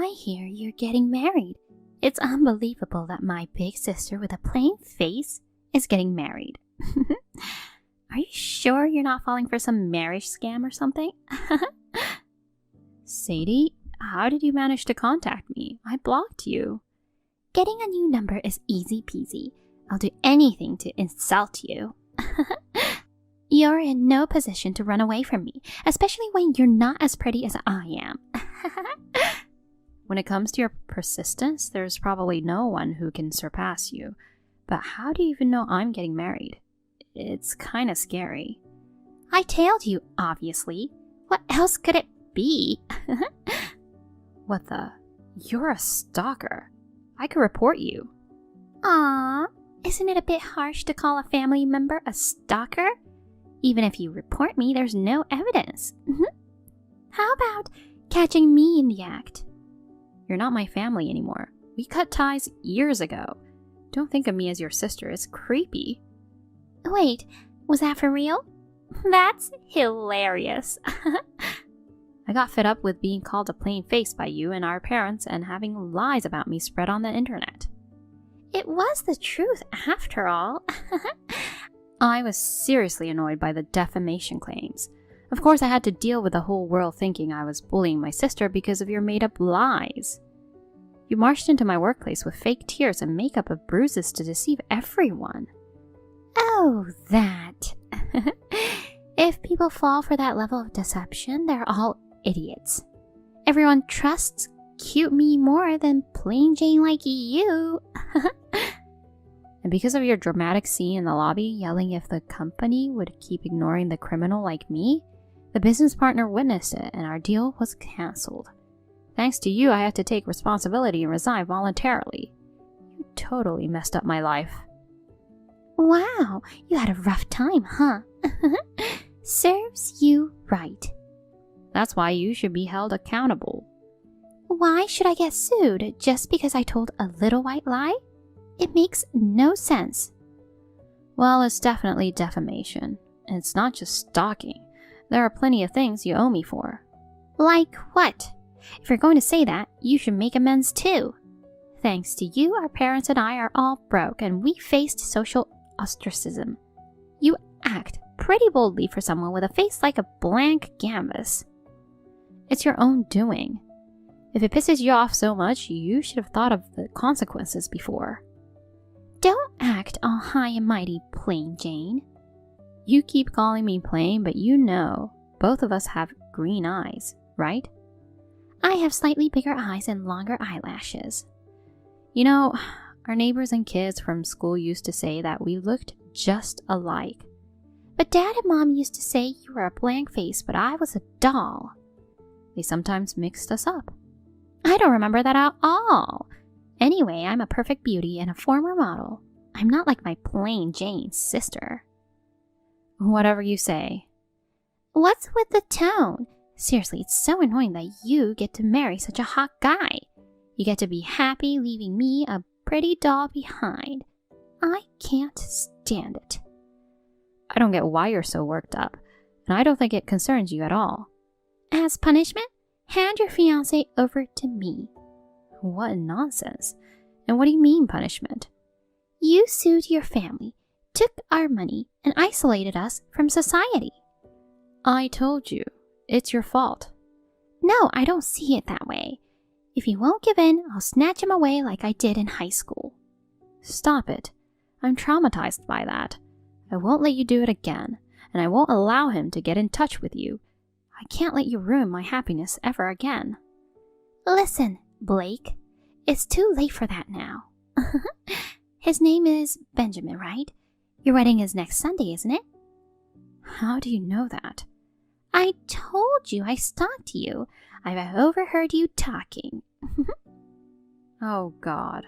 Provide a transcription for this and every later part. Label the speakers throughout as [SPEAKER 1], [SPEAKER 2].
[SPEAKER 1] I hear you're getting married. It's unbelievable that my big sister with a plain face is getting married. Are you sure you're not falling for some marriage scam or something?
[SPEAKER 2] Sadie, how did you manage to contact me? I blocked you.
[SPEAKER 1] Getting a new number is easy peasy. I'll do anything to insult you. You're in no position to run away from me, especially when you're not as pretty as I am.
[SPEAKER 2] When it comes to your persistence, there's probably no one who can surpass you. But how do you even know I'm getting married? It's kind of scary.
[SPEAKER 1] I tailed you, obviously. What else could it be?
[SPEAKER 2] What the? You're a stalker. I could report you.
[SPEAKER 1] Aww, isn't it a bit harsh to call a family member a stalker? Even if you report me, there's no evidence. How about catching me in the act?
[SPEAKER 2] You're not my family anymore. We cut ties years ago. Don't think of me as your sister. It's creepy.
[SPEAKER 1] Wait, was that for real? That's hilarious.
[SPEAKER 2] I got fed up with being called a plain face by you and our parents and having lies about me spread on the internet.
[SPEAKER 1] It was the truth after all.
[SPEAKER 2] I was seriously annoyed by the defamation claims. Of course, I had to deal with the whole world thinking I was bullying my sister because of your made-up lies. You marched into my workplace with fake tears and makeup of bruises to deceive everyone.
[SPEAKER 1] Oh, that. If people fall for that level of deception, they're all idiots. Everyone trusts cute me more than plain Jane like you.
[SPEAKER 2] And because of your dramatic scene in the lobby yelling if the company would keep ignoring the criminal like me, the business partner witnessed it and our deal was cancelled. Thanks to you, I had to take responsibility and resign voluntarily. You totally messed up my life.
[SPEAKER 1] Wow, you had a rough time, huh? Serves you right.
[SPEAKER 2] That's why you should be held accountable.
[SPEAKER 1] Why should I get sued just because I told a little white lie? It makes no sense.
[SPEAKER 2] Well, it's definitely defamation. And it's not just stalking. There are plenty of things you owe me for.
[SPEAKER 1] Like what? If you're going to say that, you should make amends too. Thanks to you, our parents and I are all broke and we faced social ostracism. You act pretty boldly for someone with a face like a blank canvas.
[SPEAKER 2] It's your own doing. If it pisses you off so much, you should have thought of the consequences before.
[SPEAKER 1] Don't act all high and mighty, plain Jane.
[SPEAKER 2] You keep calling me plain, but you know, both of us have green eyes, right?
[SPEAKER 1] I have slightly bigger eyes and longer eyelashes.
[SPEAKER 2] You know, our neighbors and kids from school used to say that we looked just alike.
[SPEAKER 1] But Dad and Mom used to say you were a blank face, but I was a doll.
[SPEAKER 2] They sometimes mixed us up.
[SPEAKER 1] I don't remember that at all. Anyway, I'm a perfect beauty and a former model. I'm not like my plain Jane sister.
[SPEAKER 2] Whatever you say.
[SPEAKER 1] What's with the tone? Seriously, it's so annoying that you get to marry such a hot guy. You get to be happy leaving me, a pretty doll, behind. I can't stand it.
[SPEAKER 2] I don't get why you're so worked up, and I don't think it concerns you at all.
[SPEAKER 1] As punishment, hand your fiancé over to me.
[SPEAKER 2] What nonsense. And what do you mean punishment?
[SPEAKER 1] You sued your family, took our money, and isolated us from society.
[SPEAKER 2] I told you. It's your fault.
[SPEAKER 1] No, I don't see it that way. If you won't give in, I'll snatch him away like I did in high school.
[SPEAKER 2] Stop it. I'm traumatized by that. I won't let you do it again, and I won't allow him to get in touch with you. I can't let you ruin my happiness ever again.
[SPEAKER 1] Listen, Blake, it's too late for that now. His name is Benjamin, right? Your wedding is next Sunday, isn't it?
[SPEAKER 2] How do you know that?
[SPEAKER 1] I told you, I stalked you. I've overheard you talking.
[SPEAKER 2] Oh, God.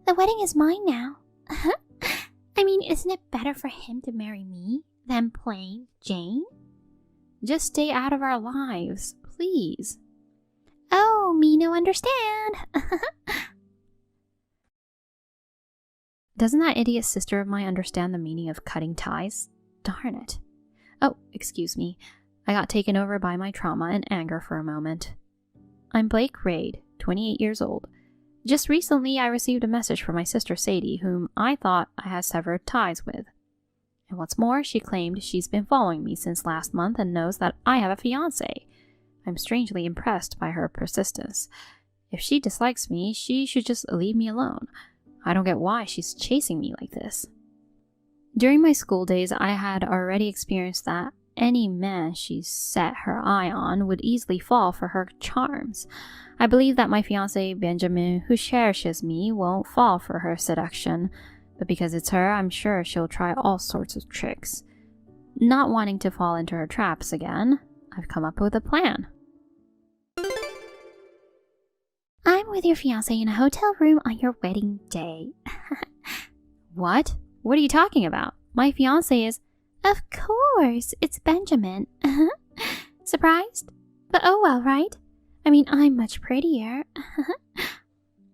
[SPEAKER 1] The wedding is mine now. I mean, isn't it better for him to marry me than plain Jane?
[SPEAKER 2] Just stay out of our lives, please.
[SPEAKER 1] Oh, me no understand.
[SPEAKER 2] Doesn't that idiot sister of mine understand the meaning of cutting ties? Darn it. Oh, excuse me. I got taken over by my trauma and anger for a moment. I'm Blake Raid, 28 years old. Just recently, I received a message from my sister Sadie, whom I thought I had severed ties with. And what's more, she claimed she's been following me since last month and knows that I have a fiancé. I'm strangely impressed by her persistence. If she dislikes me, she should just leave me alone. I don't get why she's chasing me like this. During my school days, I had already experienced that any man she set her eye on would easily fall for her charms. I believe that my fiancé Benjamin, who cherishes me, won't fall for her seduction, but because it's her, I'm sure she'll try all sorts of tricks. Not wanting to fall into her traps again, I've come up with a plan.
[SPEAKER 1] I'm with your fiancé in a hotel room on your wedding day.
[SPEAKER 2] What? What are you talking about? My fiancé is...
[SPEAKER 1] Of course, it's Benjamin. Surprised? But oh well, right? I mean, I'm much prettier.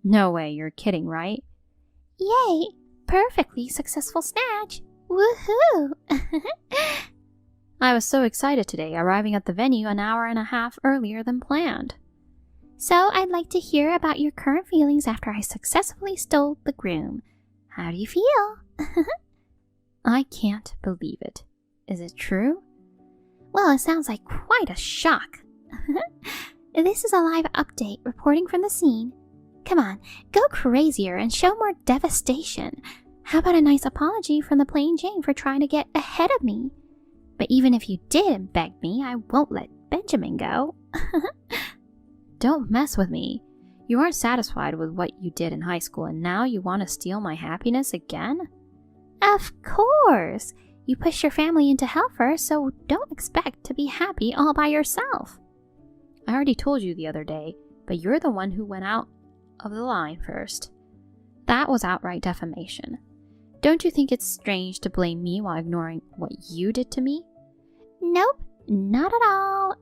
[SPEAKER 2] No way, you're kidding, right?
[SPEAKER 1] Yay! Perfectly successful snatch! Woohoo!
[SPEAKER 2] I was so excited today, arriving at the venue an hour and a half earlier than planned.
[SPEAKER 1] So I'd like to hear about your current feelings after I successfully stole the groom. How do you feel?
[SPEAKER 2] I can't believe it. Is it true?
[SPEAKER 1] Well, it sounds like quite a shock. This is a live update reporting from the scene. Come on, go crazier and show more devastation. How about a nice apology from the plain Jane for trying to get ahead of me? But even if you did beg me, I won't let Benjamin go.
[SPEAKER 2] Don't mess with me. You aren't satisfied with what you did in high school and now you want to steal my happiness again?
[SPEAKER 1] Of course! You pushed your family into hell first, so don't expect to be happy all by yourself.
[SPEAKER 2] I already told you the other day, but you're the one who went out of the line first. That was outright defamation. Don't you think it's strange to blame me while ignoring what you did to me?
[SPEAKER 1] Nope, not at all.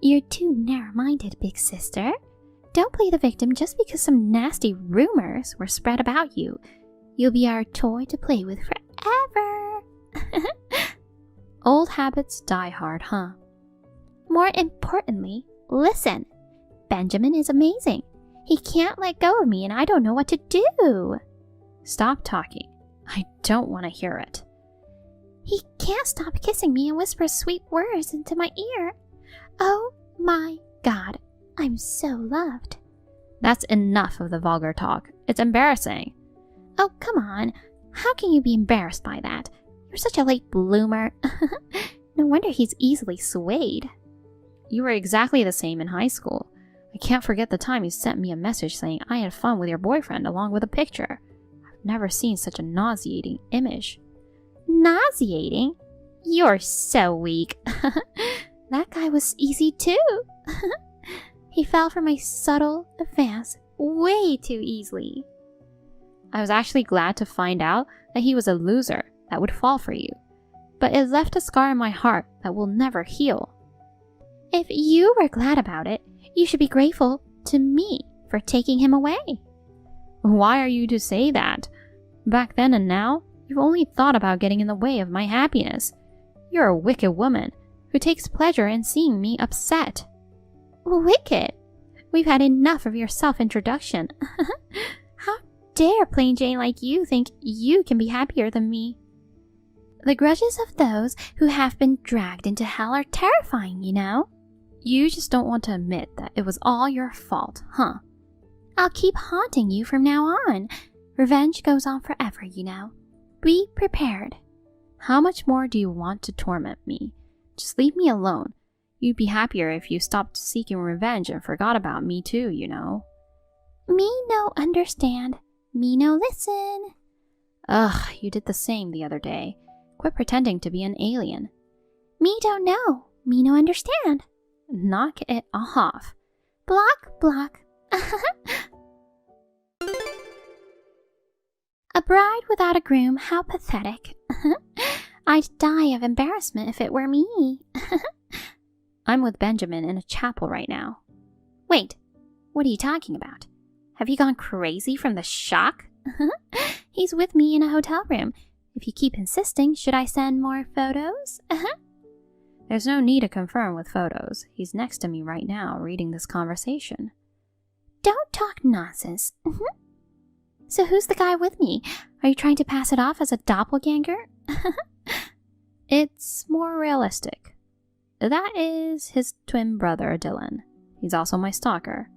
[SPEAKER 1] You're too narrow-minded, big sister. Don't play the victim just because some nasty rumors were spread about you. You'll be our toy to play with forever.
[SPEAKER 2] Old habits die hard, huh?
[SPEAKER 1] More importantly, listen. Benjamin is amazing. He can't let go of me and I don't know what to do.
[SPEAKER 2] Stop talking. I don't want to hear it.
[SPEAKER 1] He can't stop kissing me and whisper sweet words into my ear. Oh my God, I'm so loved.
[SPEAKER 2] That's enough of the vulgar talk. It's embarrassing.
[SPEAKER 1] Oh, come on. How can you be embarrassed by that? You're such a late bloomer. No wonder he's easily swayed.
[SPEAKER 2] You were exactly the same in high school. I can't forget the time you sent me a message saying I had fun with your boyfriend along with a picture. I've never seen such a nauseating image.
[SPEAKER 1] Nauseating? You're so weak. That guy was easy too. He fell for my subtle advance way too easily.
[SPEAKER 2] I was actually glad to find out that he was a loser that would fall for you. But it left a scar in my heart that will never heal.
[SPEAKER 1] If you were glad about it, you should be grateful to me for taking him away.
[SPEAKER 2] Why are you to say that? Back then and now, you've only thought about getting in the way of my happiness. You're a wicked woman who takes pleasure in seeing me upset.
[SPEAKER 1] Wicked? We've had enough of your self-introduction. How dare plain Jane like you think you can be happier than me? The grudges of those who have been dragged into hell are terrifying, you know?
[SPEAKER 2] You just don't want to admit that it was all your fault, huh?
[SPEAKER 1] I'll keep haunting you from now on. Revenge goes on forever, you know. Be prepared.
[SPEAKER 2] How much more do you want to torment me? Just leave me alone. You'd be happier if you stopped seeking revenge and forgot about me too, you know.
[SPEAKER 1] Me no understand. Me no listen.
[SPEAKER 2] Ugh, you did the same the other day. Quit pretending to be an alien.
[SPEAKER 1] Me don't know. Me no understand.
[SPEAKER 2] Knock it off.
[SPEAKER 1] Block, block. A bride without a groom, how pathetic. I'd die of embarrassment if it were me.
[SPEAKER 2] I'm with Benjamin in a chapel right now.
[SPEAKER 1] Wait, what are you talking about? Have you gone crazy from the shock? He's with me in a hotel room. If you keep insisting, should I send more photos?
[SPEAKER 2] There's no need to confirm with photos. He's next to me right now, reading this conversation.
[SPEAKER 1] don't talk nonsense. So who's the guy with me? Are you trying to pass it off as a doppelganger?
[SPEAKER 2] It's more realistic. That is his twin brother, Dylan. He's also my stalker.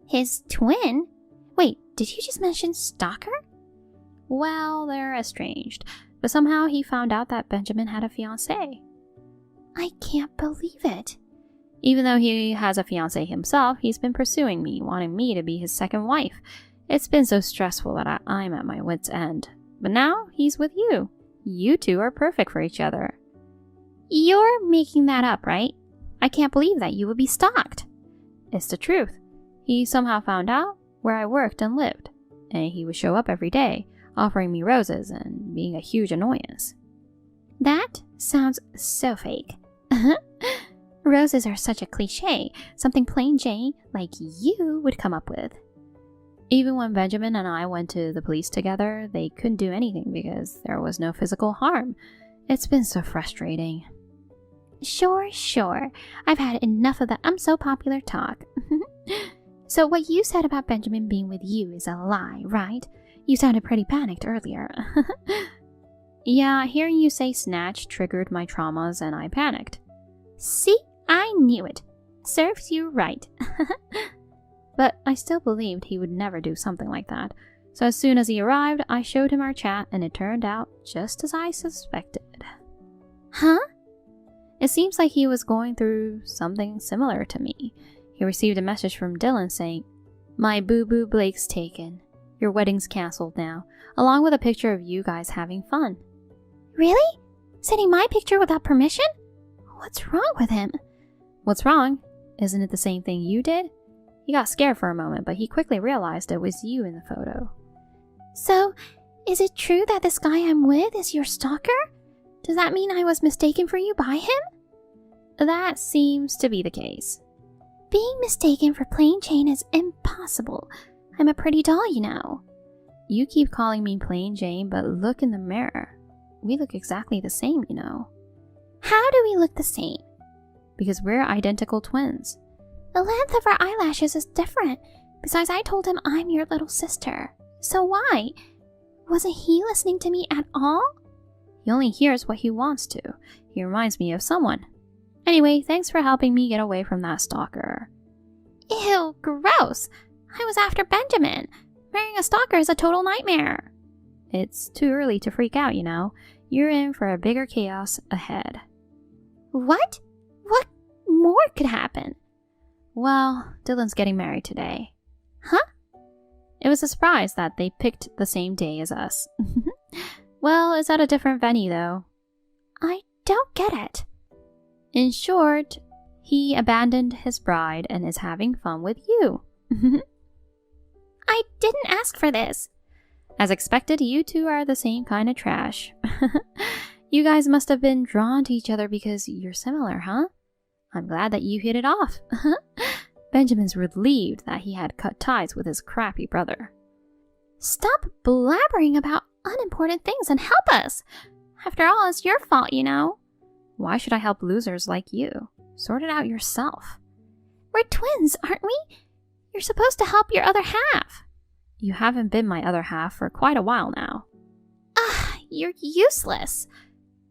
[SPEAKER 1] His twin? Wait, did you just mention stalker?
[SPEAKER 2] Well, they're estranged, but somehow he found out that Benjamin had a fiancée.
[SPEAKER 1] I can't believe it.
[SPEAKER 2] Even though he has a fiancée himself, he's been pursuing me, wanting me to be his second wife. It's been so stressful that I'm at my wit's end. But now he's with you. You two are perfect for each other.
[SPEAKER 1] You're making that up, right? I can't believe that you would be stalked.
[SPEAKER 2] It's the truth. He somehow found out where I worked and lived, and he would show up every day, offering me roses and being a huge annoyance.
[SPEAKER 1] That sounds so fake. Roses are such a cliche, something plain Jane like you would come up with.
[SPEAKER 2] Even when Benjamin and I went to the police together, they couldn't do anything because there was no physical harm. It's been so frustrating.
[SPEAKER 1] Sure. I've had enough of the I'm so popular talk. So what you said about Benjamin being with you is a lie, right? You sounded pretty panicked earlier.
[SPEAKER 2] Yeah, hearing you say snatch triggered my traumas and I panicked.
[SPEAKER 1] See? I knew it. Serves you right.
[SPEAKER 2] But I still believed he would never do something like that. So as soon as he arrived, I showed him our chat and it turned out just as I suspected.
[SPEAKER 1] Huh?
[SPEAKER 2] It seems like he was going through something similar to me. He received a message from Dylan saying, "My boo-boo Blake's taken. Your wedding's cancelled now," along with a picture of you guys having fun.
[SPEAKER 1] Really? Sending my picture without permission? What's wrong with him?
[SPEAKER 2] What's wrong? Isn't it the same thing you did? He got scared for a moment, but he quickly realized it was you in the photo.
[SPEAKER 1] So, is it true that this guy I'm with is your stalker? Does that mean I was mistaken for you by him?
[SPEAKER 2] That seems to be the case.
[SPEAKER 1] Being mistaken for plain Jane is impossible. I'm a pretty doll, you know.
[SPEAKER 2] You keep calling me plain Jane, but look in the mirror. We look exactly the same, you know.
[SPEAKER 1] How do we look the same?
[SPEAKER 2] Because we're identical twins.
[SPEAKER 1] The length of our eyelashes is different. Besides, I told him I'm your little sister. So why? Wasn't he listening to me at all?
[SPEAKER 2] He only hears what he wants to. He reminds me of someone. Anyway, thanks for helping me get away from that stalker.
[SPEAKER 1] Ew, gross. I was after Benjamin. Marrying a stalker is a total nightmare.
[SPEAKER 2] It's too early to freak out, you know. You're in for a bigger chaos ahead.
[SPEAKER 1] What? What more could happen?
[SPEAKER 2] Well, Dylan's getting married today.
[SPEAKER 1] Huh?
[SPEAKER 2] It was a surprise that they picked the same day as us. Well, it's at a different venue, though.
[SPEAKER 1] I don't get it.
[SPEAKER 2] In short, he abandoned his bride and is having fun with you.
[SPEAKER 1] I didn't ask for this.
[SPEAKER 2] As expected, you two are the same kind of trash. You guys must have been drawn to each other because you're similar, huh? I'm glad that you hit it off. Benjamin's relieved that he had cut ties with his crappy brother.
[SPEAKER 1] Stop blabbering about unimportant things and help us. After all, it's your fault, you know.
[SPEAKER 2] Why should I help losers like you? Sort it out yourself.
[SPEAKER 1] We're twins, aren't we? You're supposed to help your other half.
[SPEAKER 2] You haven't been my other half for quite a while now.
[SPEAKER 1] You're useless.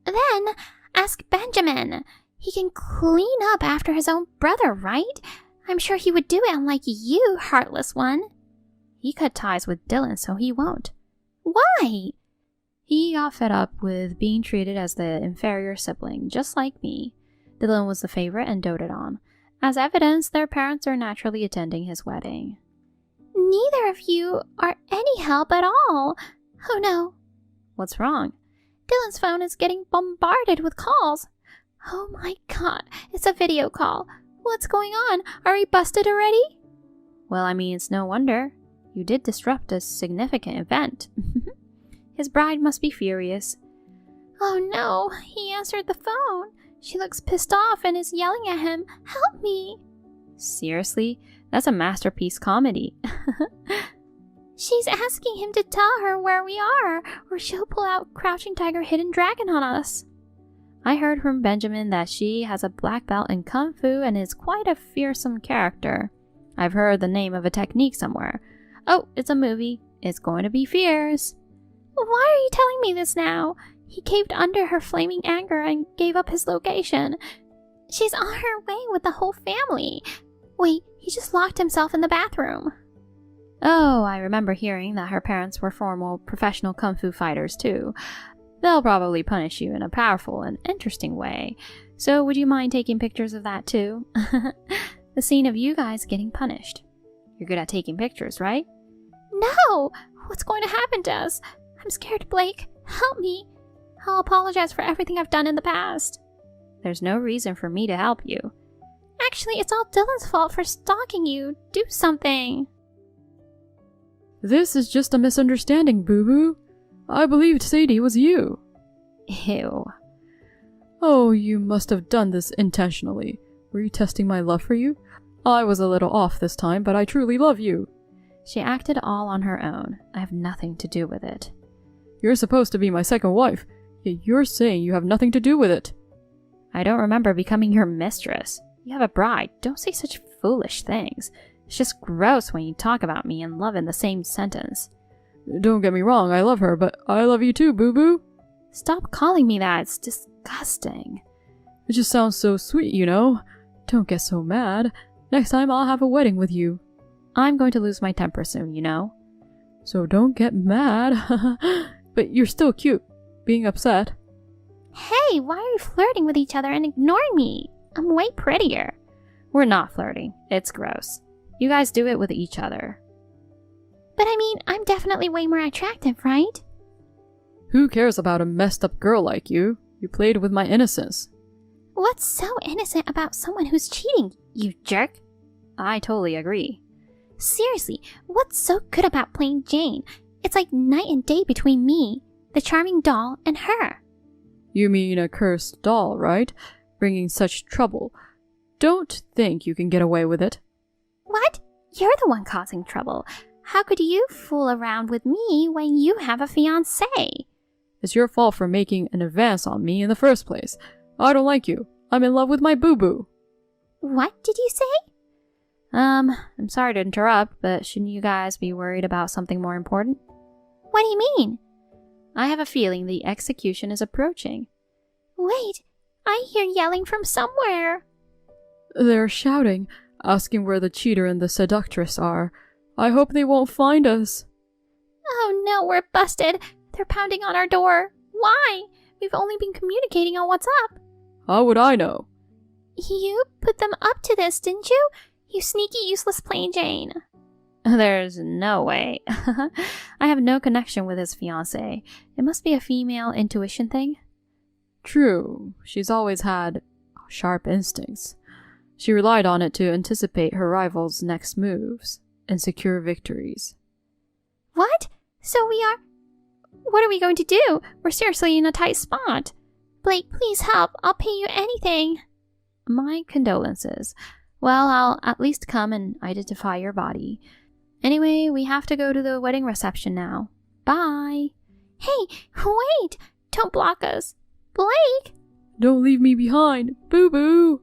[SPEAKER 1] Then, ask Benjamin. He can clean up after his own brother, right? I'm sure he would do it, unlike you, heartless one.
[SPEAKER 2] He cut ties with Dylan, so he won't.
[SPEAKER 1] Why?
[SPEAKER 2] He got fed up with being treated as the inferior sibling, just like me. Dylan was the favorite and doted on. As evidence, their parents are naturally attending his wedding.
[SPEAKER 1] Neither of you are any help at all. Oh no.
[SPEAKER 2] What's wrong?
[SPEAKER 1] Dylan's phone is getting bombarded with calls. Oh my god, it's a video call. What's going on? Are we busted already?
[SPEAKER 2] Well, I mean, it's no wonder. You did disrupt a significant event. His bride must be furious.
[SPEAKER 1] Oh no, he answered the phone. She looks pissed off and is yelling at him. Help me.
[SPEAKER 2] Seriously? That's a masterpiece comedy.
[SPEAKER 1] She's asking him to tell her where we are, or she'll pull out Crouching Tiger, Hidden Dragon on us.
[SPEAKER 2] I heard from Benjamin that she has a black belt in Kung Fu and is quite a fearsome character. I've heard the name of a technique somewhere. Oh, it's a movie. It's going to be fierce.
[SPEAKER 1] Why are you telling me this now? He caved under her flaming anger and gave up his location. She's on her way with the whole family. Wait, he just locked himself in the bathroom.
[SPEAKER 2] Oh, I remember hearing that her parents were former professional kung fu fighters too. They'll probably punish you in a powerful and interesting way. So would you mind taking pictures of that too? The scene of you guys getting punished. You're good at taking pictures, right?
[SPEAKER 1] No! What's going to happen to us? I'm scared, Blake. Help me. I'll apologize for everything I've done in the past.
[SPEAKER 2] There's no reason for me to help you.
[SPEAKER 1] Actually, it's all Dylan's fault for stalking you. Do something.
[SPEAKER 3] This is just a misunderstanding, Boo-Boo. I believed Sadie was you.
[SPEAKER 2] Ew.
[SPEAKER 3] Oh, you must have done this intentionally. Were you testing my love for you? I was a little off this time, but I truly love you.
[SPEAKER 2] She acted all on her own. I have nothing to do with it.
[SPEAKER 3] You're supposed to be my second wife, yet you're saying you have nothing to do with it.
[SPEAKER 2] I don't remember becoming your mistress. You have a bride. Don't say such foolish things. It's just gross when you talk about me and love in the same sentence.
[SPEAKER 3] Don't get me wrong, I love her, but I love you too, Boo-Boo.
[SPEAKER 2] Stop calling me that. It's disgusting.
[SPEAKER 3] It just sounds so sweet, you know. Don't get so mad. Next time I'll have a wedding with you.
[SPEAKER 2] I'm going to lose my temper soon, you know.
[SPEAKER 3] So don't get mad. But you're still cute. Being upset.
[SPEAKER 1] Hey, why are you flirting with each other and ignoring me? I'm way prettier.
[SPEAKER 2] We're not flirting. It's gross. You guys do it with each other.
[SPEAKER 1] But I mean, I'm definitely way more attractive, right?
[SPEAKER 3] Who cares about a messed up girl like you? You played with my innocence.
[SPEAKER 1] What's so innocent about someone who's cheating, you jerk?
[SPEAKER 2] I totally agree.
[SPEAKER 1] Seriously, what's so good about playing Jane? It's like night and day between me, the charming doll, and her.
[SPEAKER 3] You mean a cursed doll, right? Bringing such trouble. Don't think you can get away with it.
[SPEAKER 1] What? You're the one causing trouble. How could you fool around with me when you have a fiancé?
[SPEAKER 3] It's your fault for making an advance on me in the first place. I don't like you. I'm in love with my boo-boo.
[SPEAKER 1] What did you say?
[SPEAKER 2] I'm sorry to interrupt, but shouldn't you guys be worried about something more important?
[SPEAKER 1] What do you mean?
[SPEAKER 2] I have a feeling the execution is approaching.
[SPEAKER 1] Wait, I hear yelling from somewhere.
[SPEAKER 3] They're shouting, asking where the cheater and the seductress are. I hope they won't find us.
[SPEAKER 1] Oh no, we're busted. They're pounding on our door. Why? We've only been communicating on WhatsApp.
[SPEAKER 3] How would I know?
[SPEAKER 1] You put them up to this, didn't you? You sneaky, useless plain Jane.
[SPEAKER 2] There's no way. I have no connection with his fiancé. It must be a female intuition thing.
[SPEAKER 3] True. She's always had sharp instincts. She relied on it to anticipate her rival's next moves and secure victories.
[SPEAKER 1] What? So what are we going to do? We're seriously in a tight spot. Blake, please help. I'll pay you anything.
[SPEAKER 2] My condolences. Well, I'll at least come and identify your body. Anyway, we have to go to the wedding reception now. Bye.
[SPEAKER 1] Hey, wait! Don't block us. Blake!
[SPEAKER 3] Don't leave me behind. Boo-boo!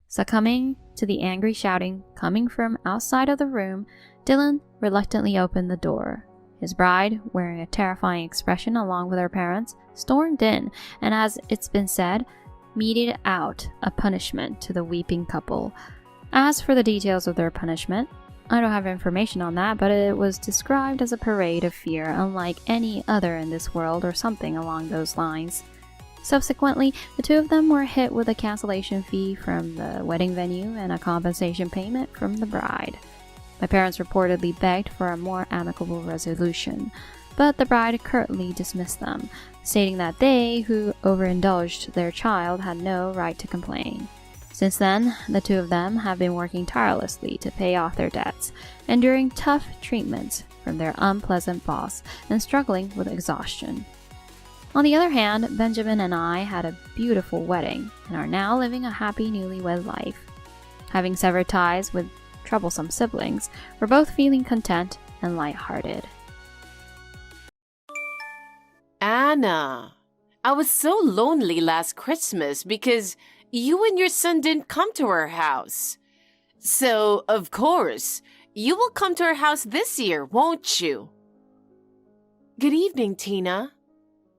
[SPEAKER 2] Succumbing to the angry shouting coming from outside of the room, Dylan reluctantly opened the door. His bride, wearing a terrifying expression along with her parents, stormed in, and as it's been said, meted out a punishment to the weeping couple. As for the details of their punishment, I don't have information on that, but it was described as a parade of fear unlike any other in this world or something along those lines. Subsequently, the two of them were hit with a cancellation fee from the wedding venue and a compensation payment from the bride. My parents reportedly begged for a more amicable resolution, but the bride curtly dismissed them, stating that they, who overindulged their child, had no right to complain. Since then, the two of them have been working tirelessly to pay off their debts, enduring tough treatment from their unpleasant boss and struggling with exhaustion. On the other hand, Benjamin and I had a beautiful wedding and are now living a happy newlywed life. Having severed ties with troublesome siblings, we're both feeling content and lighthearted.
[SPEAKER 4] Anna, I was so lonely last Christmas because you and your son didn't come to our house. So, of course, you will come to our house this year, won't you? Good evening, Tina.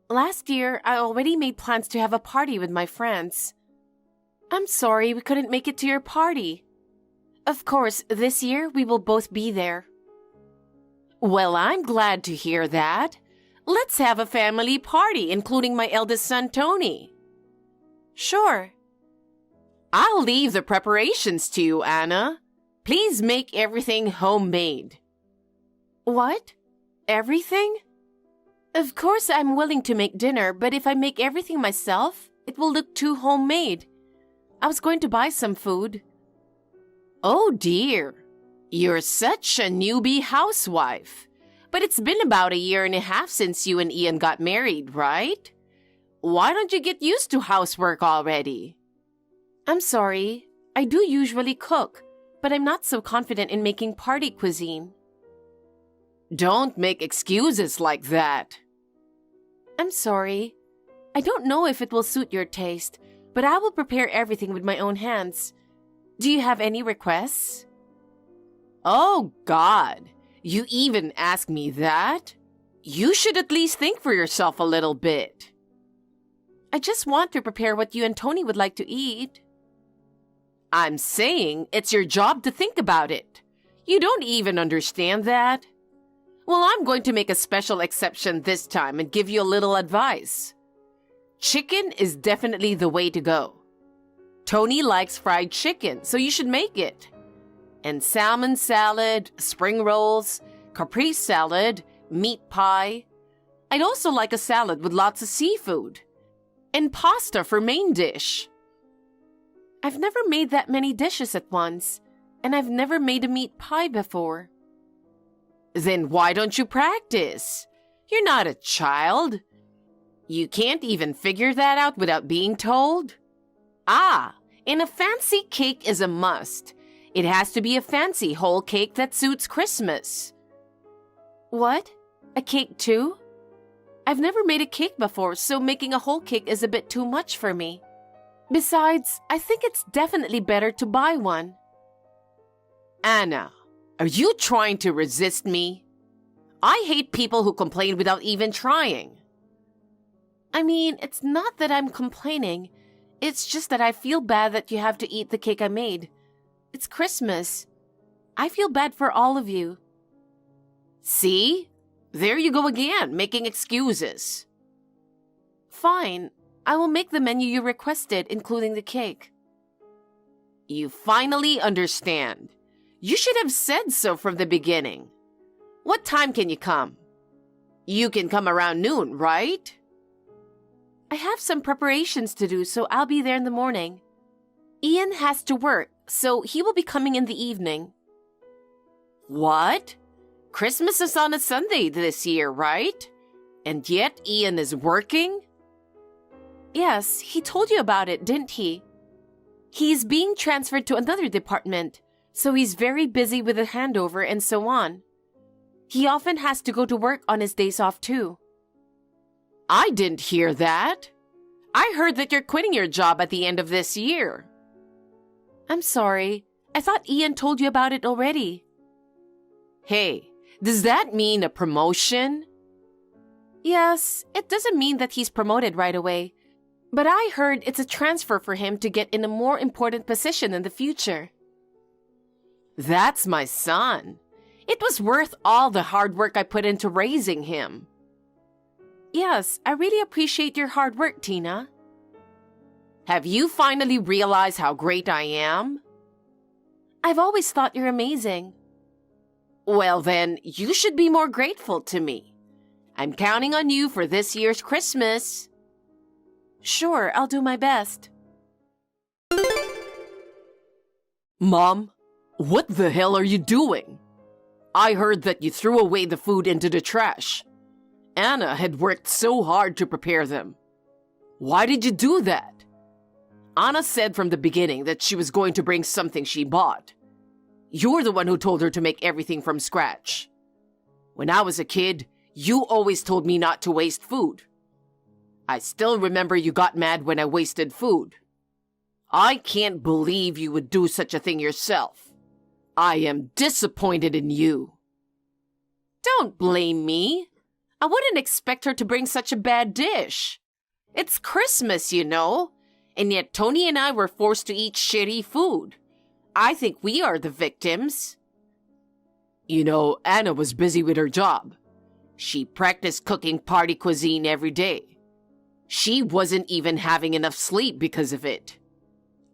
[SPEAKER 4] Last year, I already made plans to have a party with my friends. I'm sorry we couldn't make it to your party. Of course, this year we will both be there. Well, I'm glad to hear that. Let's have a family party, including my eldest son, Tony. Sure. I'll leave the preparations to you, Anna. Please make everything homemade. What? Everything? Of course I'm willing to make dinner, but if I make everything myself, it will look too homemade. I was going to buy some food. Oh dear, you're such a newbie housewife. But it's been about 1.5 years since you and Ian got married, right? Why don't you get used to housework already? I'm sorry, I do usually cook, but I'm not so confident in making party cuisine. Don't make excuses like that. I'm sorry. I don't know if it will suit your taste, but I will prepare everything with my own hands. Do you have any requests? Oh, God. You even ask me that? You should at least think for yourself a little bit. I just want to prepare what you and Tony would like to eat. I'm saying it's your job to think about it. You don't even understand that? Well, I'm going to make a special exception this time and give you a little advice. Chicken is definitely the way to go. Tony likes fried chicken, so you should make it. And salmon salad, spring rolls, caprese salad, meat pie. I'd also like a salad with lots of seafood. And pasta for main dish. I've never made that many dishes at once, and I've never made a meat pie before. Then why don't you practice? You're not a child. You can't even figure that out without being told? And a fancy cake is a must. It has to be a fancy whole cake that suits Christmas. What? A cake too? I've never made a cake before, so making a whole cake is a bit too much for me. Besides, I think it's definitely better to buy one. Anna, are you trying to resist me? I hate people who complain without even trying. I mean, it's not that I'm complaining. It's just that I feel bad that you have to eat the cake I made. It's Christmas. I feel bad for all of you. See? There you go again, making excuses. Fine. I will make the menu you requested, including the cake. You finally understand. You should have said so from the beginning. What time can you come? You can come around noon, right? I have some preparations to do, so I'll be there in the morning. Ian has to work, so he will be coming in the evening. What? Christmas is on a Sunday this year, right? And yet Ian is working? Yes, he told you about it, didn't he? He's being transferred to another department, so he's very busy with the handover and so on. He often has to go to work on his days off too. I didn't hear that. I heard that you're quitting your job at the end of this year. I'm sorry. I thought Ian told you about it already. Hey, does that mean a promotion? Yes, it doesn't mean that he's promoted right away. But I heard it's a transfer for him to get in a more important position in the future. That's my son. It was worth all the hard work I put into raising him. Yes, I really appreciate your hard work, Tina. Have you finally realized how great I am? I've always thought you're amazing. Well then, you should be more grateful to me. I'm counting on you for this year's Christmas. Sure, I'll do my best. Mom, what the hell are you doing? I heard that you threw away the food into the trash. Anna had worked so hard to prepare them. Why did you do that? Anna said from the beginning that she was going to bring something she bought. You're the one who told her to make everything from scratch. When I was a kid, you always told me not to waste food. I still remember you got mad when I wasted food. I can't believe you would do such a thing yourself. I am disappointed in you. Don't blame me. I wouldn't expect her to bring such a bad dish. It's Christmas, you know, and yet Tony and I were forced to eat shitty food. I think we are the victims. You know, Anna was busy with her job. She practiced cooking party cuisine every day. She wasn't even having enough sleep because of it.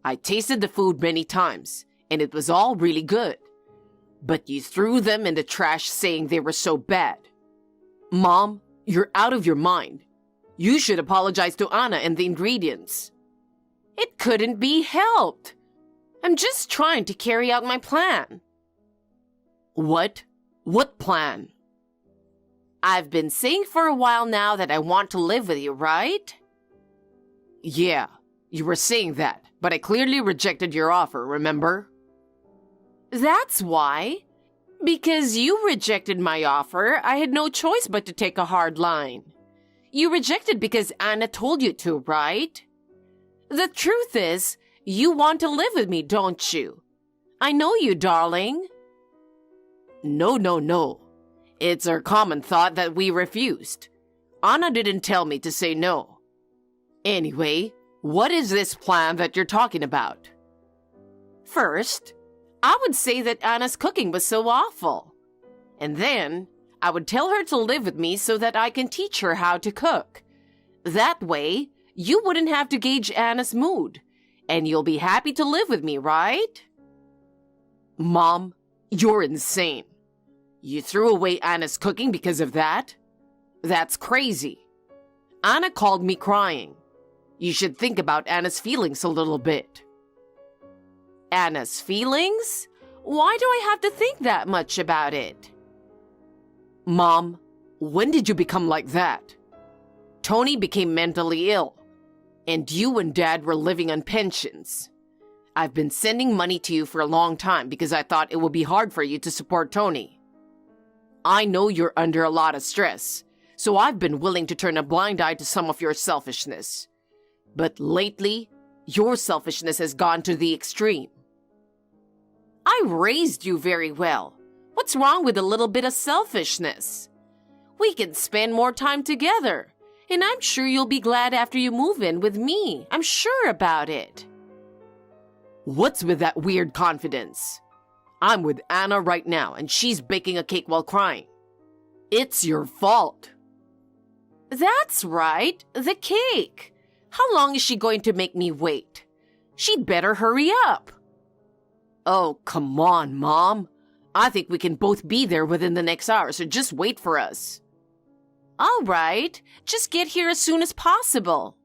[SPEAKER 4] I tasted the food many times, and it was all really good. But you threw them in the trash saying they were so bad. Mom, you're out of your mind. You should apologize to Anna and the ingredients. It couldn't be helped. I'm just trying to carry out my plan. What? What plan? I've been saying for a while now that I want to live with you, right? Yeah, you were saying that, but I clearly rejected your offer, remember? That's why. Because you rejected my offer, I had no choice but to take a hard line. You rejected because Anna told you to, right? The truth is, you want to live with me, don't you? I know you, darling. No. It's our common thought that we refused. Anna didn't tell me to say no. Anyway, what is this plan that you're talking about? First, I would say that Anna's cooking was so awful. And then, I would tell her to live with me so that I can teach her how to cook. That way, you wouldn't have to gauge Anna's mood, and you'll be happy to live with me, right? Mom, you're insane. You threw away Anna's cooking because of that? That's crazy. Anna called me crying. You should think about Anna's feelings a little bit. Anna's feelings? Why do I have to think that much about it? Mom, when did you become like that? Tony became mentally ill, and you and Dad were living on pensions. I've been sending money to you for a long time because I thought it would be hard for you to support Tony. I know you're under a lot of stress, so I've been willing to turn a blind eye to some of your selfishness. But lately, your selfishness has gone to the extreme. I raised you very well. What's wrong with a little bit of selfishness? We can spend more time together, and I'm sure you'll be glad after you move in with me. I'm sure about it. What's with that weird confidence? I'm with Anna right now, and she's baking a cake while crying. It's your fault. That's right, the cake. How long is she going to make me wait? She'd better hurry up. Oh, come on, Mom. I think we can both be there within the next hour, so just wait for us. All right, just get here as soon as possible.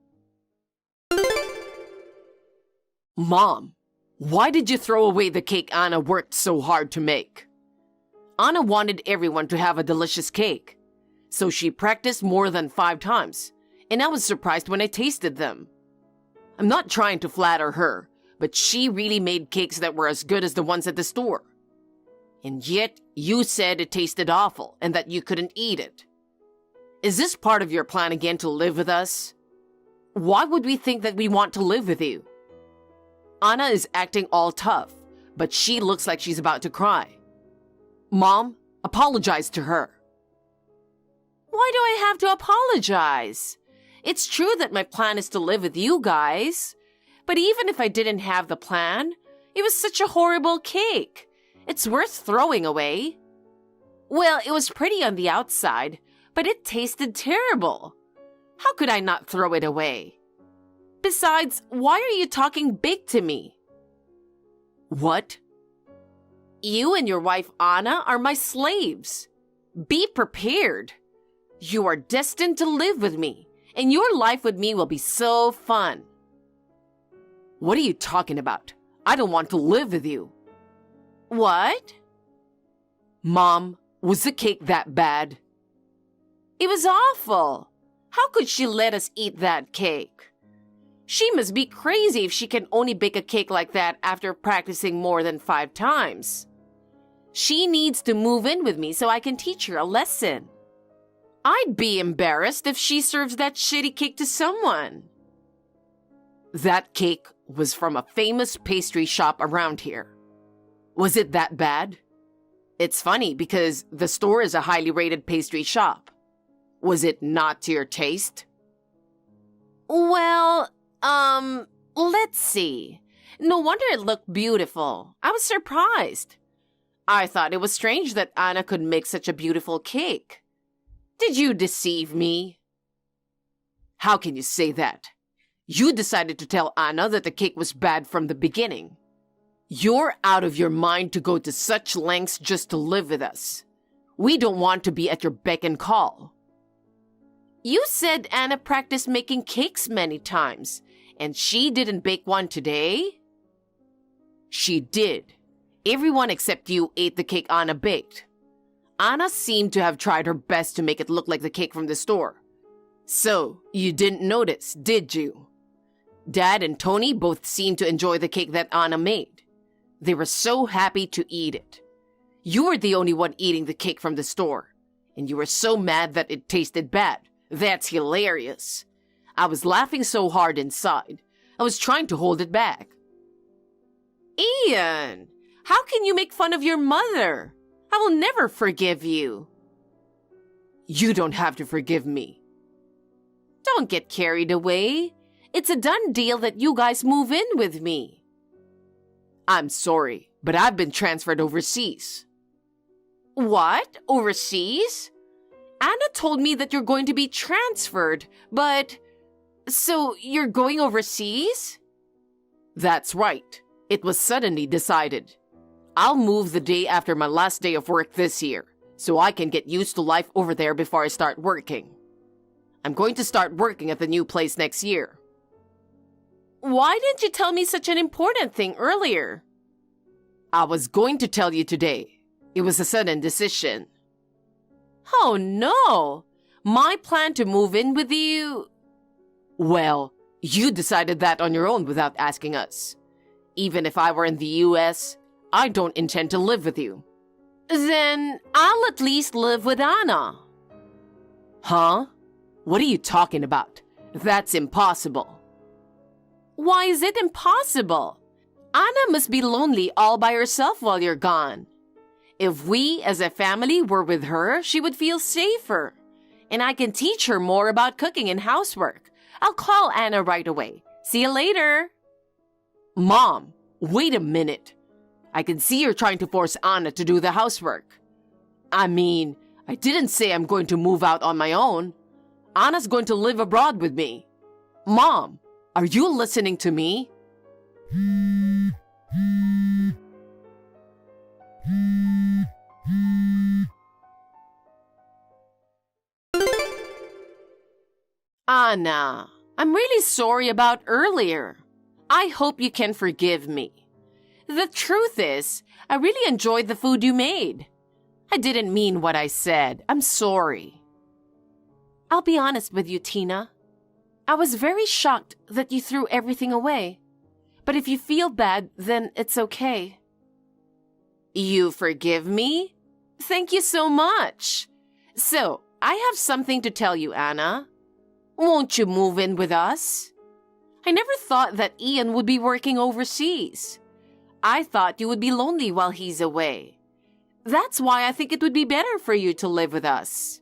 [SPEAKER 4] Mom, why did you throw away the cake Anna worked so hard to make? Anna wanted everyone to have a delicious cake, so she practiced more than 5 times, and I was surprised when I tasted them. I'm not trying to flatter her, but she really made cakes that were as good as the ones at the store. And yet, you said it tasted awful and that you couldn't eat it. Is this part of your plan again to live with us? Why would we think that we want to live with you? Anna is acting all tough, but she looks like she's about to cry. Mom, apologize to her. Why do I have to apologize? It's true that my plan is to live with you guys. But even if I didn't have the plan, it was such a horrible cake. It's worth throwing away. Well, it was pretty on the outside, but it tasted terrible. How could I not throw it away? Besides, why are you talking big to me? What? You and your wife Anna are my slaves. Be prepared. You are destined to live with me, and your life with me will be so fun. What are you talking about? I don't want to live with you. What? Mom, was the cake that bad? It was awful. How could she let us eat that cake? She must be crazy if she can only bake a cake like that after practicing more than 5 times. She needs to move in with me so I can teach her a lesson. I'd be embarrassed if she serves that shitty cake to someone. That cake was from a famous pastry shop around here. Was it that bad? It's funny because the store is a highly rated pastry shop. Was it not to your taste? Well, let's see. No wonder it looked beautiful. I was surprised. I thought it was strange that Anna could make such a beautiful cake. Did you deceive me? How can you say that? You decided to tell Anna that the cake was bad from the beginning. You're out of your mind to go to such lengths just to live with us. We don't want to be at your beck and call. You said Anna practiced making cakes many times, and she didn't bake one today? She did. Everyone except you ate the cake Anna baked. Anna seemed to have tried her best to make it look like the cake from the store. So, you didn't notice, did you? Dad and Tony both seemed to enjoy the cake that Anna made. They were so happy to eat it. You were the only one eating the cake from the store, and you were so mad that it tasted bad. That's hilarious. I was laughing so hard inside. I was trying to hold it back. Ian, how can you make fun of your mother? I will never forgive you. You don't have to forgive me. Don't get carried away. It's a done deal that you guys move in with me. I'm sorry, but I've been transferred overseas. What? Overseas? Anna told me that you're going to be transferred, but... So, you're going overseas? That's right. It was suddenly decided. I'll move the day after my last day of work this year, so I can get used to life over there before I start working. I'm going to start working at the new place next year. Why didn't you tell me such an important thing earlier? I was going to tell you today. It was a sudden decision. Oh no! My plan to move in with you... Well, you decided that on your own without asking us. Even if I were in the US, I don't intend to live with you. Then I'll at least live with Anna. Huh? What are you talking about? That's impossible. Why is it impossible? Anna must be lonely all by herself while you're gone. If we as a family were with her, she would feel safer. And I can teach her more about cooking and housework. I'll call Anna right away. See you later. Mom, wait a minute. I can see you're trying to force Anna to do the housework. I mean, I didn't say I'm going to move out on my own. Anna's going to live abroad with me. Mom, are you listening to me? Anna, I'm really sorry about earlier. I hope you can forgive me. The truth is, I really enjoyed the food you made. I didn't mean what I said. I'm sorry. I'll be honest with you, Tina. I was very shocked that you threw everything away. But if you feel bad, then it's okay. You forgive me? Thank you so much. So, I have something to tell you, Anna. Won't you move in with us? I never thought that Ian would be working overseas. I thought you would be lonely while he's away. That's why I think it would be better for you to live with us.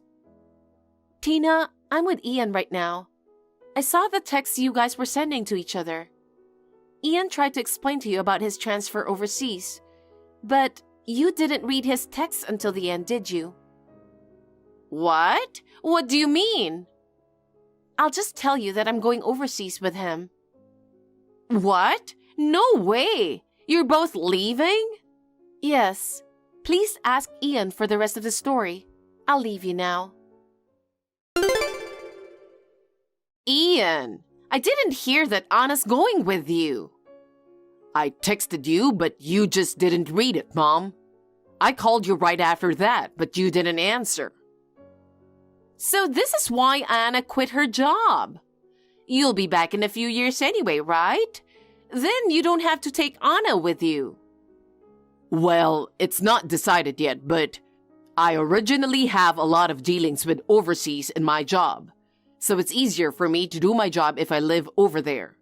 [SPEAKER 4] Tina, I'm with Ian right now. I saw the texts you guys were sending to each other. Ian tried to explain to you about his transfer overseas, but you didn't read his texts until the end, did you? What? What do you mean? I'll just tell you that I'm going overseas with him. What? No way! You're both leaving? Yes. Please ask Ian for the rest of the story. I'll leave you now. Ian, I didn't hear that Anna's going with you. I texted you, but you just didn't read it, Mom. I called you right after that, but you didn't answer. So this is why Anna quit her job. You'll be back in a few years anyway, right? Then you don't have to take Anna with you. Well, it's not decided yet, but I originally have a lot of dealings with overseas in my job, so it's easier for me to do my job if I live over there.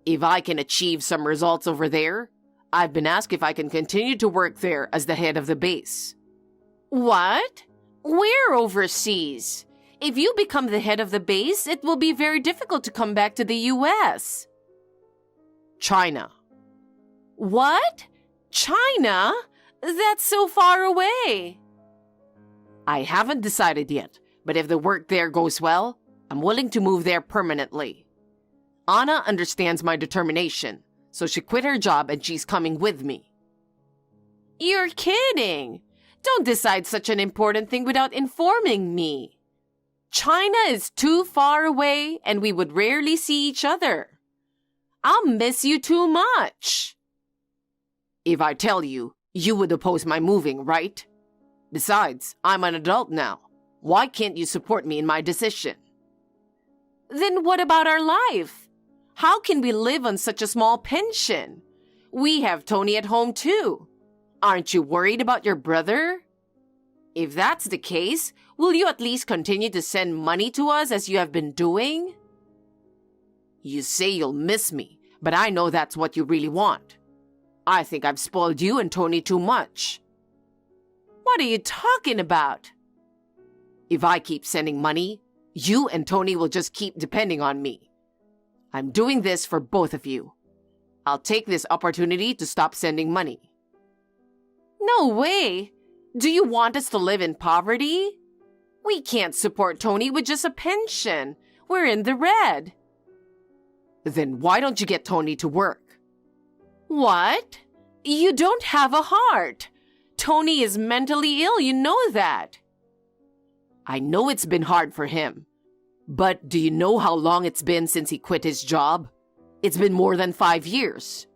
[SPEAKER 4] If I can achieve some results over there, I've been asked if I can continue to work there as the head of the base. What? Where overseas? If you become the head of the base, it will be very difficult to come back to the US. China. What? China? That's so far away. I haven't decided yet, but if the work there goes well, I'm willing to move there permanently. Anna understands my determination, so she quit her job and she's coming with me. You're kidding! Don't decide such an important thing without informing me. China is too far away and we would rarely see each other. I'll miss you too much. If I tell you, you would oppose my moving, right? Besides, I'm an adult now. Why can't you support me in my decision? Then what about our life? How can we live on such a small pension? We have Tony at home too. Aren't you worried about your brother? If that's the case, will you at least continue to send money to us as you have been doing? You say you'll miss me, but I know that's what you really want. I think I've spoiled you and Tony too much. What are you talking about? If I keep sending money, you and Tony will just keep depending on me. I'm doing this for both of you. I'll take this opportunity to stop sending money. No way! Do you want us to live in poverty? We can't support Tony with just a pension. We're in the red. Then why don't you get Tony to work? What? You don't have a heart. Tony is mentally ill, you know that. I know it's been hard for him. But do you know how long it's been since he quit his job? It's been more than 5 years.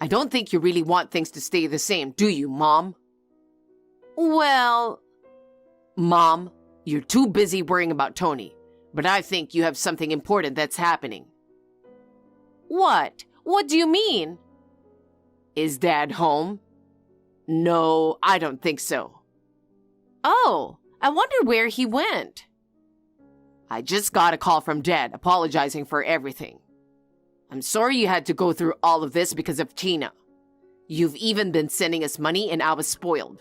[SPEAKER 4] I don't think you really want things to stay the same, do you, Mom? Well... Mom, you're too busy worrying about Tony, but I think you have something important that's happening. What? What do you mean? Is Dad home? No, I don't think so. Oh, I wonder where he went. I just got a call from Dad apologizing for everything. I'm sorry you had to go through all of this because of Tina. You've even been sending us money and I was spoiled.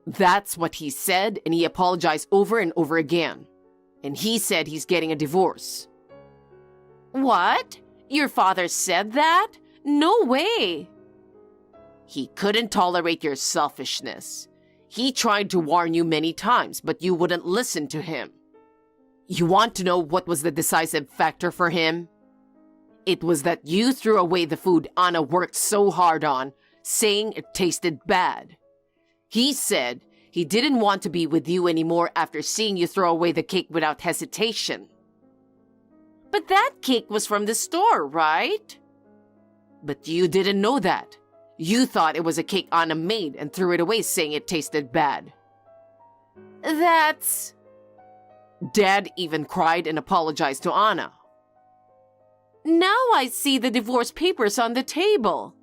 [SPEAKER 4] That's what he said, and he apologized over and over again. And he said he's getting a divorce. What? Your father said that? No way! He couldn't tolerate your selfishness. He tried to warn you many times, but you wouldn't listen to him. You want to know what was the decisive factor for him? It was that you threw away the food Anna worked so hard on, saying it tasted bad. He said he didn't want to be with you anymore after seeing you throw away the cake without hesitation. But that cake was from the store, right? But you didn't know that. You thought it was a cake Anna made and threw it away saying it tasted bad. That's... Dad even cried and apologized to Anna. Now I see the divorce papers on the table.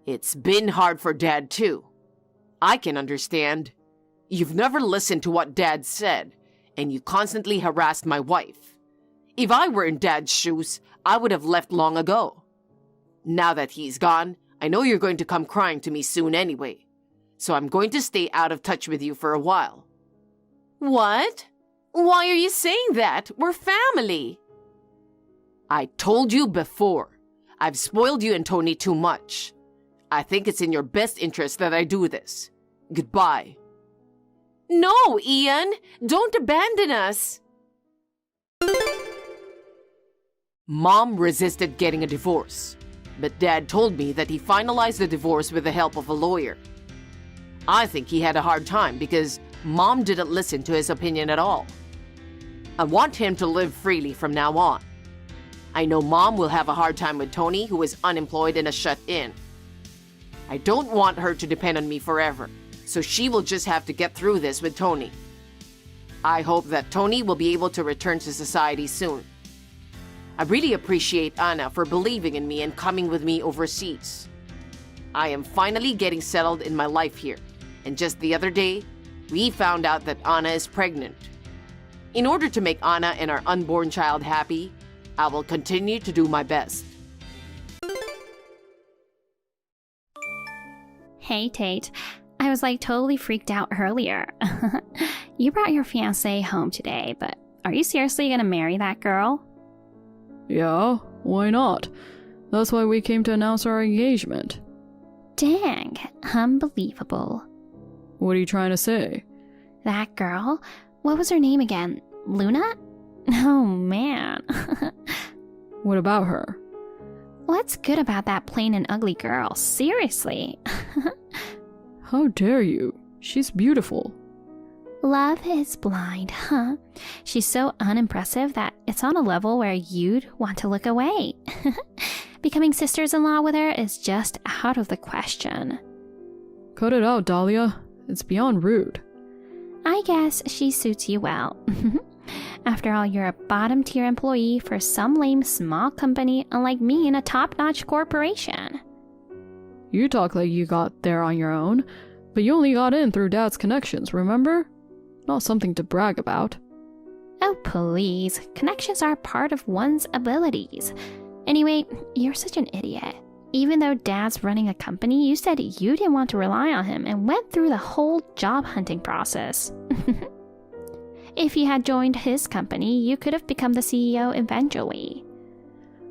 [SPEAKER 4] It's been hard for Dad too. I can understand. You've never listened to what Dad said, and you constantly harassed my wife. If I were in Dad's shoes, I would have left long ago. Now that he's gone, I know you're going to come crying to me soon anyway, so I'm going to stay out of touch with you for a while. What? Why are you saying that? We're family. I told you before. I've spoiled you and Tony too much. I think it's in your best interest that I do this. Goodbye. No, Ian! Don't abandon us! Mom resisted getting a divorce, but Dad told me that he finalized the divorce with the help of a lawyer. I think he had a hard time because Mom didn't listen to his opinion at all. I want him to live freely from now on. I know Mom will have a hard time with Tony, who is unemployed and a shut-in. I don't want her to depend on me forever, so she will just have to get through this with Tony. I hope that Tony will be able to return to society soon. I really appreciate Anna for believing in me and coming with me overseas. I am finally getting settled in my life here, and just the other day, we found out that Anna is pregnant. In order to make Anna and our unborn child happy, I will continue to do my best.
[SPEAKER 1] Hey, Tate. I was like totally freaked out earlier. You brought your fiancé home today, but are you seriously gonna marry that girl?
[SPEAKER 3] Yeah, why not? That's why we came to announce our engagement.
[SPEAKER 1] Dang, unbelievable.
[SPEAKER 3] What are you trying to say?
[SPEAKER 1] That girl? What was her name again? Luna? Oh man.
[SPEAKER 3] What about her?
[SPEAKER 1] What's good about that plain and ugly girl? Seriously.
[SPEAKER 3] How dare you? She's beautiful.
[SPEAKER 1] Love is blind, huh? She's so unimpressive that it's on a level where you'd want to look away. Becoming sisters-in-law with her is just out of the question.
[SPEAKER 3] Cut it out, Dahlia. It's beyond rude.
[SPEAKER 1] I guess she suits you well. After all, you're a bottom-tier employee for some lame small company, unlike me in a top-notch corporation.
[SPEAKER 3] You talk like you got there on your own, but you only got in through Dad's connections, remember? Not something to brag about.
[SPEAKER 1] Oh, please. Connections are part of one's abilities. Anyway, you're such an idiot. Even though Dad's running a company, you said you didn't want to rely on him and went through the whole job hunting process. If you had joined his company, you could have become the CEO eventually.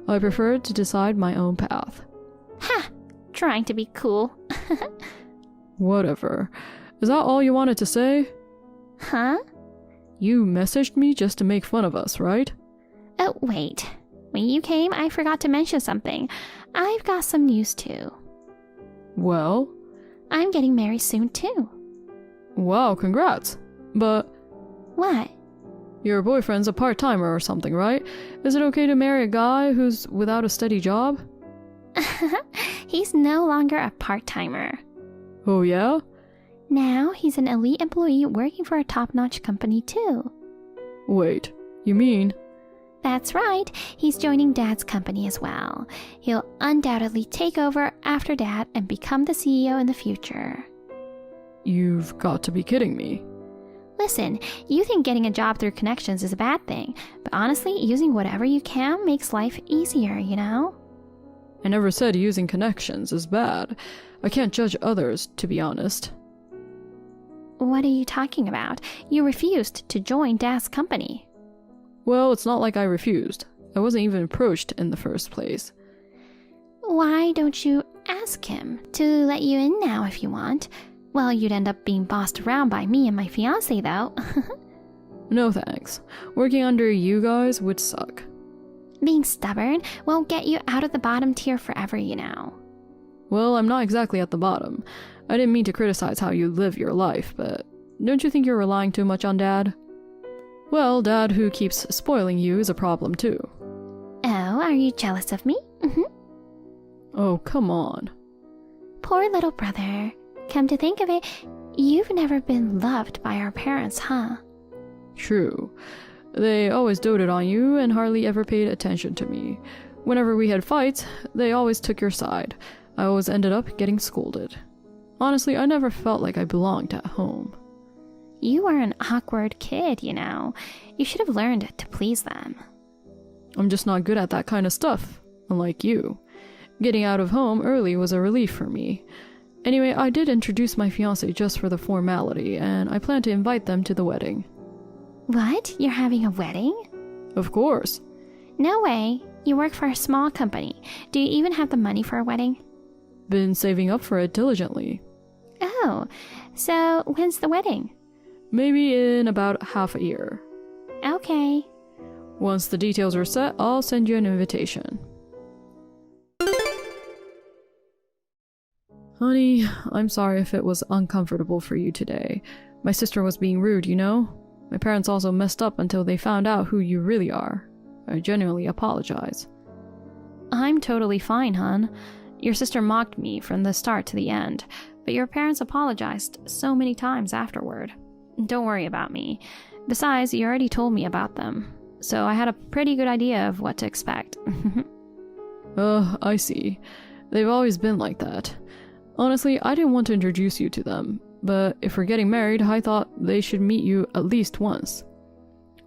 [SPEAKER 3] I prefer to decide my own path.
[SPEAKER 1] Ha! Trying to be cool.
[SPEAKER 3] Whatever. Is that all you wanted to say?
[SPEAKER 1] Huh?
[SPEAKER 3] You messaged me just to make fun of us, right?
[SPEAKER 1] Oh, wait. When you came, I forgot to mention something. I've got some news too.
[SPEAKER 3] Well?
[SPEAKER 1] I'm getting married soon too.
[SPEAKER 3] Wow, congrats. But
[SPEAKER 1] What?
[SPEAKER 3] your boyfriend's a part-timer or something, right? Is it okay to marry a guy who's without a steady job?
[SPEAKER 1] He's no longer a part-timer.
[SPEAKER 3] Oh yeah?
[SPEAKER 1] Now he's an elite employee working for a top-notch company too.
[SPEAKER 3] Wait, you mean?
[SPEAKER 1] That's right, he's joining Dad's company as well. He'll undoubtedly take over after Dad and become the CEO in the future.
[SPEAKER 3] You've got to be kidding me.
[SPEAKER 1] Listen, you think getting a job through connections is a bad thing, but honestly, using whatever you can makes life easier, you know?
[SPEAKER 3] I never said using connections is bad. I can't judge others, to be honest.
[SPEAKER 1] What are you talking about? You refused to join Dad's company.
[SPEAKER 3] Well, it's not like I refused. I wasn't even approached in the first place.
[SPEAKER 1] Why don't you ask him to let you in now if you want? Well, you'd end up being bossed around by me and my fiancé, though.
[SPEAKER 3] No thanks. Working under you guys would suck.
[SPEAKER 1] Being stubborn won't get you out of the bottom tier forever, you know.
[SPEAKER 3] Well, I'm not exactly at the bottom. I didn't mean to criticize how you live your life, but don't you think you're relying too much on Dad? Well, Dad who keeps spoiling you is a problem too.
[SPEAKER 1] Oh, are you jealous of me?
[SPEAKER 3] Oh, come on.
[SPEAKER 1] Poor little brother. Come to think of it, you've never been loved by our parents, huh?
[SPEAKER 3] True. They always doted on you and hardly ever paid attention to me. Whenever we had fights, they always took your side. I always ended up getting scolded. Honestly, I never felt like I belonged at home.
[SPEAKER 1] You were an awkward kid, you know. You should have learned to please them.
[SPEAKER 3] I'm just not good at that kind of stuff, unlike you. Getting out of home early was a relief for me. Anyway, I did introduce my fiancé just for the formality, and I plan to invite them to the wedding.
[SPEAKER 1] What? You're having a wedding?
[SPEAKER 3] Of course.
[SPEAKER 1] No way. You work for a small company. Do you even have the money for a wedding?
[SPEAKER 3] Been saving up for it diligently.
[SPEAKER 1] Oh, so when's the wedding?
[SPEAKER 3] Maybe in about half a year.
[SPEAKER 1] Okay.
[SPEAKER 3] Once the details are set, I'll send you an invitation. Honey, I'm sorry if it was uncomfortable for you today. My sister was being rude, you know? My parents also messed up until they found out who you really are. I genuinely apologize.
[SPEAKER 2] I'm totally fine, hon. Your sister mocked me from the start to the end, but your parents apologized so many times afterward. Don't worry about me. Besides, you already told me about them, so I had a pretty good idea of what to expect.
[SPEAKER 3] I see. They've always been like that. Honestly, I didn't want to introduce you to them, but if we're getting married, I thought they should meet you at least once.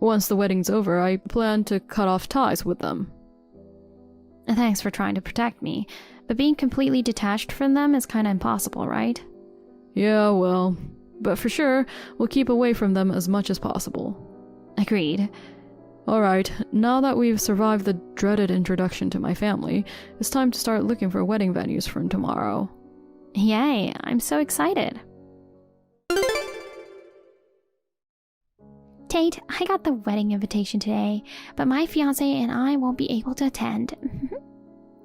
[SPEAKER 3] Once the wedding's over, I plan to cut off ties with them.
[SPEAKER 2] Thanks for trying to protect me, but being completely detached from them is kinda impossible, right?
[SPEAKER 3] Yeah, well, but for sure, we'll keep away from them as much as possible.
[SPEAKER 2] Agreed.
[SPEAKER 3] Alright, now that we've survived the dreaded introduction to my family, it's time to start looking for wedding venues from tomorrow.
[SPEAKER 2] Yay, I'm so excited.
[SPEAKER 1] Tate, I got the wedding invitation today, but my fiancé and I won't be able to attend.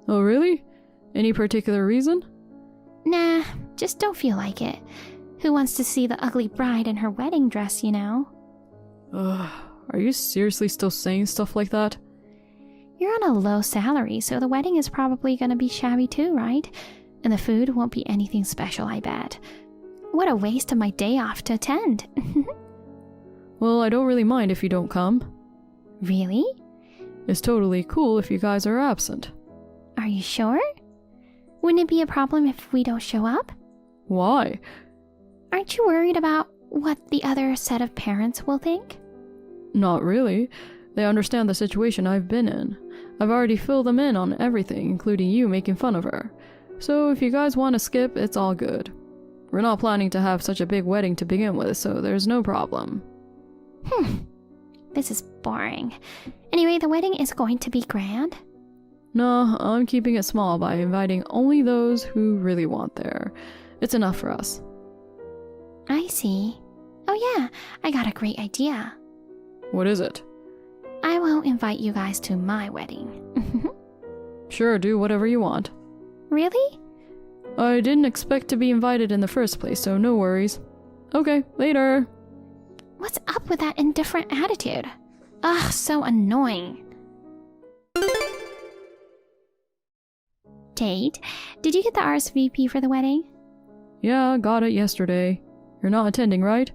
[SPEAKER 3] Oh, really? Any particular reason?
[SPEAKER 1] Nah, just don't feel like it. Who wants to see the ugly bride in her wedding dress, you know?
[SPEAKER 3] Ugh, are you seriously still saying stuff like that?
[SPEAKER 1] You're on a low salary, so the wedding is probably gonna be shabby too, right? And the food won't be anything special, I bet. What a waste of my day off to attend.
[SPEAKER 3] Well, I don't really mind if you don't come.
[SPEAKER 1] Really?
[SPEAKER 3] It's totally cool if you guys are absent.
[SPEAKER 1] Are you sure? Wouldn't it be a problem if we don't show up?
[SPEAKER 3] Why?
[SPEAKER 1] Aren't you worried about what the other set of parents will think?
[SPEAKER 3] Not really. They understand the situation I've been in. I've already filled them in on everything, including you making fun of her. So if you guys want to skip, it's all good. We're not planning to have such a big wedding to begin with, so there's no problem.
[SPEAKER 1] This is boring. Anyway, the wedding is going to be grand.
[SPEAKER 3] No, I'm keeping it small by inviting only those who really want there. It's enough for us.
[SPEAKER 1] I see. Oh yeah, I got a great idea.
[SPEAKER 3] What is it?
[SPEAKER 1] I won't invite you guys to my wedding.
[SPEAKER 3] Sure, do whatever you want.
[SPEAKER 1] Really?
[SPEAKER 3] I didn't expect to be invited in the first place, so no worries. Okay, later.
[SPEAKER 1] What's up with that indifferent attitude? Ugh, so annoying. Tate, did you get the RSVP for the wedding?
[SPEAKER 3] Yeah, got it yesterday. You're not attending, right?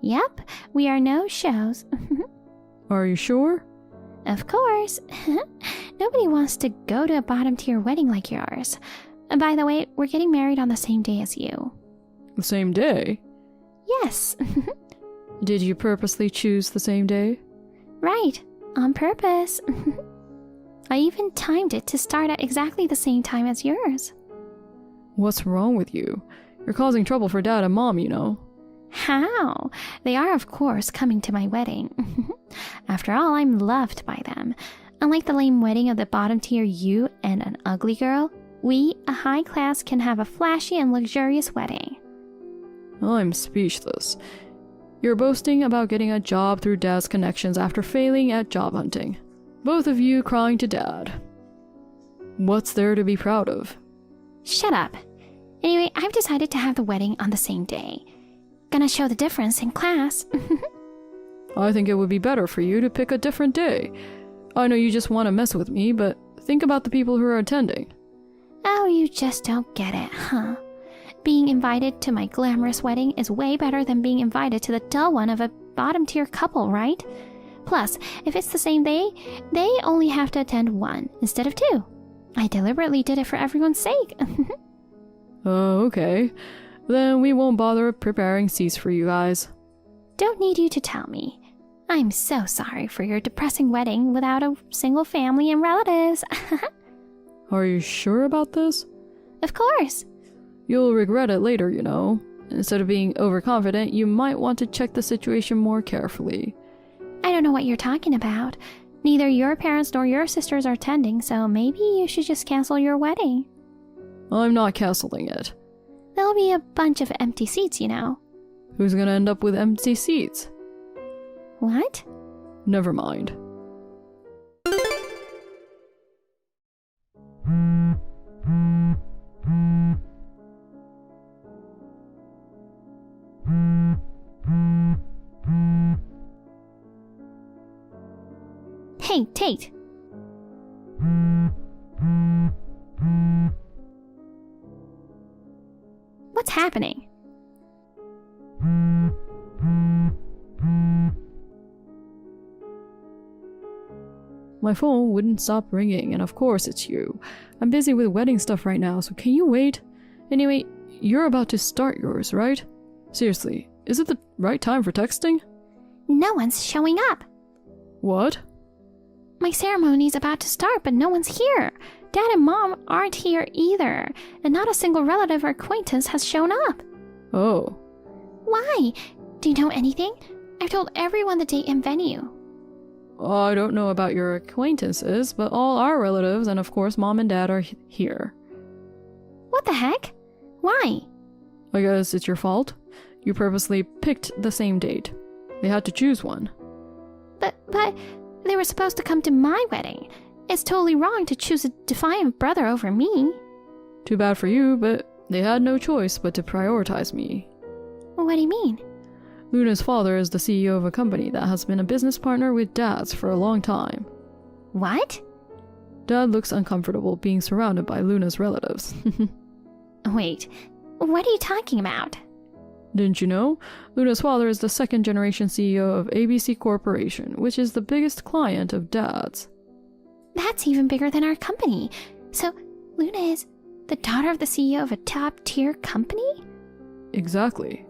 [SPEAKER 1] Yep, we are no shows.
[SPEAKER 3] Are you sure?
[SPEAKER 1] Of course. Nobody wants to go to a bottom-tier wedding like yours. And by the way, we're getting married on the same day as you.
[SPEAKER 3] The same day?
[SPEAKER 1] Yes.
[SPEAKER 3] Did you purposely choose the same day?
[SPEAKER 1] Right, on purpose. I even timed it to start at exactly the same time as yours.
[SPEAKER 3] What's wrong with you? You're causing trouble for Dad and Mom, you know.
[SPEAKER 1] How? They are, of course, coming to my wedding. After all, I'm loved by them. Unlike the lame wedding of the bottom tier you and an ugly girl, we, a high class, can have a flashy and luxurious wedding.
[SPEAKER 3] I'm speechless. You're boasting about getting a job through Dad's connections after failing at job hunting. Both of you crying to Dad. What's there to be proud of?
[SPEAKER 1] Shut up. Anyway, I've decided to have the wedding on the same day. Gonna show the difference in class.
[SPEAKER 3] I think it would be better for you to pick a different day. I know you just want to mess with me, but think about the people who are attending.
[SPEAKER 1] Oh, you just don't get it, huh? Being invited to my glamorous wedding is way better than being invited to the dull one of a bottom-tier couple, right? Plus, if it's the same day, they only have to attend one instead of two. I deliberately did it for everyone's sake.
[SPEAKER 3] Oh, okay. Then we won't bother preparing seats for you guys.
[SPEAKER 1] Don't need you to tell me. I'm so sorry for your depressing wedding without a single family and relatives.
[SPEAKER 3] Are you sure about this?
[SPEAKER 1] Of course.
[SPEAKER 3] You'll regret it later, you know. Instead of being overconfident, you might want to check the situation more carefully.
[SPEAKER 1] I don't know what you're talking about. Neither your parents nor your sisters are attending, so maybe you should just cancel your wedding.
[SPEAKER 3] I'm not canceling it.
[SPEAKER 1] There'll be a bunch of empty seats, you know.
[SPEAKER 3] Who's gonna end up with empty seats?
[SPEAKER 1] What?
[SPEAKER 3] Never mind.
[SPEAKER 1] Hey, Tate! What's happening?
[SPEAKER 3] My phone wouldn't stop ringing, and of course it's you. I'm busy with wedding stuff right now, so can you wait? Anyway, you're about to start yours, right? Seriously, is it the right time for texting?
[SPEAKER 1] No one's showing up.
[SPEAKER 3] What?
[SPEAKER 1] My ceremony's about to start, but no one's here. Dad and Mom aren't here either, and not a single relative or acquaintance has shown up.
[SPEAKER 3] Oh.
[SPEAKER 1] Why? Do you know anything? I've told everyone the date and venue.
[SPEAKER 3] I don't know about your acquaintances, but all our relatives and of course Mom and Dad are here.
[SPEAKER 1] What the heck? Why?
[SPEAKER 3] I guess it's your fault. You purposely picked the same date. They had to choose one.
[SPEAKER 1] But they were supposed to come to my wedding. It's totally wrong to choose a defiant brother over me.
[SPEAKER 3] Too bad for you, but they had no choice but to prioritize me.
[SPEAKER 1] What do you mean?
[SPEAKER 3] Luna's father is the CEO of a company that has been a business partner with Dad's for a long time.
[SPEAKER 1] What?
[SPEAKER 3] Dad looks uncomfortable being surrounded by Luna's relatives.
[SPEAKER 1] Wait, what are you talking about?
[SPEAKER 3] Didn't you know? Luna's father is the second-generation CEO of ABC Corporation, which is the biggest client of Dad's.
[SPEAKER 1] That's even bigger than our company. So, Luna is the daughter of the CEO of a top-tier company?
[SPEAKER 3] Exactly.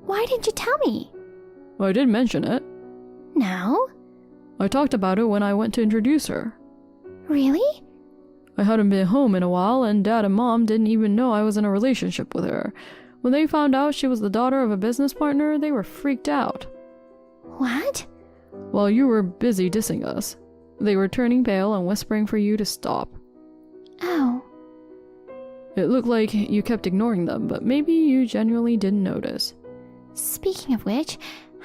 [SPEAKER 1] Why didn't you tell me?
[SPEAKER 3] Well, I did mention it.
[SPEAKER 1] No?
[SPEAKER 3] I talked about it when I went to introduce her.
[SPEAKER 1] Really?
[SPEAKER 3] I hadn't been home in a while, and Dad and Mom didn't even know I was in a relationship with her. When they found out she was the daughter of a business partner, they were freaked out.
[SPEAKER 1] What?
[SPEAKER 3] While you were busy dissing us, they were turning pale and whispering for you to stop.
[SPEAKER 1] Oh.
[SPEAKER 3] It looked like you kept ignoring them, but maybe you genuinely didn't notice.
[SPEAKER 1] Speaking of which,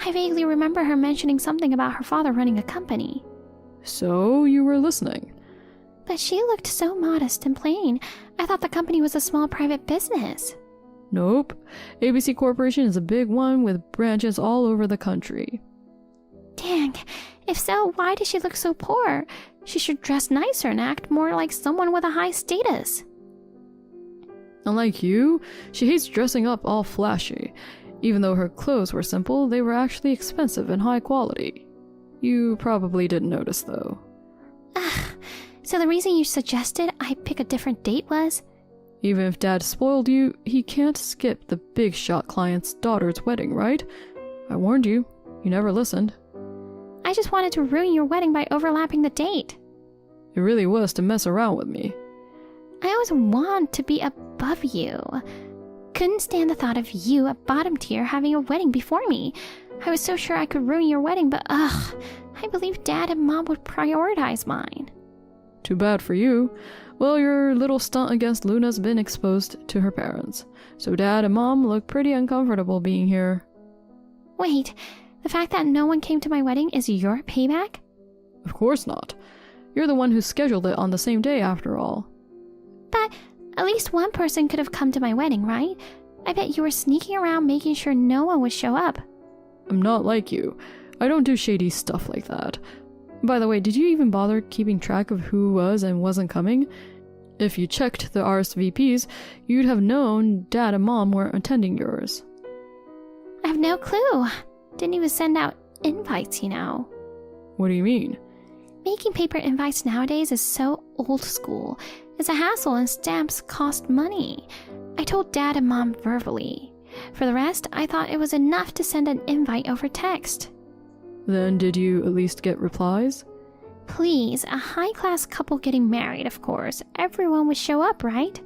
[SPEAKER 1] I vaguely remember her mentioning something about her father running a company.
[SPEAKER 3] So you were listening.
[SPEAKER 1] But she looked so modest and plain. I thought the company was a small private business.
[SPEAKER 3] Nope. ABC Corporation is a big one with branches all over the country.
[SPEAKER 1] Dang. If so, why does she look so poor? She should dress nicer and act more like someone with a high status.
[SPEAKER 3] Unlike you, she hates dressing up all flashy. Even though her clothes were simple, they were actually expensive and high quality. You probably didn't notice, though.
[SPEAKER 1] Ugh. So the reason you suggested I pick a different date was?
[SPEAKER 3] Even if Dad spoiled you, he can't skip the big shot client's daughter's wedding, right? I warned you. You never listened.
[SPEAKER 1] I just wanted to ruin your wedding by overlapping the date.
[SPEAKER 3] It really was to mess around with me.
[SPEAKER 1] I always want to be above you. Couldn't stand the thought of you, a bottom tier, having a wedding before me. I was so sure I could ruin your wedding, but I believe Dad and Mom would prioritize mine.
[SPEAKER 3] Too bad for you. Well, your little stunt against Luna's been exposed to her parents, so Dad and Mom look pretty uncomfortable being here.
[SPEAKER 1] Wait, the fact that no one came to my wedding is your payback?
[SPEAKER 3] Of course not. You're the one who scheduled it on the same day after all.
[SPEAKER 1] But at least one person could have come to my wedding, right? I bet you were sneaking around making sure no one would show up.
[SPEAKER 3] I'm not like you. I don't do shady stuff like that. By the way, did you even bother keeping track of who was and wasn't coming? If you checked the RSVPs, you'd have known Dad and Mom weren't attending yours.
[SPEAKER 1] I have no clue. Didn't even send out invites, you know.
[SPEAKER 3] What do you mean?
[SPEAKER 1] Making paper invites nowadays is so old school. It's a hassle and stamps cost money. I told Dad and Mom verbally. For the rest, I thought it was enough to send an invite over text.
[SPEAKER 3] Then did you at least get replies?
[SPEAKER 1] Please, a high-class couple getting married, of course. Everyone would show up, right?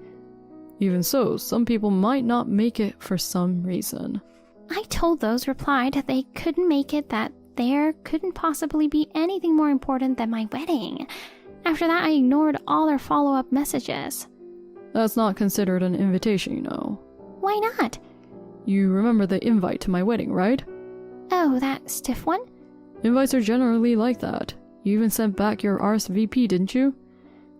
[SPEAKER 3] Even so, some people might not make it for some reason.
[SPEAKER 1] I told those replied that they couldn't make it, that there couldn't possibly be anything more important than my wedding. After that, I ignored all their follow-up messages.
[SPEAKER 3] That's not considered an invitation, you know.
[SPEAKER 1] Why not?
[SPEAKER 3] You remember the invite to my wedding, right?
[SPEAKER 1] Oh, that stiff one?
[SPEAKER 3] Invites are generally like that. You even sent back your RSVP, didn't you?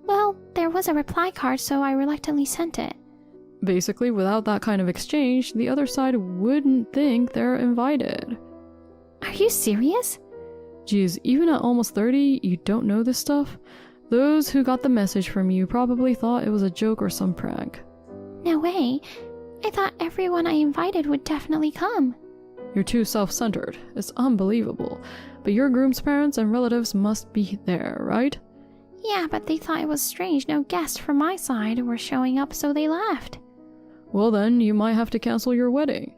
[SPEAKER 1] Well, there was a reply card, so I reluctantly sent it.
[SPEAKER 3] Basically, without that kind of exchange, the other side wouldn't think they're invited.
[SPEAKER 1] Are you serious?
[SPEAKER 3] Geez, even at almost 30, you don't know this stuff? Those who got the message from you probably thought it was a joke or some prank.
[SPEAKER 1] No way. I thought everyone I invited would definitely come.
[SPEAKER 3] You're too self-centered. It's unbelievable. But your groom's parents and relatives must be there, right?
[SPEAKER 1] Yeah, but they thought it was strange no guests from my side were showing up, so they left.
[SPEAKER 3] Well then, you might have to cancel your wedding.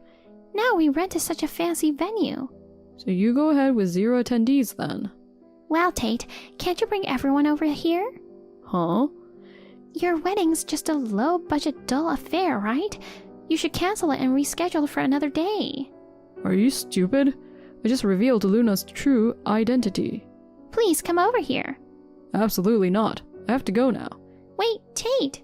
[SPEAKER 1] No, we rented such a fancy venue.
[SPEAKER 3] So you go ahead with 0 attendees then.
[SPEAKER 1] Well, Tate, can't you bring everyone over here?
[SPEAKER 3] Huh?
[SPEAKER 1] Your wedding's just a low-budget, dull affair, right? You should cancel it and reschedule for another day.
[SPEAKER 3] Are you stupid? I just revealed Luna's true identity.
[SPEAKER 1] Please come over here.
[SPEAKER 3] Absolutely not. I have to go now.
[SPEAKER 1] Wait, Tate.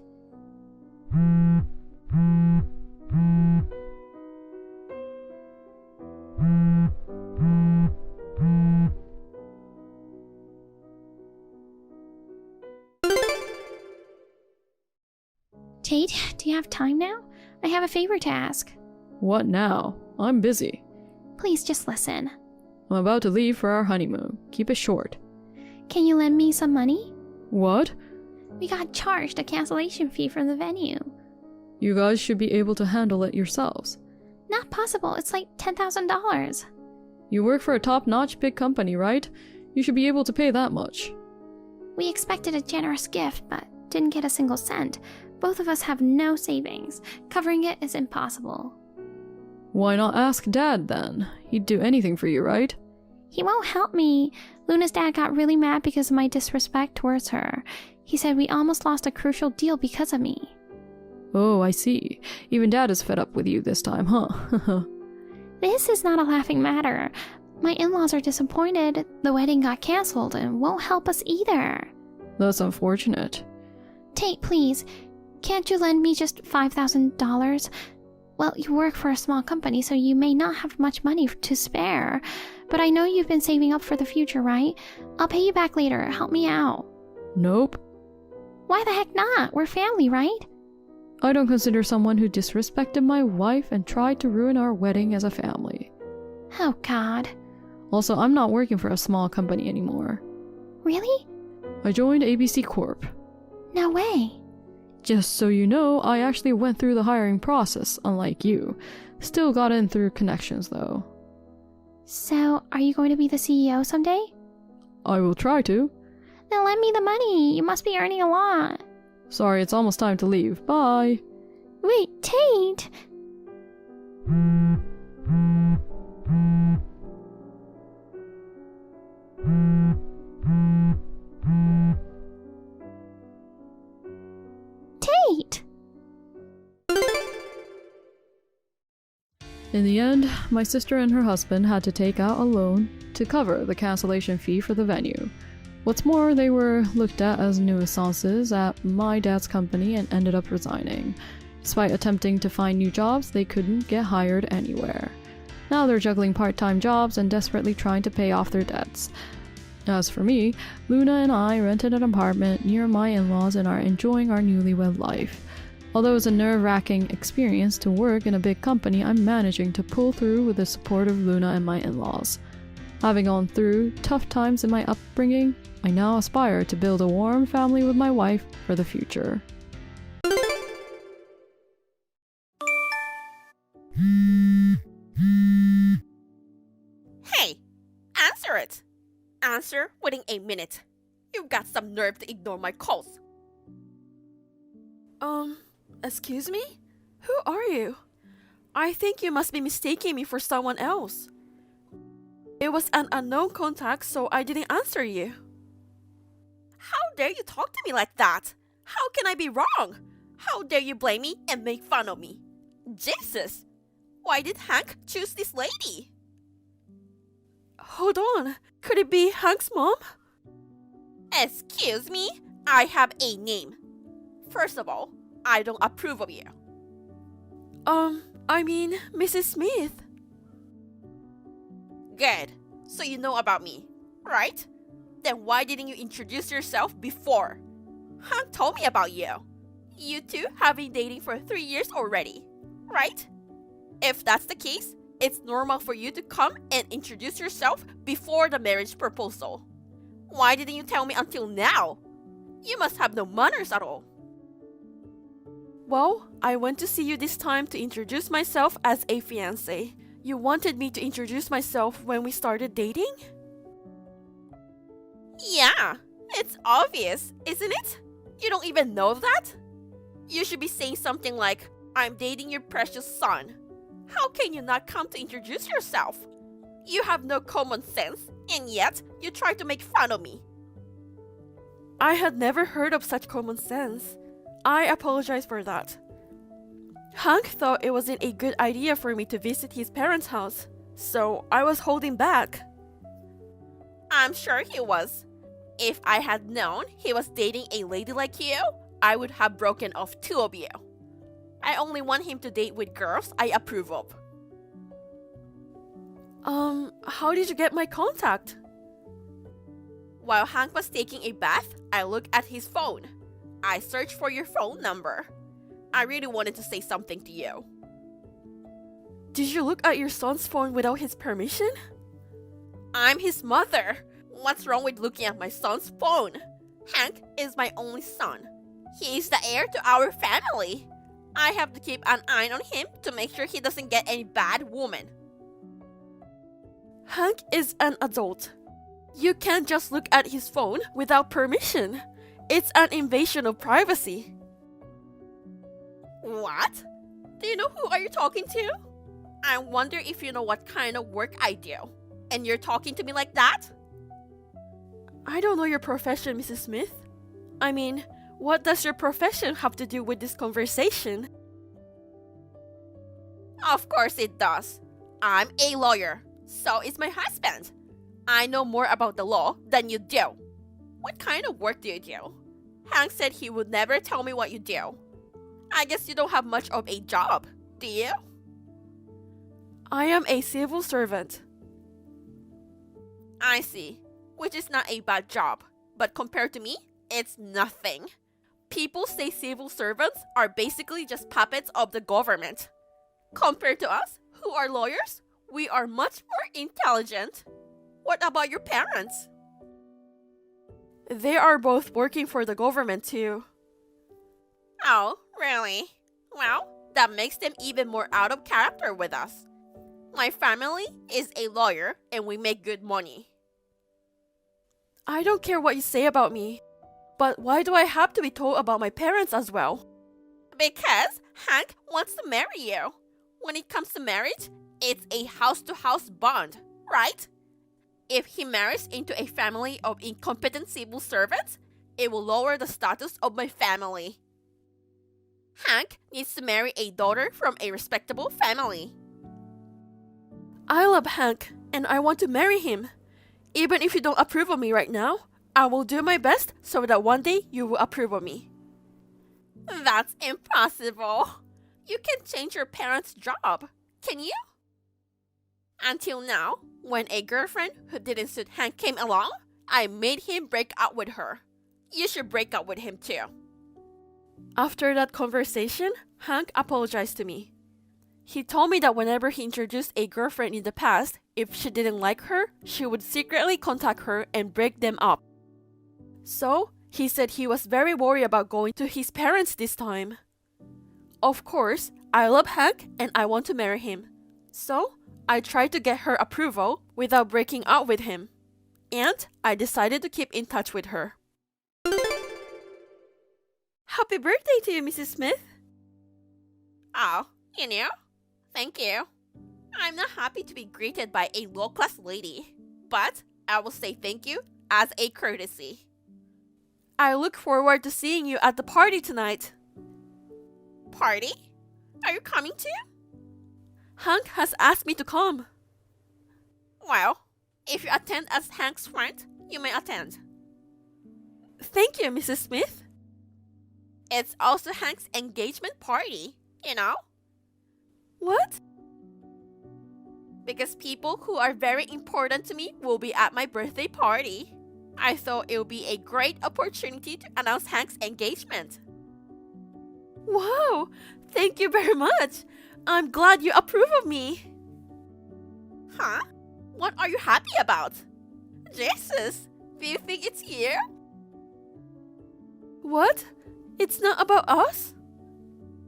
[SPEAKER 1] Tate, do you have time now? I have a favor to ask.
[SPEAKER 3] What now? I'm busy.
[SPEAKER 1] Please just listen.
[SPEAKER 3] I'm about to leave for our honeymoon. Keep it short.
[SPEAKER 1] Can you lend me some money?
[SPEAKER 3] What?
[SPEAKER 1] We got charged a cancellation fee from the venue.
[SPEAKER 3] You guys should be able to handle it yourselves.
[SPEAKER 1] Not possible. It's like $10,000.
[SPEAKER 3] You work for a top-notch big company, right? You should be able to pay that much.
[SPEAKER 1] We expected a generous gift, but didn't get a single cent. Both of us have no savings. Covering it is impossible.
[SPEAKER 3] Why not ask Dad then? He'd do anything for you, right?
[SPEAKER 1] He won't help me. Luna's dad got really mad because of my disrespect towards her. He said we almost lost a crucial deal because of me.
[SPEAKER 3] Oh, I see. Even Dad is fed up with you this time, huh?
[SPEAKER 1] This is not a laughing matter. My in-laws are disappointed the wedding got canceled and won't help us either.
[SPEAKER 3] That's unfortunate.
[SPEAKER 1] Tate, please, can't you lend me just $5,000? Well, you work for a small company, so you may not have much money to spare. But I know you've been saving up for the future, right? I'll pay you back later. Help me out.
[SPEAKER 3] Nope.
[SPEAKER 1] Why the heck not? We're family, right?
[SPEAKER 3] I don't consider someone who disrespected my wife and tried to ruin our wedding as a family.
[SPEAKER 1] Oh, God.
[SPEAKER 3] Also, I'm not working for a small company anymore.
[SPEAKER 1] Really?
[SPEAKER 3] I joined ABC Corp.
[SPEAKER 1] No way.
[SPEAKER 3] Just so you know, I actually went through the hiring process, unlike you. Still got in through connections, though.
[SPEAKER 1] So, are you going to be the CEO someday?
[SPEAKER 3] I will try to.
[SPEAKER 1] Then lend me the money. You must be earning a lot.
[SPEAKER 3] Sorry, it's almost time to leave. Bye.
[SPEAKER 1] Wait, Tate! Tate!
[SPEAKER 3] In the end, my sister and her husband had to take out a loan to cover the cancellation fee for the venue. What's more, they were looked at as nuisances at my dad's company and ended up resigning. Despite attempting to find new jobs, they couldn't get hired anywhere. Now they're juggling part-time jobs and desperately trying to pay off their debts. As for me, Luna and I rented an apartment near my in-laws and are enjoying our newlywed life. Although it's a nerve-wracking experience to work in a big company, I'm managing to pull through with the support of Luna and my in-laws. Having gone through tough times in my upbringing, I now aspire to build a warm family with my wife for the future.
[SPEAKER 5] Hey! Answer it! Answer within a minute. You've got some nerve to ignore my calls.
[SPEAKER 6] Excuse me? Who are you? I think you must be mistaking me for someone else. It was an unknown contact, so I didn't answer you.
[SPEAKER 5] How dare you talk to me like that? How can I be wrong? How dare you blame me and make fun of me? Jesus! Why did Hank choose this lady?
[SPEAKER 6] Hold on. Could it be Hank's mom?
[SPEAKER 5] Excuse me? I have a name. First of all, I don't approve of you.
[SPEAKER 6] I mean, Mrs. Smith.
[SPEAKER 5] Good. So you know about me, right? Then why didn't you introduce yourself before? Hank told me about you. You two have been dating for 3 years already, right? If that's the case, it's normal for you to come and introduce yourself before the marriage proposal. Why didn't you tell me until now? You must have no manners at all.
[SPEAKER 6] Well, I went to see you this time to introduce myself as a fiancé. You wanted me to introduce myself when we started dating?
[SPEAKER 5] Yeah, it's obvious, isn't it? You don't even know that? You should be saying something like, I'm dating your precious son. How can you not come to introduce yourself? You have no common sense, and yet you try to make fun of me.
[SPEAKER 6] I had never heard of such common sense. I apologize for that. Hank thought it wasn't a good idea for me to visit his parents' house, so I was holding back.
[SPEAKER 5] I'm sure he was. If I had known he was dating a lady like you, I would have broken off two of you. I only want him to date with girls I approve of.
[SPEAKER 6] How did you get my contact?
[SPEAKER 5] While Hank was taking a bath, I looked at his phone. I searched for your phone number. I really wanted to say something to you.
[SPEAKER 6] Did you look at your son's phone without his permission?
[SPEAKER 5] I'm his mother. What's wrong with looking at my son's phone? Hank is my only son. He is the heir to our family. I have to keep an eye on him to make sure he doesn't get any bad woman.
[SPEAKER 6] Hank is an adult. You can't just look at his phone without permission. It's an invasion of privacy.
[SPEAKER 5] What? Do you know who are you talking to? I wonder if you know what kind of work I do. And you're talking to me like that?
[SPEAKER 6] I don't know your profession, Mrs. Smith. I mean, what does your profession have to do with this conversation?
[SPEAKER 5] Of course it does. I'm a lawyer. So is my husband. I know more about the law than you do. What kind of work do you do? Hank said he would never tell me what you do. I guess you don't have much of a job, do you?
[SPEAKER 6] I am a civil servant.
[SPEAKER 5] I see. Which is not a bad job. But compared to me, it's nothing. People say civil servants are basically just puppets of the government. Compared to us, who are lawyers, we are much more intelligent. What about your parents?
[SPEAKER 6] They are both working for the government too.
[SPEAKER 5] Oh, really? Well, that makes them even more out of character with us. My family is a lawyer and we make good money.
[SPEAKER 6] I don't care what you say about me, but why do I have to be told about my parents as well?
[SPEAKER 5] Because Hank wants to marry you. When it comes to marriage, it's a house-to-house bond, right? If he marries into a family of incompetent civil servants, it will lower the status of my family. Hank needs to marry a daughter from a respectable family.
[SPEAKER 6] I love Hank, and I want to marry him. Even if you don't approve of me right now, I will do my best so that one day you will approve of me.
[SPEAKER 5] That's impossible. You can change your parents' job, can you? Until now, when a girlfriend who didn't suit Hank came along, I made him break up with her. You should break up with him too.
[SPEAKER 6] After that conversation, Hank apologized to me. He told me that whenever he introduced a girlfriend in the past, if she didn't like her, she would secretly contact her and break them up. So, he said he was very worried about going to his parents this time. Of course, I love Hank and I want to marry him. So, I tried to get her approval without breaking up with him. And I decided to keep in touch with her. Happy birthday to you, Mrs. Smith.
[SPEAKER 5] Oh, you know? Thank you. I'm not happy to be greeted by a low-class lady, but I will say thank you as a courtesy.
[SPEAKER 6] I look forward to seeing you at the party tonight.
[SPEAKER 5] Party? Are you coming too?
[SPEAKER 6] Hank has asked me to come.
[SPEAKER 5] Well, if you attend as Hank's friend, you may attend.
[SPEAKER 6] Thank you, Mrs. Smith.
[SPEAKER 5] It's also Hank's engagement party, you know?
[SPEAKER 6] What?
[SPEAKER 5] Because people who are very important to me will be at my birthday party. I thought it would be a great opportunity to announce Hank's engagement.
[SPEAKER 6] Wow! Thank you very much. I'm glad you approve of me.
[SPEAKER 5] Huh? What are you happy about? Jesus, do you think it's you?
[SPEAKER 6] What? It's not about us?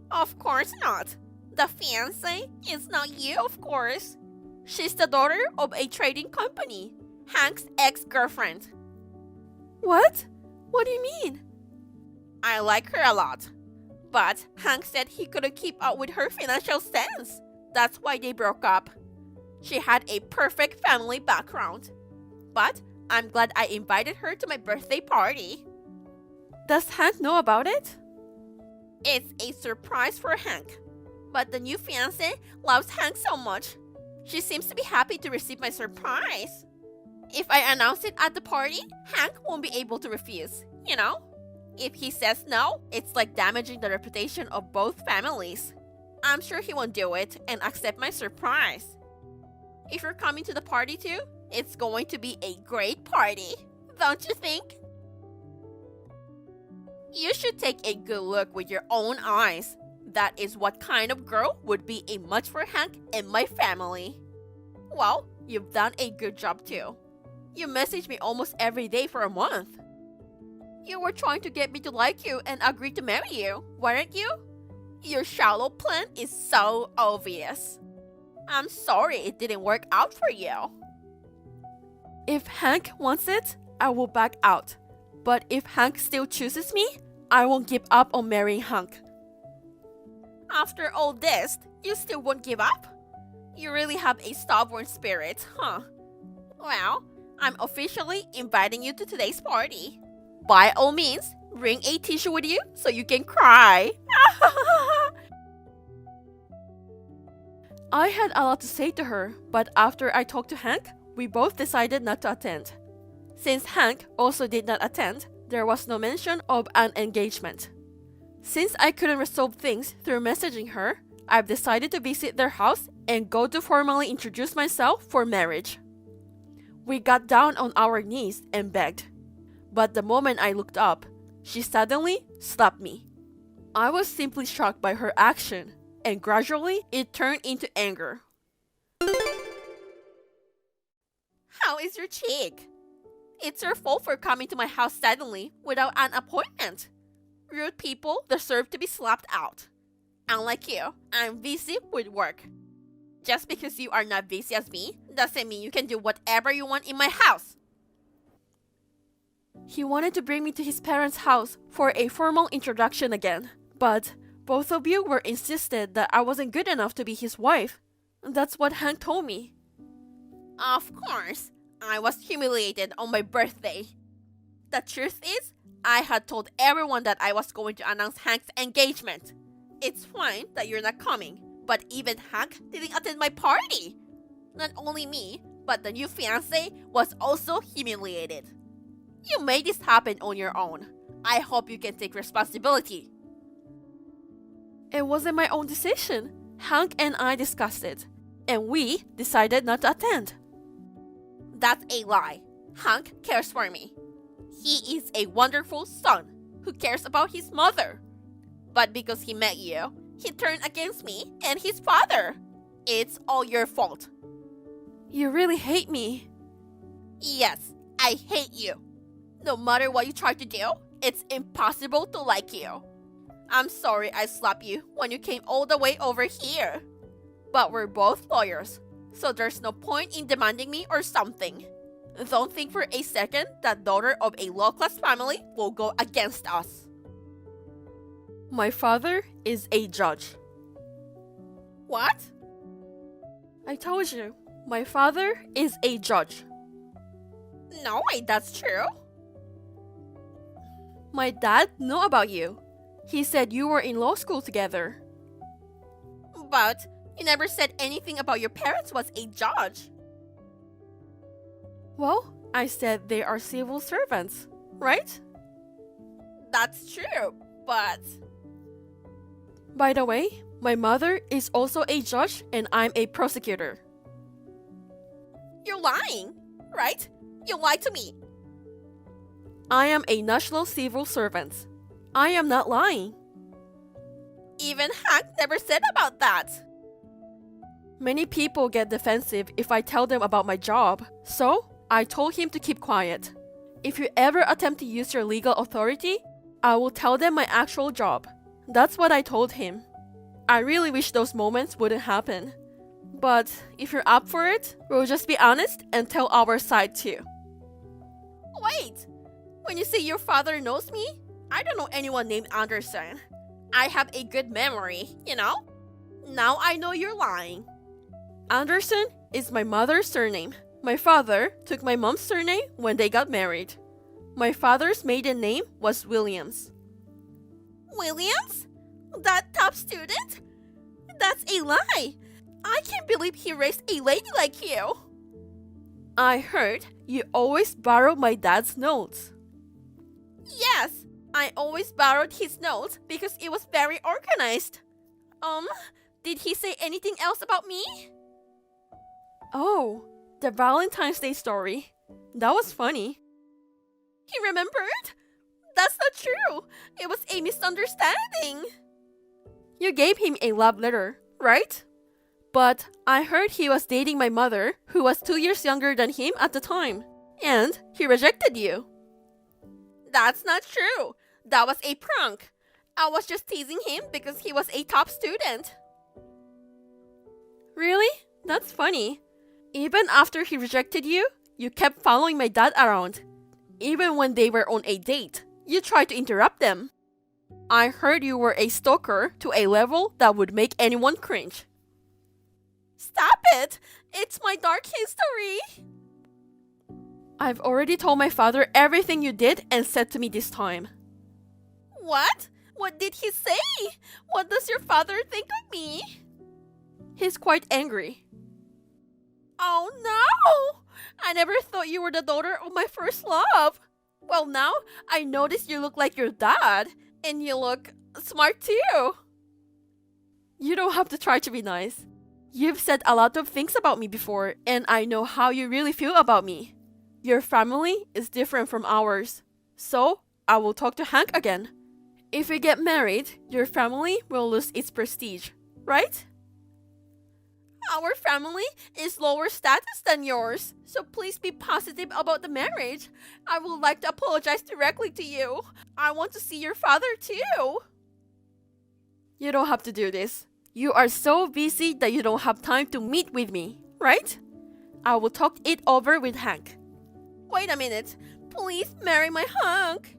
[SPEAKER 5] Of course not. The fiancé is not you, of course. She's the daughter of a trading company, Hank's ex-girlfriend.
[SPEAKER 6] What? What do you mean?
[SPEAKER 5] I like her a lot. But Hank said he couldn't keep up with her financial sense. That's why they broke up. She had a perfect family background. But I'm glad I invited her to my birthday party.
[SPEAKER 6] Does Hank know about it?
[SPEAKER 5] It's a surprise for Hank. But the new fiancé loves Hank so much. She seems to be happy to receive my surprise. If I announce it at the party, Hank won't be able to refuse, you know? If he says no, it's like damaging the reputation of both families. I'm sure he won't do it and accept my surprise. If you're coming to the party too, it's going to be a great party, don't you think? You should take a good look with your own eyes. That is what kind of girl would be a match for Hank and my family. Well, you've done a good job too. You message me almost every day for a month. You were trying to get me to like you and agree to marry you, weren't you? Your shallow plan is so obvious. I'm sorry it didn't work out for you.
[SPEAKER 6] If Hank wants it, I will back out. But if Hank still chooses me, I won't give up on marrying Hank.
[SPEAKER 5] After all this, you still won't give up? You really have a stubborn spirit, huh? Well, I'm officially inviting you to today's party. By all means, bring a tissue with you so you can cry.
[SPEAKER 6] I had a lot to say to her, but after I talked to Hank, we both decided not to attend. Since Hank also did not attend, there was no mention of an engagement. Since I couldn't resolve things through messaging her, I've decided to visit their house and go to formally introduce myself for marriage. We got down on our knees and begged. But the moment I looked up, she suddenly slapped me. I was simply shocked by her action, and gradually it turned into anger.
[SPEAKER 5] How is your cheek? It's your fault for coming to my house suddenly without an appointment. Rude people deserve to be slapped out. Unlike you, I'm busy with work. Just because you are not busy as me doesn't mean you can do whatever you want in my house.
[SPEAKER 6] He wanted to bring me to his parents' house for a formal introduction again, but both of you were insisted that I wasn't good enough to be his wife. That's what Hank told me.
[SPEAKER 5] Of course, I was humiliated on my birthday. The truth is, I had told everyone that I was going to announce Hank's engagement. It's fine that you're not coming, but even Hank didn't attend my party. Not only me, but the new fiancé was also humiliated. You made this happen on your own. I hope you can take responsibility.
[SPEAKER 6] It wasn't my own decision. Hank and I discussed it, and we decided not to attend.
[SPEAKER 5] That's a lie. Hank cares for me. He is a wonderful son who cares about his mother. But because he met you, he turned against me and his father. It's all your fault.
[SPEAKER 6] You really hate me.
[SPEAKER 5] Yes, I hate you. No matter what you try to do, it's impossible to like you. I'm sorry I slapped you when you came all the way over here. But we're both lawyers, so there's no point in demanding me or something. Don't think for a second that daughter of a low-class family will go against us.
[SPEAKER 6] My father is a judge.
[SPEAKER 5] What?
[SPEAKER 6] I told you, my father is a judge.
[SPEAKER 5] No way, that's true.
[SPEAKER 6] My dad knew about you. He said you were in law school together.
[SPEAKER 5] But you never said anything about your parents was a judge.
[SPEAKER 6] Well, I said they are civil servants, right?
[SPEAKER 5] That's true, but...
[SPEAKER 6] By the way, my mother is also a judge and I'm a prosecutor.
[SPEAKER 5] You're lying, right? You lied to me.
[SPEAKER 6] I am a national civil servant. I am not lying.
[SPEAKER 5] Even Hank never said about that.
[SPEAKER 6] Many people get defensive if I tell them about my job, so I told him to keep quiet. If you ever attempt to use your legal authority, I will tell them my actual job. That's what I told him. I really wish those moments wouldn't happen. But if you're up for it, we'll just be honest and tell our side too.
[SPEAKER 5] Wait! When you say your father knows me, I don't know anyone named Anderson. I have a good memory, you know? Now I know you're lying.
[SPEAKER 6] Anderson is my mother's surname. My father took my mom's surname when they got married. My father's maiden name was Williams.
[SPEAKER 5] Williams? That top student? That's a lie. I can't believe he raised a lady like you.
[SPEAKER 6] I heard you always borrow my dad's notes.
[SPEAKER 5] Yes, I always borrowed his notes because it was very organized. Did he say anything else about me?
[SPEAKER 6] Oh, the Valentine's Day story. That was funny.
[SPEAKER 5] He remembered? That's not true. It was a misunderstanding.
[SPEAKER 6] You gave him a love letter, right? But I heard he was dating my mother, who was 2 years younger than him at the time. And he rejected you.
[SPEAKER 5] That's not true. That was a prank. I was just teasing him because he was a top student.
[SPEAKER 6] Really? That's funny. Even after he rejected you, you kept following my dad around. Even when they were on a date, you tried to interrupt them. I heard you were a stalker to a level that would make anyone cringe.
[SPEAKER 5] Stop it! It's my dark history!
[SPEAKER 6] I've already told my father everything you did and said to me this time.
[SPEAKER 5] What? What did he say? What does your father think of me?
[SPEAKER 6] He's quite angry.
[SPEAKER 5] Oh no! I never thought you were the daughter of my first love. Well, now I notice you look like your dad, and you look smart too.
[SPEAKER 6] You don't have to try to be nice. You've said a lot of things about me before, and I know how you really feel about me. Your family is different from ours, so I will talk to Hank again. If we get married, your family will lose its prestige, right?
[SPEAKER 5] Our family is lower status than yours, so please be positive about the marriage. I would like to apologize directly to you. I want to see your father too.
[SPEAKER 6] You don't have to do this. You are so busy that you don't have time to meet with me, right? I will talk it over with Hank.
[SPEAKER 5] Wait a minute. Please marry my Hank.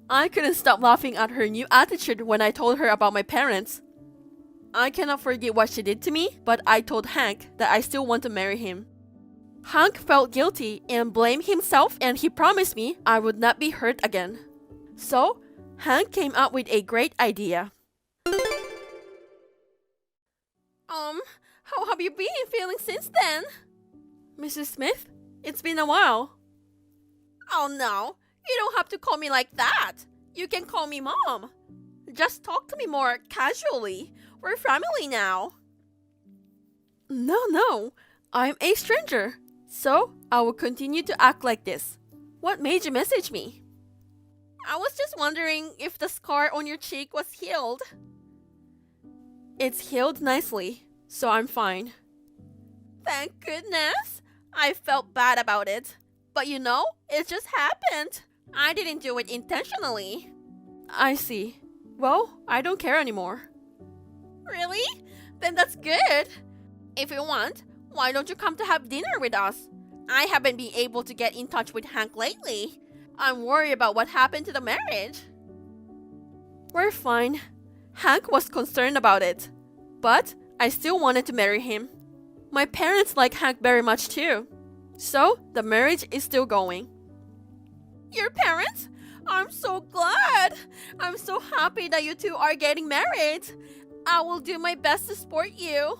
[SPEAKER 6] I couldn't stop laughing at her new attitude when I told her about my parents. I cannot forget what she did to me, but I told Hank that I still want to marry him. Hank felt guilty and blamed himself, and he promised me I would not be hurt again. So, Hank came up with a great idea.
[SPEAKER 5] How have you been feeling since then?
[SPEAKER 6] Mrs. Smith, it's been a while.
[SPEAKER 5] Oh no, you don't have to call me like that. You can call me Mom. Just talk to me more casually. We're family now.
[SPEAKER 6] No, I'm a stranger. So, I will continue to act like this. What made you message me?
[SPEAKER 5] I was just wondering if the scar on your cheek was healed.
[SPEAKER 6] It's healed nicely, so I'm fine.
[SPEAKER 5] Thank goodness. I felt bad about it. But you know, it just happened. I didn't do it intentionally.
[SPEAKER 6] I see. Well, I don't care anymore.
[SPEAKER 5] Really? Then that's good. If you want, why don't you come to have dinner with us? I haven't been able to get in touch with Hank lately. I'm worried about what happened to the marriage.
[SPEAKER 6] We're fine. Hank was concerned about it. But I still wanted to marry him. My parents like Hank very much too. So, the marriage is still going.
[SPEAKER 5] Your parents? I'm so glad. I'm so happy that you two are getting married. I will do my best to support you.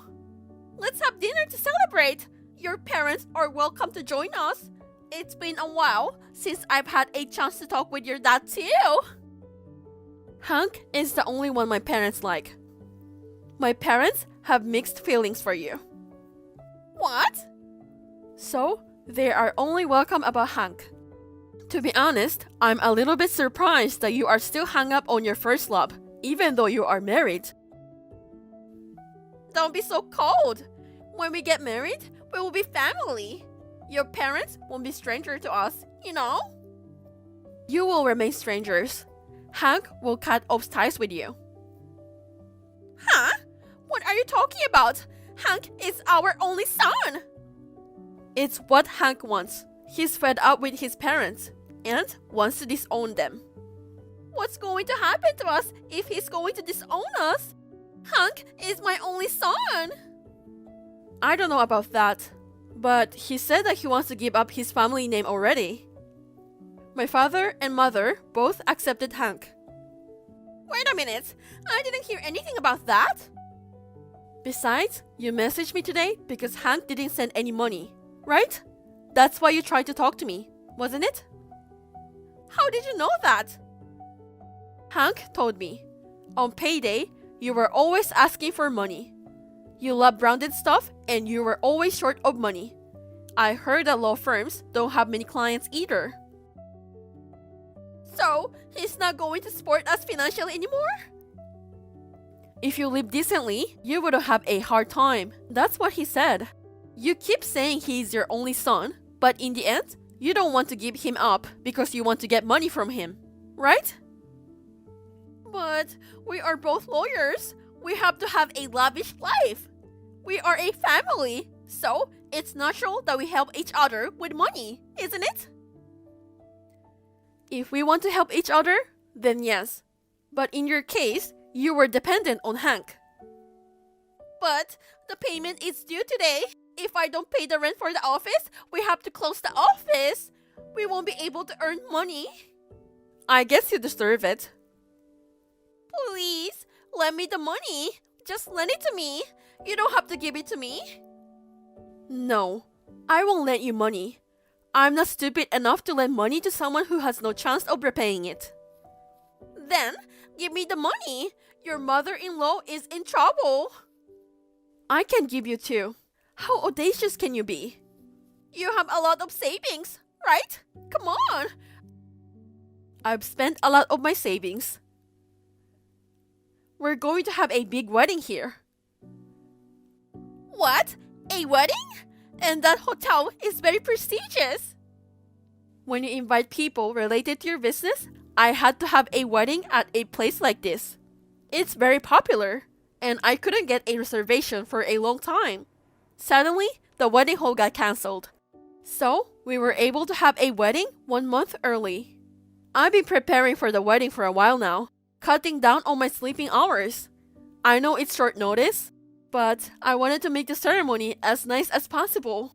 [SPEAKER 5] Let's have dinner to celebrate. Your parents are welcome to join us. It's been a while since I've had a chance to talk with your dad too.
[SPEAKER 6] Hank is the only one my parents like. My parents have mixed feelings for you.
[SPEAKER 5] What?
[SPEAKER 6] So, they are only welcome about Hank. To be honest, I'm a little bit surprised that you are still hung up on your first love, even though you are married.
[SPEAKER 5] Don't be so cold. When we get married, we will be family. Your parents won't be strangers to us, you know?
[SPEAKER 6] You will remain strangers. Hank will cut off ties with you.
[SPEAKER 5] Huh? What are you talking about? Hank is our only son.
[SPEAKER 6] It's what Hank wants. He's fed up with his parents and wants to disown them.
[SPEAKER 5] What's going to happen to us if he's going to disown us? Hank is my only son.
[SPEAKER 6] I don't know about that, but he said that he wants to give up his family name already. My father and mother both accepted Hank.
[SPEAKER 5] Wait a minute, I didn't hear anything about that.
[SPEAKER 6] Besides, you messaged me today because Hank didn't send any money, right? That's why you tried to talk to me, wasn't it?
[SPEAKER 5] How did you know that?
[SPEAKER 6] Hank told me. On payday, you were always asking for money. You love branded stuff and you were always short of money. I heard that law firms don't have many clients either.
[SPEAKER 5] So, he's not going to support us financially anymore?
[SPEAKER 6] If you live decently, you wouldn't have a hard time. That's what he said. You keep saying he's your only son, but in the end, you don't want to give him up because you want to get money from him, right?
[SPEAKER 5] But we are both lawyers. We have to have a lavish life. We are a family, so it's natural that we help each other with money, isn't it?
[SPEAKER 6] If we want to help each other, then yes. But in your case, you were dependent on Hank.
[SPEAKER 5] But the payment is due today. If I don't pay the rent for the office, we have to close the office. We won't be able to earn money.
[SPEAKER 6] I guess you deserve it.
[SPEAKER 5] Please, lend me the money. Just lend it to me. You don't have to give it to me.
[SPEAKER 6] No, I won't lend you money. I'm not stupid enough to lend money to someone who has no chance of repaying it.
[SPEAKER 5] Then, give me the money. Your mother-in-law is in trouble.
[SPEAKER 6] I can give you too. How audacious can you be?
[SPEAKER 5] You have a lot of savings, right? Come on.
[SPEAKER 6] I've spent a lot of my savings. We're going to have a big wedding here.
[SPEAKER 5] What? A wedding? And that hotel is very prestigious.
[SPEAKER 6] When you invite people related to your business, I had to have a wedding at a place like this. It's very popular, and I couldn't get a reservation for a long time. Suddenly, the wedding hall got cancelled. So, we were able to have a wedding 1 month early. I've been preparing for the wedding for a while now, cutting down on my sleeping hours. I know it's short notice, but I wanted to make the ceremony as nice as possible.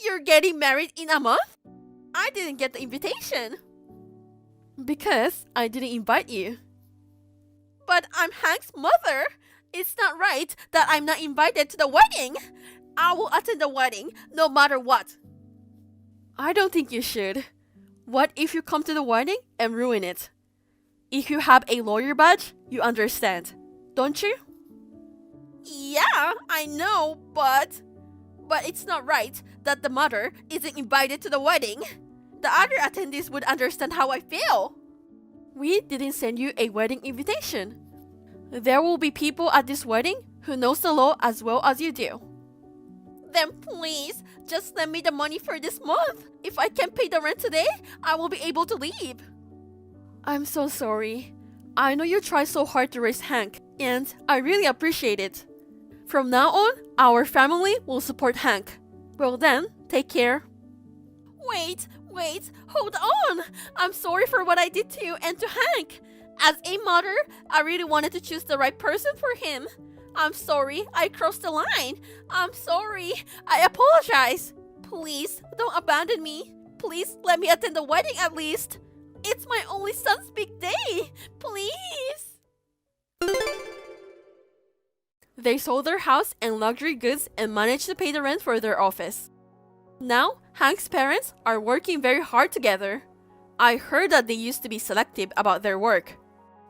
[SPEAKER 5] You're getting married in a month? I didn't get the invitation.
[SPEAKER 6] Because I didn't invite you.
[SPEAKER 5] But I'm Hank's mother. It's not right that I'm not invited to the wedding. I will attend the wedding no matter what.
[SPEAKER 6] I don't think you should. What if you come to the wedding and ruin it? If you have a lawyer badge, you understand, don't you?
[SPEAKER 5] Yeah, I know, but it's not right that the mother isn't invited to the wedding. The other attendees would understand how I feel.
[SPEAKER 6] We didn't send you a wedding invitation. There will be people at this wedding who knows the law as well as you do.
[SPEAKER 5] Then please, just lend me the money for this month. If I can't pay the rent today, I will be able to leave.
[SPEAKER 6] I'm so sorry. I know you tried so hard to raise Hank, and I really appreciate it. From now on, our family will support Hank. Well then, take care.
[SPEAKER 5] Wait, hold on. I'm sorry for what I did to you and to Hank. As a mother, I really wanted to choose the right person for him. I'm sorry, I crossed the line. I'm sorry, I apologize. Please, don't abandon me. Please, let me attend the wedding at least. It's my only son's big day. Please.
[SPEAKER 6] They sold their house and luxury goods and managed to pay the rent for their office. Now, Hank's parents are working very hard together. I heard that they used to be selective about their work.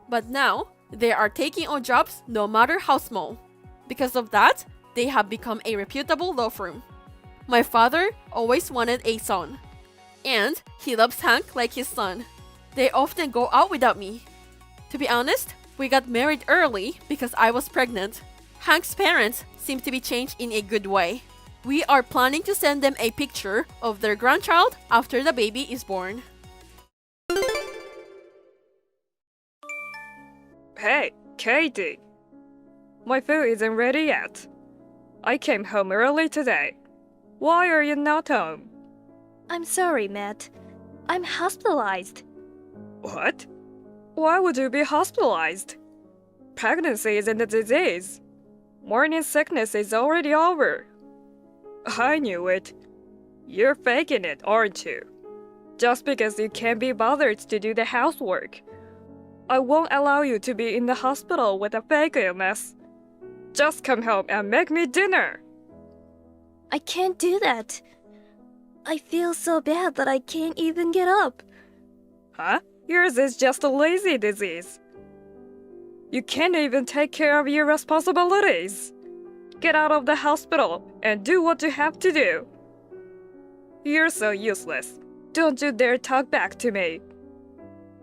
[SPEAKER 6] But now, they are taking on jobs no matter how small. Because of that, they have become a reputable law firm. My father always wanted a son. And he loves Hank like his son. They often go out without me. To be honest, we got married early because I was pregnant. Hank's parents seem to be changed in a good way. We are planning to send them a picture of their grandchild after the baby is born.
[SPEAKER 7] Hey, Katie. My food isn't ready yet. I came home early today. Why are you not home?
[SPEAKER 8] I'm sorry, Matt. I'm hospitalized.
[SPEAKER 7] What? Why would you be hospitalized? Pregnancy isn't a disease. Morning sickness is already over. I knew it. You're faking it, aren't you? Just because you can't be bothered to do the housework. I won't allow you to be in the hospital with a fake illness. Just come home and make me dinner.
[SPEAKER 8] I can't do that. I feel so bad that I can't even get up.
[SPEAKER 7] Huh? Yours is just a lazy disease. You can't even take care of your responsibilities. Get out of the hospital and do what you have to do. You're so useless. Don't you dare talk back to me.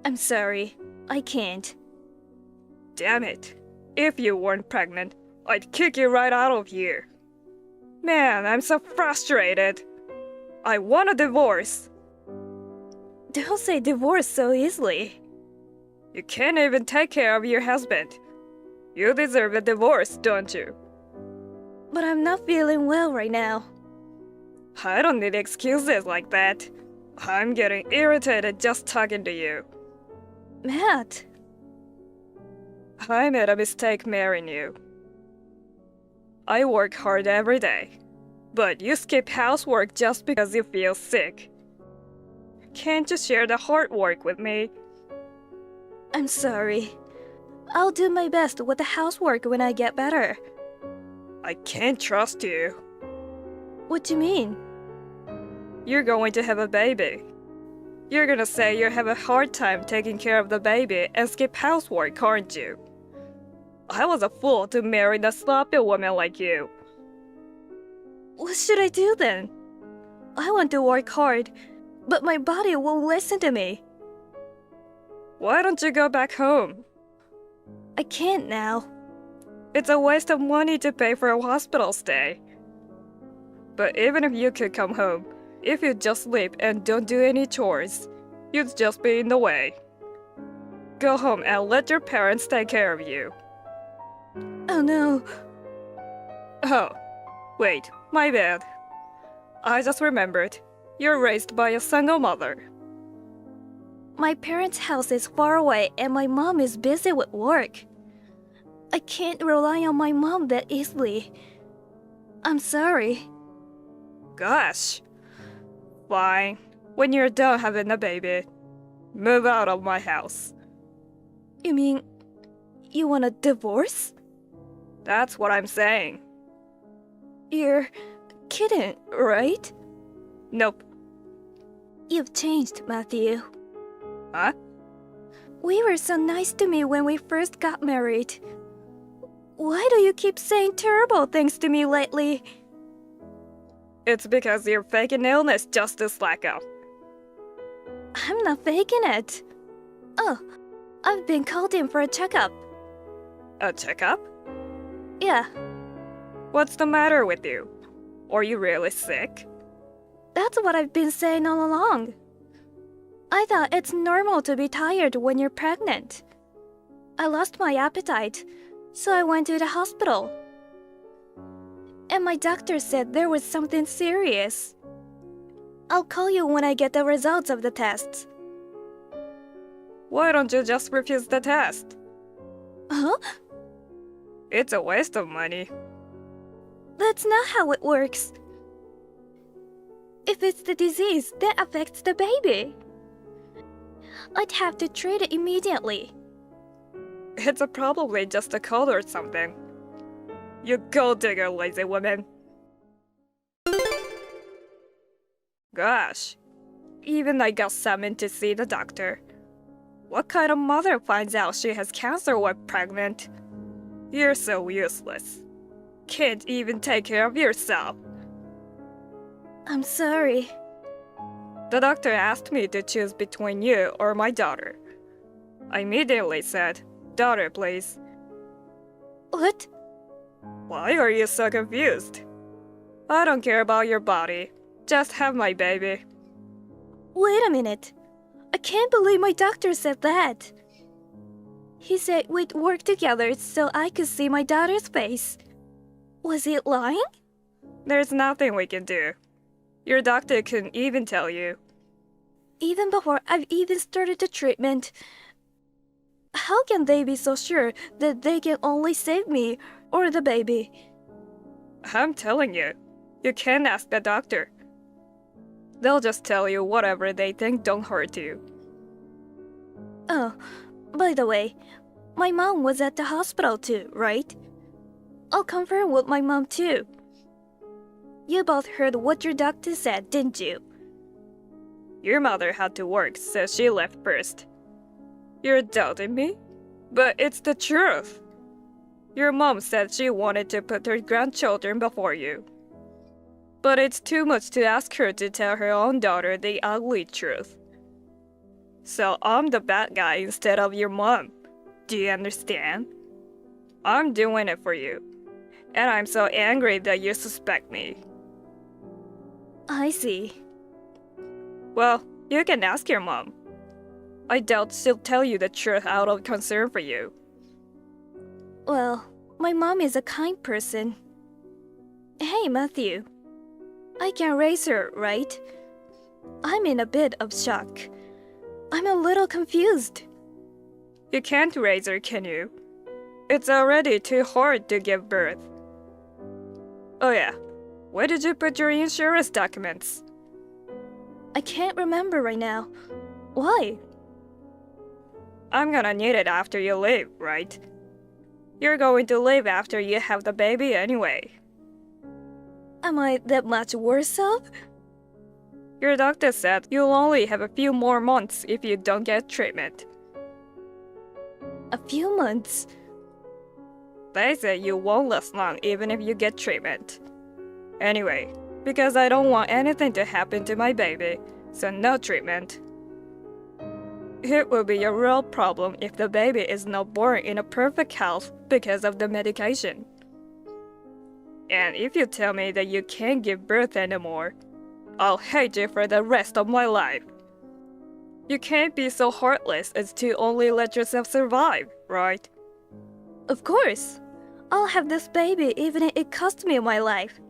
[SPEAKER 8] I'm sorry. I can't.
[SPEAKER 7] Damn it. If you weren't pregnant, I'd kick you right out of here. Man, I'm so frustrated. I want a divorce.
[SPEAKER 8] Don't say divorce so easily.
[SPEAKER 7] You can't even take care of your husband. You deserve a divorce, don't you?
[SPEAKER 8] But I'm not feeling well right now.
[SPEAKER 7] I don't need excuses like that. I'm getting irritated just talking to you.
[SPEAKER 8] Matt.
[SPEAKER 7] I made a mistake marrying you. I work hard every day, but you skip housework just because you feel sick. Can't you share the hard work with me?
[SPEAKER 8] I'm sorry. I'll do my best with the housework when I get better.
[SPEAKER 7] I can't trust you.
[SPEAKER 8] What do you mean?
[SPEAKER 7] You're going to have a baby. You're gonna say you have a hard time taking care of the baby and skip housework, aren't you? I was a fool to marry a sloppy woman like you.
[SPEAKER 8] What should I do then? I want to work hard, but my body won't listen to me.
[SPEAKER 7] Why don't you go back home?
[SPEAKER 8] I can't now.
[SPEAKER 7] It's a waste of money to pay for a hospital stay. But even if you could come home, if you just sleep and don't do any chores, you'd just be in the way. Go home and let your parents take care of you.
[SPEAKER 8] Oh no.
[SPEAKER 7] Oh, wait, my bad. I just remembered. You're raised by a single mother.
[SPEAKER 8] My parents' house is far away and my mom is busy with work. I can't rely on my mom that easily. I'm sorry.
[SPEAKER 7] Gosh. Fine. When you're done having a baby, move out of my house.
[SPEAKER 8] You mean you want a divorce?
[SPEAKER 7] That's what I'm saying.
[SPEAKER 8] You're kidding, right?
[SPEAKER 7] Nope.
[SPEAKER 8] You've changed, Matthew.
[SPEAKER 7] Huh?
[SPEAKER 8] We were so nice to me when we first got married. Why do you keep saying terrible things to me lately?
[SPEAKER 7] It's because you're faking illness just to slack off.
[SPEAKER 8] I'm not faking it. Oh, I've been called in for a checkup.
[SPEAKER 7] A checkup?
[SPEAKER 8] Yeah,
[SPEAKER 7] What's the matter with you? Are you really sick?
[SPEAKER 8] that's what I've been saying all along. I thought it's normal to be tired when you're pregnant. I lost my appetite, so I went to the hospital. And my doctor said there was something serious. I'll call you when I get the results of the tests.
[SPEAKER 7] Why don't you just refuse the test?
[SPEAKER 8] Huh?
[SPEAKER 7] It's a waste of money.
[SPEAKER 8] That's not how it works. If it's the disease that affects the baby, I'd have to treat it immediately.
[SPEAKER 7] It's probably just a cold or something. You gold digger, lazy woman. Gosh, even I got summoned to see the doctor. What kind of mother finds out she has cancer while pregnant? You're so useless. Can't even take care of yourself.
[SPEAKER 8] I'm sorry.
[SPEAKER 7] The doctor asked me to choose between you or my daughter. I immediately said, daughter, please.
[SPEAKER 8] What?
[SPEAKER 7] Why are you so confused? I don't care about your body. Just have my baby.
[SPEAKER 8] Wait a minute. I can't believe my doctor said that. He said we'd work together so I could see my daughter's face. Was he lying?
[SPEAKER 7] There's nothing we can do. Your doctor couldn't even tell you.
[SPEAKER 8] Even before I've even started the treatment. How can they be so sure that they can only save me or the baby?
[SPEAKER 7] I'm telling you, you can't ask the doctor. They'll just tell you whatever they think don't hurt you.
[SPEAKER 8] Oh, by the way, my mom was at the hospital too, right? I'll confirm with my mom too. You both heard what your doctor said, didn't you?
[SPEAKER 7] Your mother had to work, so she left first. You're doubting me? But it's the truth. Your mom said she wanted to put her grandchildren before you. But it's too much to ask her to tell her own daughter the ugly truth. So I'm the bad guy instead of your mom. Do you understand? I'm doing it for you. And I'm so angry that you suspect me.
[SPEAKER 8] I see.
[SPEAKER 7] Well, you can ask your mom. I doubt she'll tell you the truth out of concern for you.
[SPEAKER 8] Well, my mom is a kind person. Hey, Matthew. I can raise her, right? I'm in a bit of shock. I'm a little confused.
[SPEAKER 7] You can't raise her, can you? It's already too hard to give birth. Oh yeah, where did you put your insurance documents?
[SPEAKER 8] I can't remember right now. Why?
[SPEAKER 7] I'm gonna need it after you leave, right? You're going to leave after you have the baby anyway.
[SPEAKER 8] Am I that much worse off?
[SPEAKER 7] Your doctor said you'll only have a few more months if you don't get treatment.
[SPEAKER 8] A few months?
[SPEAKER 7] They say you won't last long even if you get treatment. Anyway, because I don't want anything to happen to my baby, so no treatment. It will be a real problem if the baby is not born in a perfect health because of the medication. And if you tell me that you can't give birth anymore, I'll hate you for the rest of my life. You can't be so heartless as to only let yourself survive, right?
[SPEAKER 8] Of course. I'll have this baby even if it costs me my life.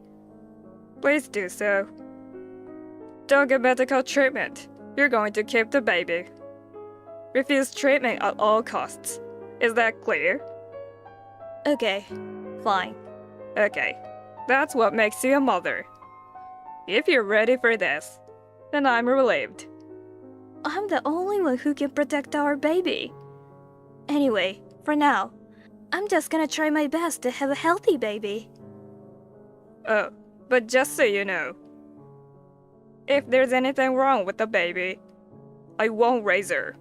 [SPEAKER 7] Please do so. Don't get medical treatment. You're going to keep the baby. Refuse treatment at all costs. Is that clear?
[SPEAKER 8] Okay, fine.
[SPEAKER 7] Okay, that's what makes you a mother. If you're ready for this, then I'm relieved.
[SPEAKER 8] I'm the only one who can protect our baby. Anyway, for now, I'm just gonna try my best to have a healthy baby.
[SPEAKER 7] Oh, but just so you know, if there's anything wrong with the baby, I won't raise her.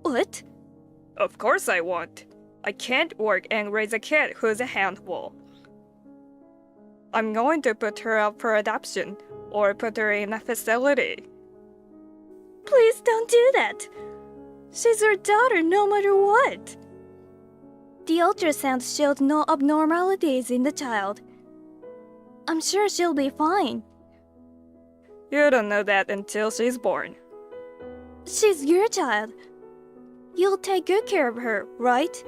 [SPEAKER 8] What?
[SPEAKER 7] Of course I won't. I can't work and raise a kid who's a handful. I'm going to put her up for adoption or put her in a facility.
[SPEAKER 8] Please don't do that. She's our daughter no matter what. The ultrasound showed no abnormalities in the child. I'm sure she'll be fine.
[SPEAKER 7] You don't know that until she's born.
[SPEAKER 8] She's your child. You'll take good care of her, right?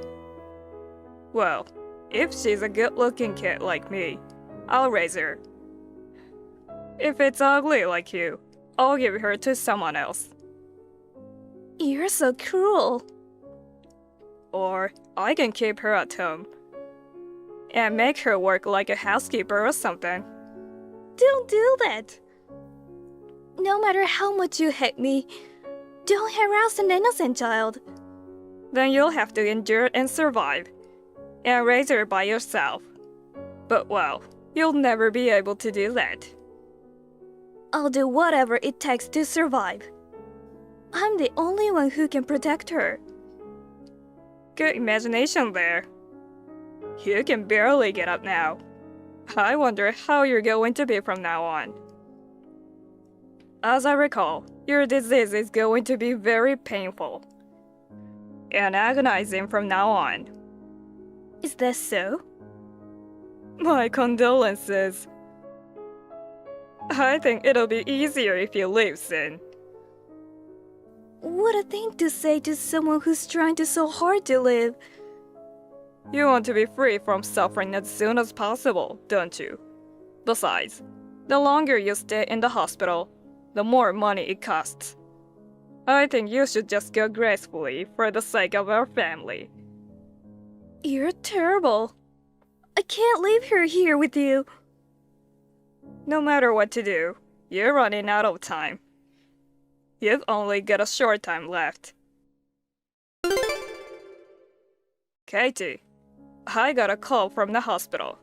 [SPEAKER 7] Well, if she's a good-looking kid like me, I'll raise her. If it's ugly like you, I'll give her to someone else.
[SPEAKER 8] You're so cruel.
[SPEAKER 7] Or I can keep her at home and make her work like a housekeeper or something.
[SPEAKER 8] Don't do that. No matter how much you hate me, don't harass an innocent child.
[SPEAKER 7] Then you'll have to endure and survive and raise her by yourself. But well, you'll never be able to do that.
[SPEAKER 8] I'll do whatever it takes to survive. I'm the only one who can protect her.
[SPEAKER 7] Good imagination there. You can barely get up now. I wonder how you're going to be from now on. As I recall, your disease is going to be very painful and agonizing from now on.
[SPEAKER 8] Is that so?
[SPEAKER 7] My condolences. I think it'll be easier if you leave soon.
[SPEAKER 8] What a thing to say to someone who's trying so hard to live.
[SPEAKER 7] You want to be free from suffering as soon as possible, don't you? Besides, the longer you stay in the hospital, the more money it costs. I think you should just go gracefully for the sake of our family.
[SPEAKER 8] You're terrible. I can't leave her here with you.
[SPEAKER 7] No matter what to do, you're running out of time. You've only got a short time left. Katie, I got a call from the hospital.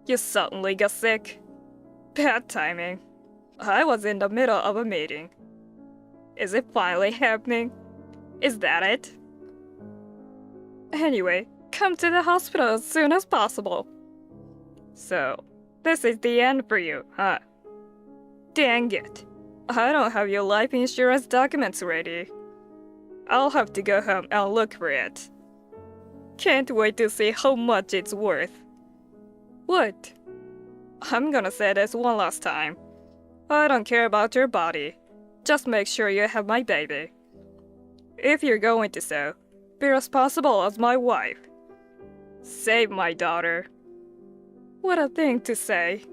[SPEAKER 7] You suddenly got sick. Bad timing. I was in the middle of a meeting. Is it finally happening? Is that it? Anyway, come to the hospital as soon as possible. So, this is the end for you, huh? Dang it. I don't have your life insurance documents ready. I'll have to go home and look for it. Can't wait to see how much it's worth. What? I'm gonna say this one last time. I don't care about your body. Just make sure you have my baby. If you're going to so, be responsible as my wife. Save my daughter. What a thing to say.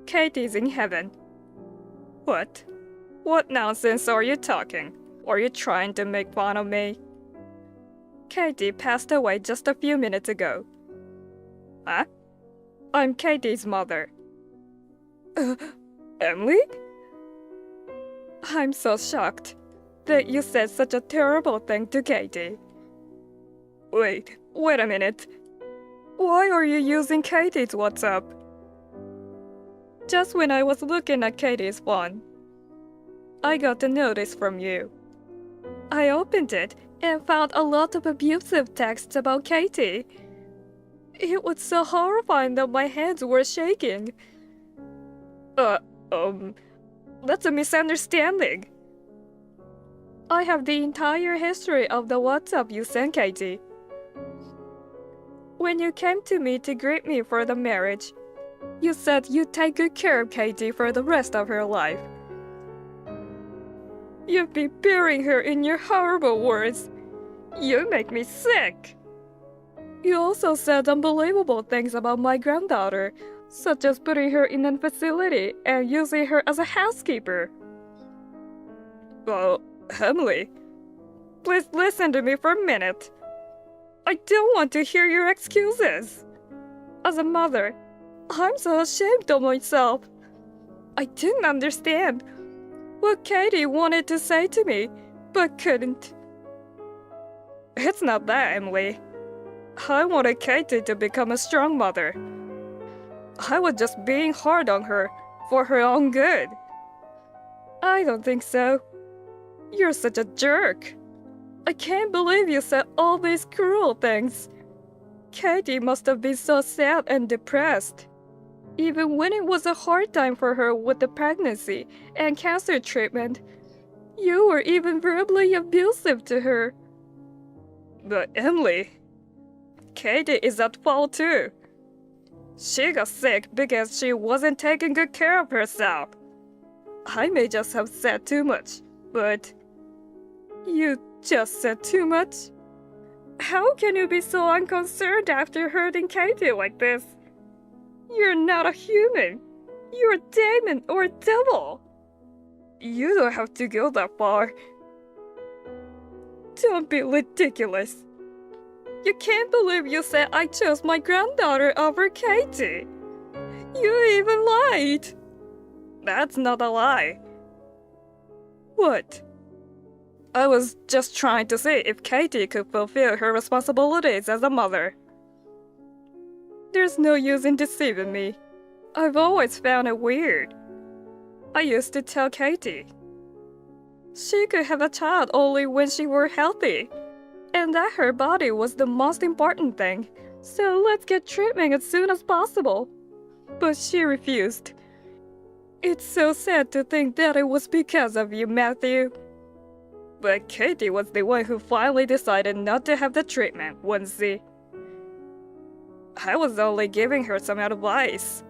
[SPEAKER 7] Katie's in heaven. What? What nonsense are you talking? Are you trying to make fun of me? Katie passed away just a few minutes ago. Huh? I'm Katie's mother. Emily? I'm so shocked that you said such a terrible thing to Katie. Wait a minute. Why are you using Katie's WhatsApp? Just when I was looking at Katie's phone, I got a notice from you. I opened it and found a lot of abusive texts about Katie. It was so horrifying that my hands were shaking. That's a misunderstanding. I have the entire history of the WhatsApp you sent Katie. When you came to me to greet me for the marriage, you said you'd take good care of Katie for the rest of her life. You'd be burying her in your horrible words. You make me sick. You also said unbelievable things about my granddaughter, such as putting her in a facility and using her as a housekeeper. Well, Emily, please listen to me for a minute. I don't want to hear your excuses. As a mother, I'm so ashamed of myself. I didn't understand what Katie wanted to say to me, but couldn't. It's not that, Emily. I wanted Katie to become a strong mother. I was just being hard on her for her own good. I don't think so. You're such a jerk. I can't believe you said all these cruel things. Katie must have been so sad and depressed. Even when it was a hard time for her with the pregnancy and cancer treatment, you were even verbally abusive to her. But Emily, Katie is at fault too. She got sick because she wasn't taking good care of herself. I may just have said too much, but you just said too much? How can you be so unconcerned after hurting Katie like this? You're not a human. You're a demon or a devil. You don't have to go that far. Don't be ridiculous. You can't believe you said I chose my granddaughter over Katie. You even lied. That's not a lie. What? I was just trying to see if Katie could fulfill her responsibilities as a mother. There's no use in deceiving me. I've always found it weird. I used to tell Katie she could have a child only when she were healthy, and that her body was the most important thing, so let's get treatment as soon as possible. But she refused. It's so sad to think that it was because of you, Matthew. But Katie was the one who finally decided not to have the treatment, wasn't she? I was only giving her some advice.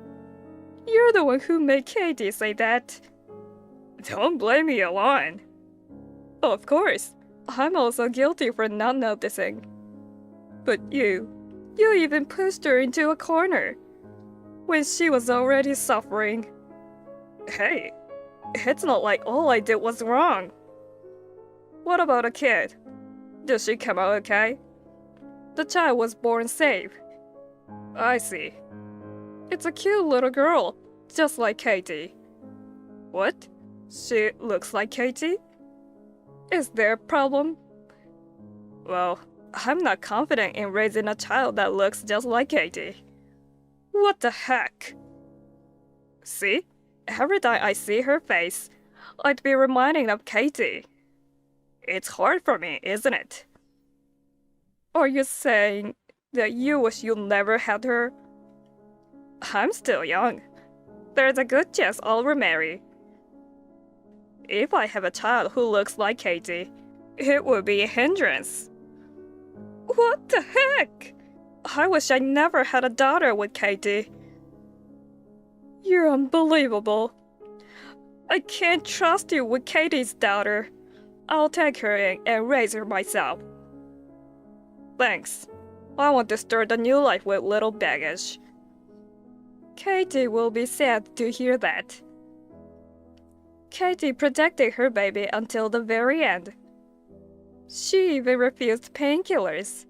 [SPEAKER 7] You're the one who made Katie say that. Don't blame me alone. Of course, I'm also guilty for not noticing. But you even pushed her into a corner when she was already suffering. Hey, it's not like all I did was wrong. What about a kid? Did she come out okay? The child was born safe. I see. It's a cute little girl, just like Katie. What? She looks like Katie? Is there a problem? Well, I'm not confident in raising a child that looks just like Katie. What the heck? See? Every time I see her face, I'd be reminding of Katie. It's hard for me, isn't it? Are you saying that you wish you never had her? I'm still young. There's a good chance I'll remarry. If I have a child who looks like Katie, it would be a hindrance. What the heck? I wish I never had a daughter with Katie. You're unbelievable. I can't trust you with Katie's daughter. I'll take her in and raise her myself. Thanks. I want to start a new life with little baggage. Katie will be sad to hear that. Katie protected her baby until the very end. She even refused painkillers.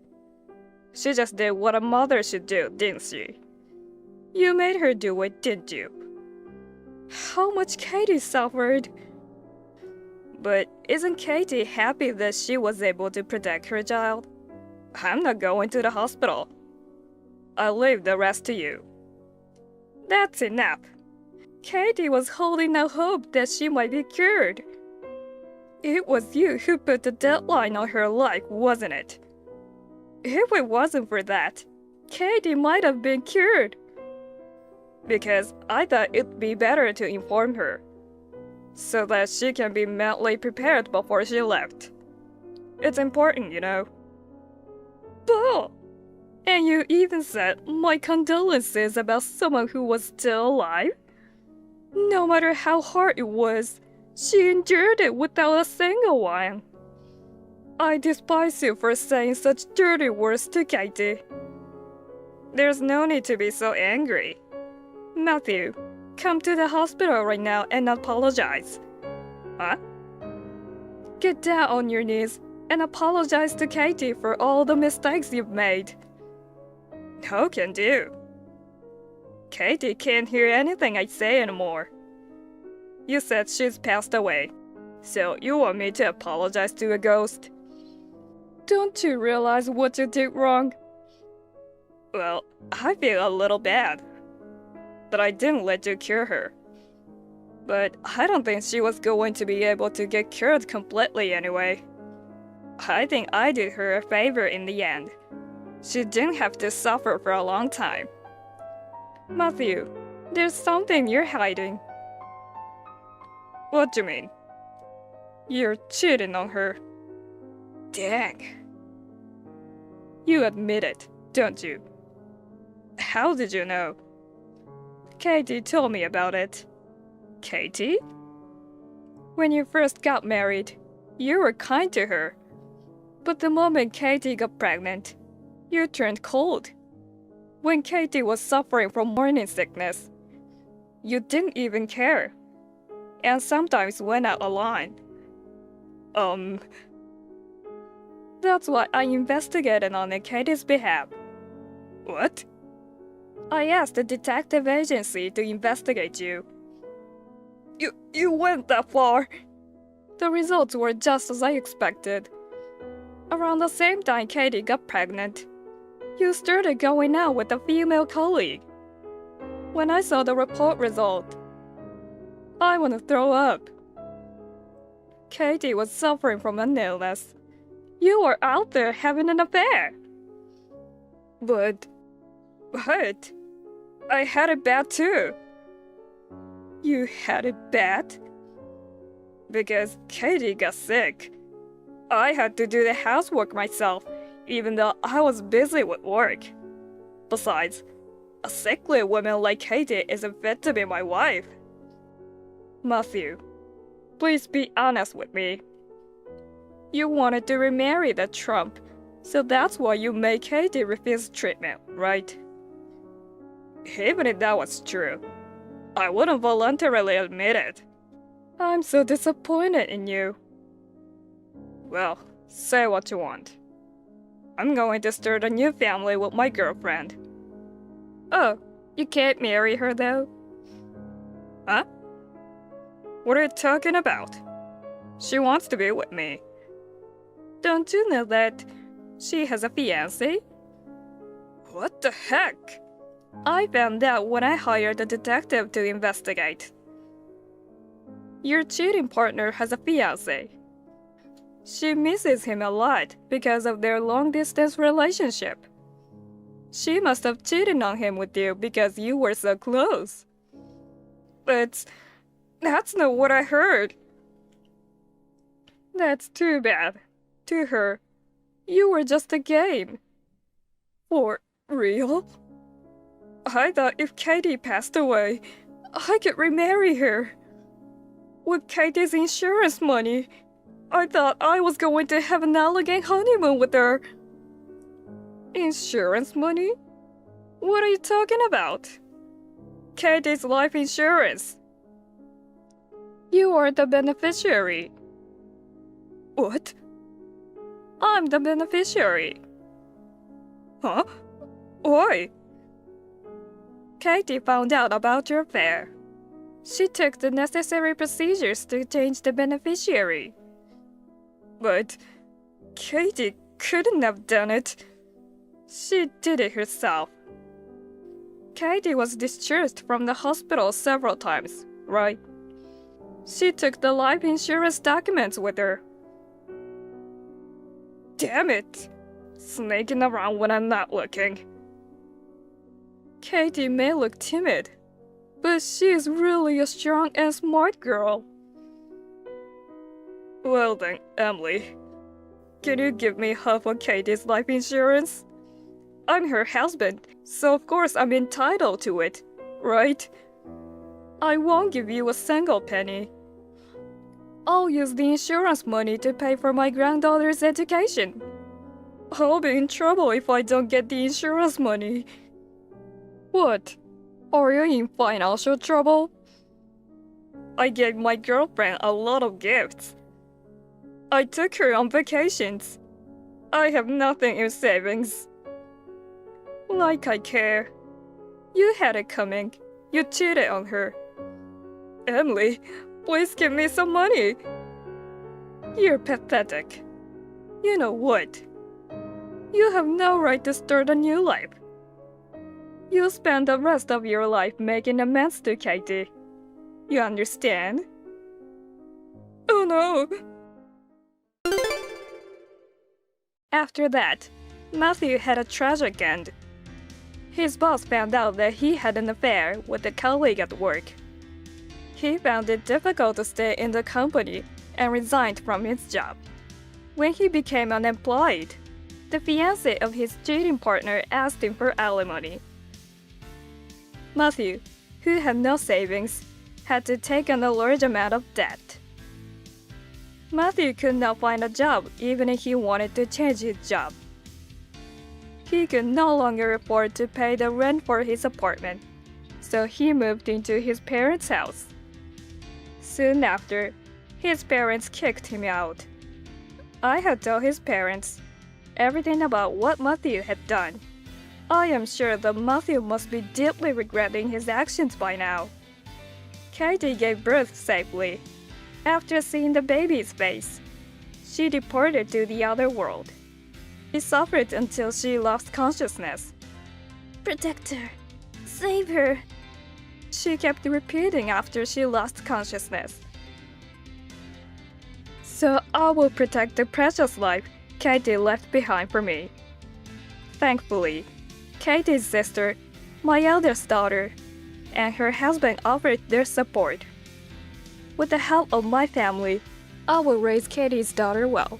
[SPEAKER 7] She just did what a mother should do, didn't she? You made her do it, didn't you? How much Katie suffered. But isn't Katie happy that she was able to protect her child? I'm not going to the hospital. I'll leave the rest to you. That's enough. Katie was holding out hope that she might be cured. It was you who put the deadline on her life, wasn't it? If it wasn't for that, Katie might have been cured. Because I thought it'd be better to inform her, so that she can be mentally prepared before she left. It's important, you know. Bull! And you even said my condolences about someone who was still alive? No matter how hard it was, she endured it without a single one. I despise you for saying such dirty words to Katie. There's no need to be so angry. Matthew, come to the hospital right now and apologize. Huh? Get down on your knees and apologize to Katie for all the mistakes you've made. No can do. Katie can't hear anything I say anymore. You said she's passed away, so you want me to apologize to a ghost? Don't you realize what you did wrong? Well, I feel a little bad that I didn't let you cure her. But I don't think she was going to be able to get cured completely anyway. I think I did her a favor in the end. She didn't have to suffer for a long time. Matthew, there's something you're hiding. What do you mean? You're cheating on her. Dang. You admit it, don't you? How did you know? Katie told me about it. Katie? When you first got married, you were kind to her. But the moment Katie got pregnant, you turned cold. When Katie was suffering from morning sickness, you didn't even care. And sometimes went out of line. That's why I investigated on Katie's behalf. What? I asked the detective agency to investigate you. You went that far? The results were just as I expected. Around the same time Katie got pregnant, you started going out with a female colleague. When I saw the report result, I want to throw up. Katie was suffering from an illness. You were out there having an affair. But I had it bad too. You had it bad? Because Katie got sick. I had to do the housework myself, even though I was busy with work. Besides, a sickly woman like Katie isn't fit to be my wife. Matthew, please be honest with me. You wanted to remarry that Trump, so that's why you made Katie refuse treatment, right? Even if that was true, I wouldn't voluntarily admit it. I'm so disappointed in you. Well, say what you want. I'm going to start a new family with my girlfriend. Oh, you can't marry her though? Huh? What are you talking about? She wants to be with me. Don't you know that she has a fiancé? What the heck? I found out when I hired a detective to investigate. Your cheating partner has a fiancé. She misses him a lot because of their long-distance relationship. She must have cheated on him with you because you were so close. But that's not what I heard. That's too bad. To her, you were just a game. For real? I thought if Katie passed away, I could remarry her. With Katie's insurance money, I thought I was going to have an elegant honeymoon with her. Insurance money? What are you talking about? Katie's life insurance. You are the beneficiary. What? I'm the beneficiary. Huh? Why? Katie found out about your affair. She took the necessary procedures to change the beneficiary. But Katie couldn't have done it. She did it herself. Katie was discharged from the hospital several times, right? She took the life insurance documents with her. Damn it! Snaking around when I'm not looking. Katie may look timid, but she is really a strong and smart girl. Well then, Emily, can you give me half of Katie's life insurance? I'm her husband, so of course I'm entitled to it, right? I won't give you a single penny. I'll use the insurance money to pay for my granddaughter's education. I'll be in trouble if I don't get the insurance money. What? Are you in financial trouble? I gave my girlfriend a lot of gifts. I took her on vacations. I have nothing in savings. Like I care. You had it coming. You cheated on her. Emily, please give me some money. You're pathetic. You know what? You have no right to start a new life. You'll spend the rest of your life making amends to Katie. You understand? Oh no! After that, Matthew had a tragic end. His boss found out that he had an affair with a colleague at work. He found it difficult to stay in the company and resigned from his job. When he became unemployed, the fiancé of his cheating partner asked him for alimony. Matthew, who had no savings, had to take on a large amount of debt. Matthew could not find a job even if he wanted to change his job. He could no longer afford to pay the rent for his apartment, so he moved into his parents' house. Soon after, his parents kicked him out. I had told his parents everything about what Matthew had done. I am sure that Matthew must be deeply regretting his actions by now. Katie gave birth safely. After seeing the baby's face, she departed to the other world. She suffered until she lost consciousness.
[SPEAKER 8] Protect her. Save her.
[SPEAKER 7] She kept repeating after she lost consciousness. So I will protect the precious life Katie left behind for me. Thankfully, Katie's sister, my eldest daughter, and her husband offered their support. With the help of my family, I will raise Katie's daughter well.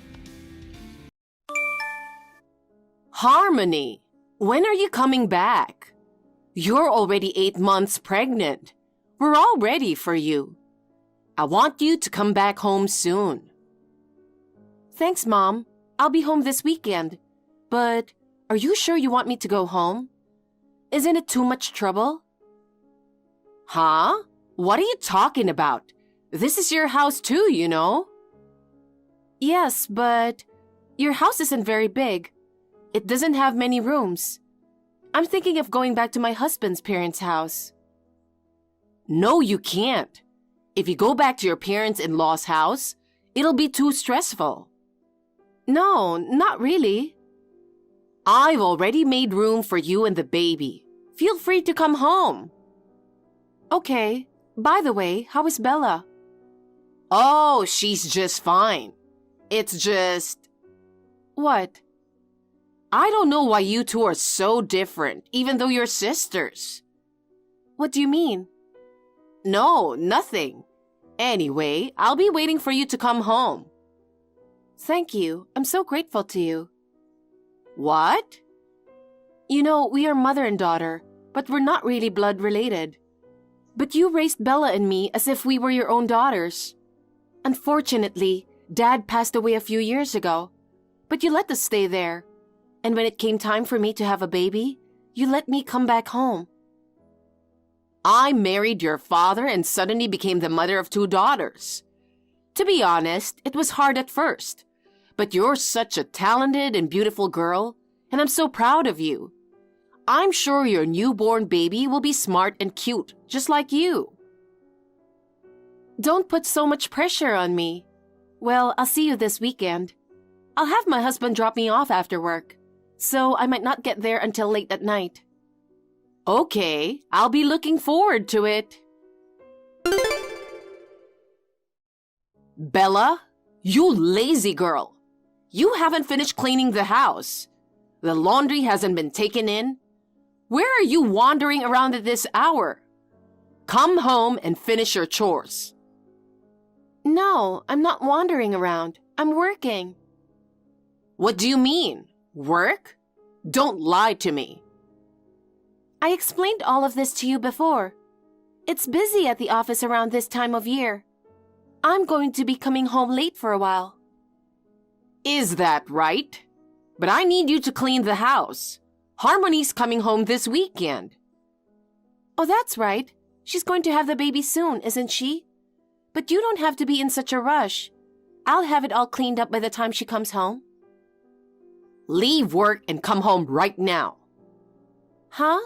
[SPEAKER 4] Harmony, when are you coming back? You're already 8 months pregnant. We're all ready for you. I want you to come back home soon. Thanks, Mom. I'll be home this weekend. But are you sure you want me to go home? Isn't it too much trouble? Huh? What are you talking about? This is your house too, you know. Yes, but your house isn't very big. It doesn't have many rooms. I'm thinking of going back to my husband's parents' house. No, you can't. If you go back to your parents-in-law's house, it'll be too stressful. No, not really. I've already made room for you and the baby. Feel free to come home. Okay. By the way, how is Bella? Oh, she's just fine. It's just... What? I don't know why you two are so different, even though you're sisters. What do you mean? No, nothing. Anyway, I'll be waiting for you to come home. Thank you. I'm so grateful to you. What? You know, we are mother and daughter, but we're not really blood related. But you raised Bella and me as if we were your own daughters. Unfortunately, Dad passed away a few years ago, but you let us stay there. And when it came time for me to have a baby, you let me come back home. I married your father and suddenly became the mother of 2 daughters. To be honest, it was hard at first, but you're such a talented and beautiful girl, and I'm so proud of you. I'm sure your newborn baby will be smart and cute, just like you. Don't put so much pressure on me. Well, I'll see you this weekend. I'll have my husband drop me off after work, so I might not get there until late at night. Okay, I'll be looking forward to it. Bella, you lazy girl. You haven't finished cleaning the house. The laundry hasn't been taken in. Where are you wandering around at this hour? Come home and finish your chores. No, I'm not wandering around. I'm working. What do you mean? Work? Don't lie to me. I explained all of this to you before. It's busy at the office around this time of year. I'm going to be coming home late for a while. Is that right? But I need you to clean the house. Harmony's coming home this weekend. Oh, that's right. She's going to have the baby soon, isn't she? But you don't have to be in such a rush. I'll have it all cleaned up by the time she comes home. Leave work and come home right now. Huh?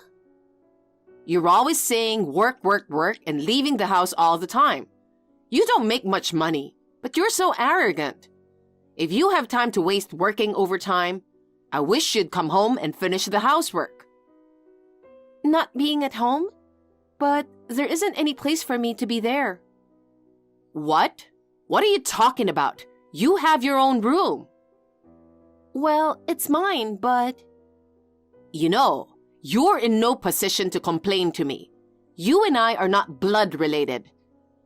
[SPEAKER 4] You're always saying work, work, work and leaving the house all the time. You don't make much money, but you're so arrogant. If you have time to waste working overtime, I wish you'd come home and finish the housework. Not being at home? But there isn't any place for me to be there. What? What are you talking about? You have your own room. Well, it's mine, but... You know, you're in no position to complain to me. You and I are not blood related.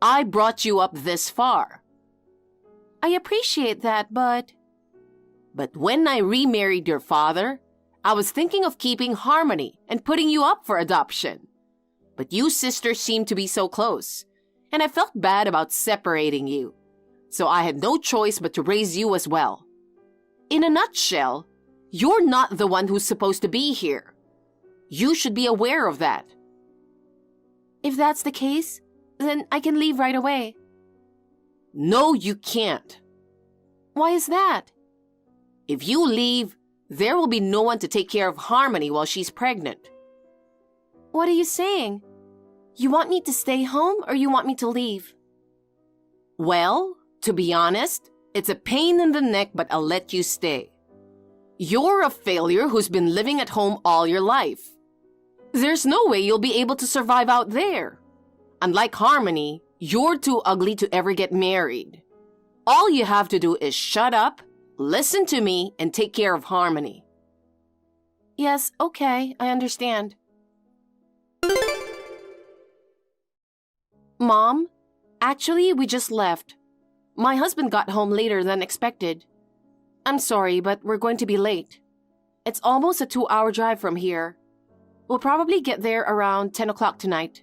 [SPEAKER 4] I brought you up this far. I appreciate that, but... But when I remarried your father, I was thinking of keeping Harmony and putting you up for adoption. But you sisters seem to be so close, and I felt bad about separating you. So I had no choice but to raise you as well. In a nutshell, you're not the one who's supposed to be here. You should be aware of that. If that's the case, then I can leave right away. No, you can't. Why is that? If you leave, there will be no one to take care of Harmony while she's pregnant. What are you saying? You want me to stay home or you want me to leave? Well, to be honest, it's a pain in the neck, but I'll let you stay. You're a failure who's been living at home all your life. There's no way you'll be able to survive out there. Unlike Harmony, you're too ugly to ever get married. All you have to do is shut up, listen to me, and take care of Harmony. Yes, okay, I understand. Mom, actually, we just left. My husband got home later than expected. I'm sorry, but we're going to be late. It's almost a 2-hour drive from here. We'll probably get there around 10 o'clock tonight.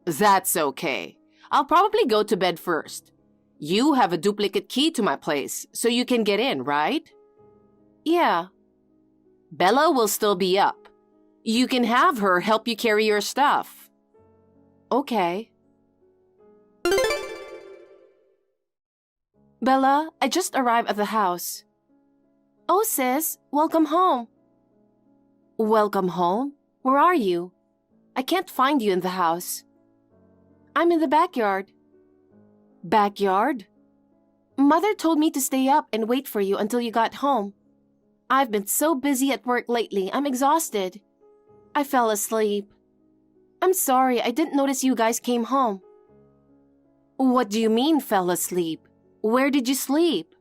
[SPEAKER 4] That's okay. I'll probably go to bed first. You have a duplicate key to my place, so you can get in, right? Yeah. Bella will still be up. You can have her help you carry your stuff. Okay. Bella, I just arrived at the house. Oh, sis, welcome home. Welcome home. Where are you? I can't find you in the house. I'm in the backyard. Backyard? Mother told me to stay up and wait for you until you got home. I've been so busy at work lately, I'm exhausted. I fell asleep. I'm sorry, I didn't notice you guys came home. What do you mean, fell asleep? Where did you sleep?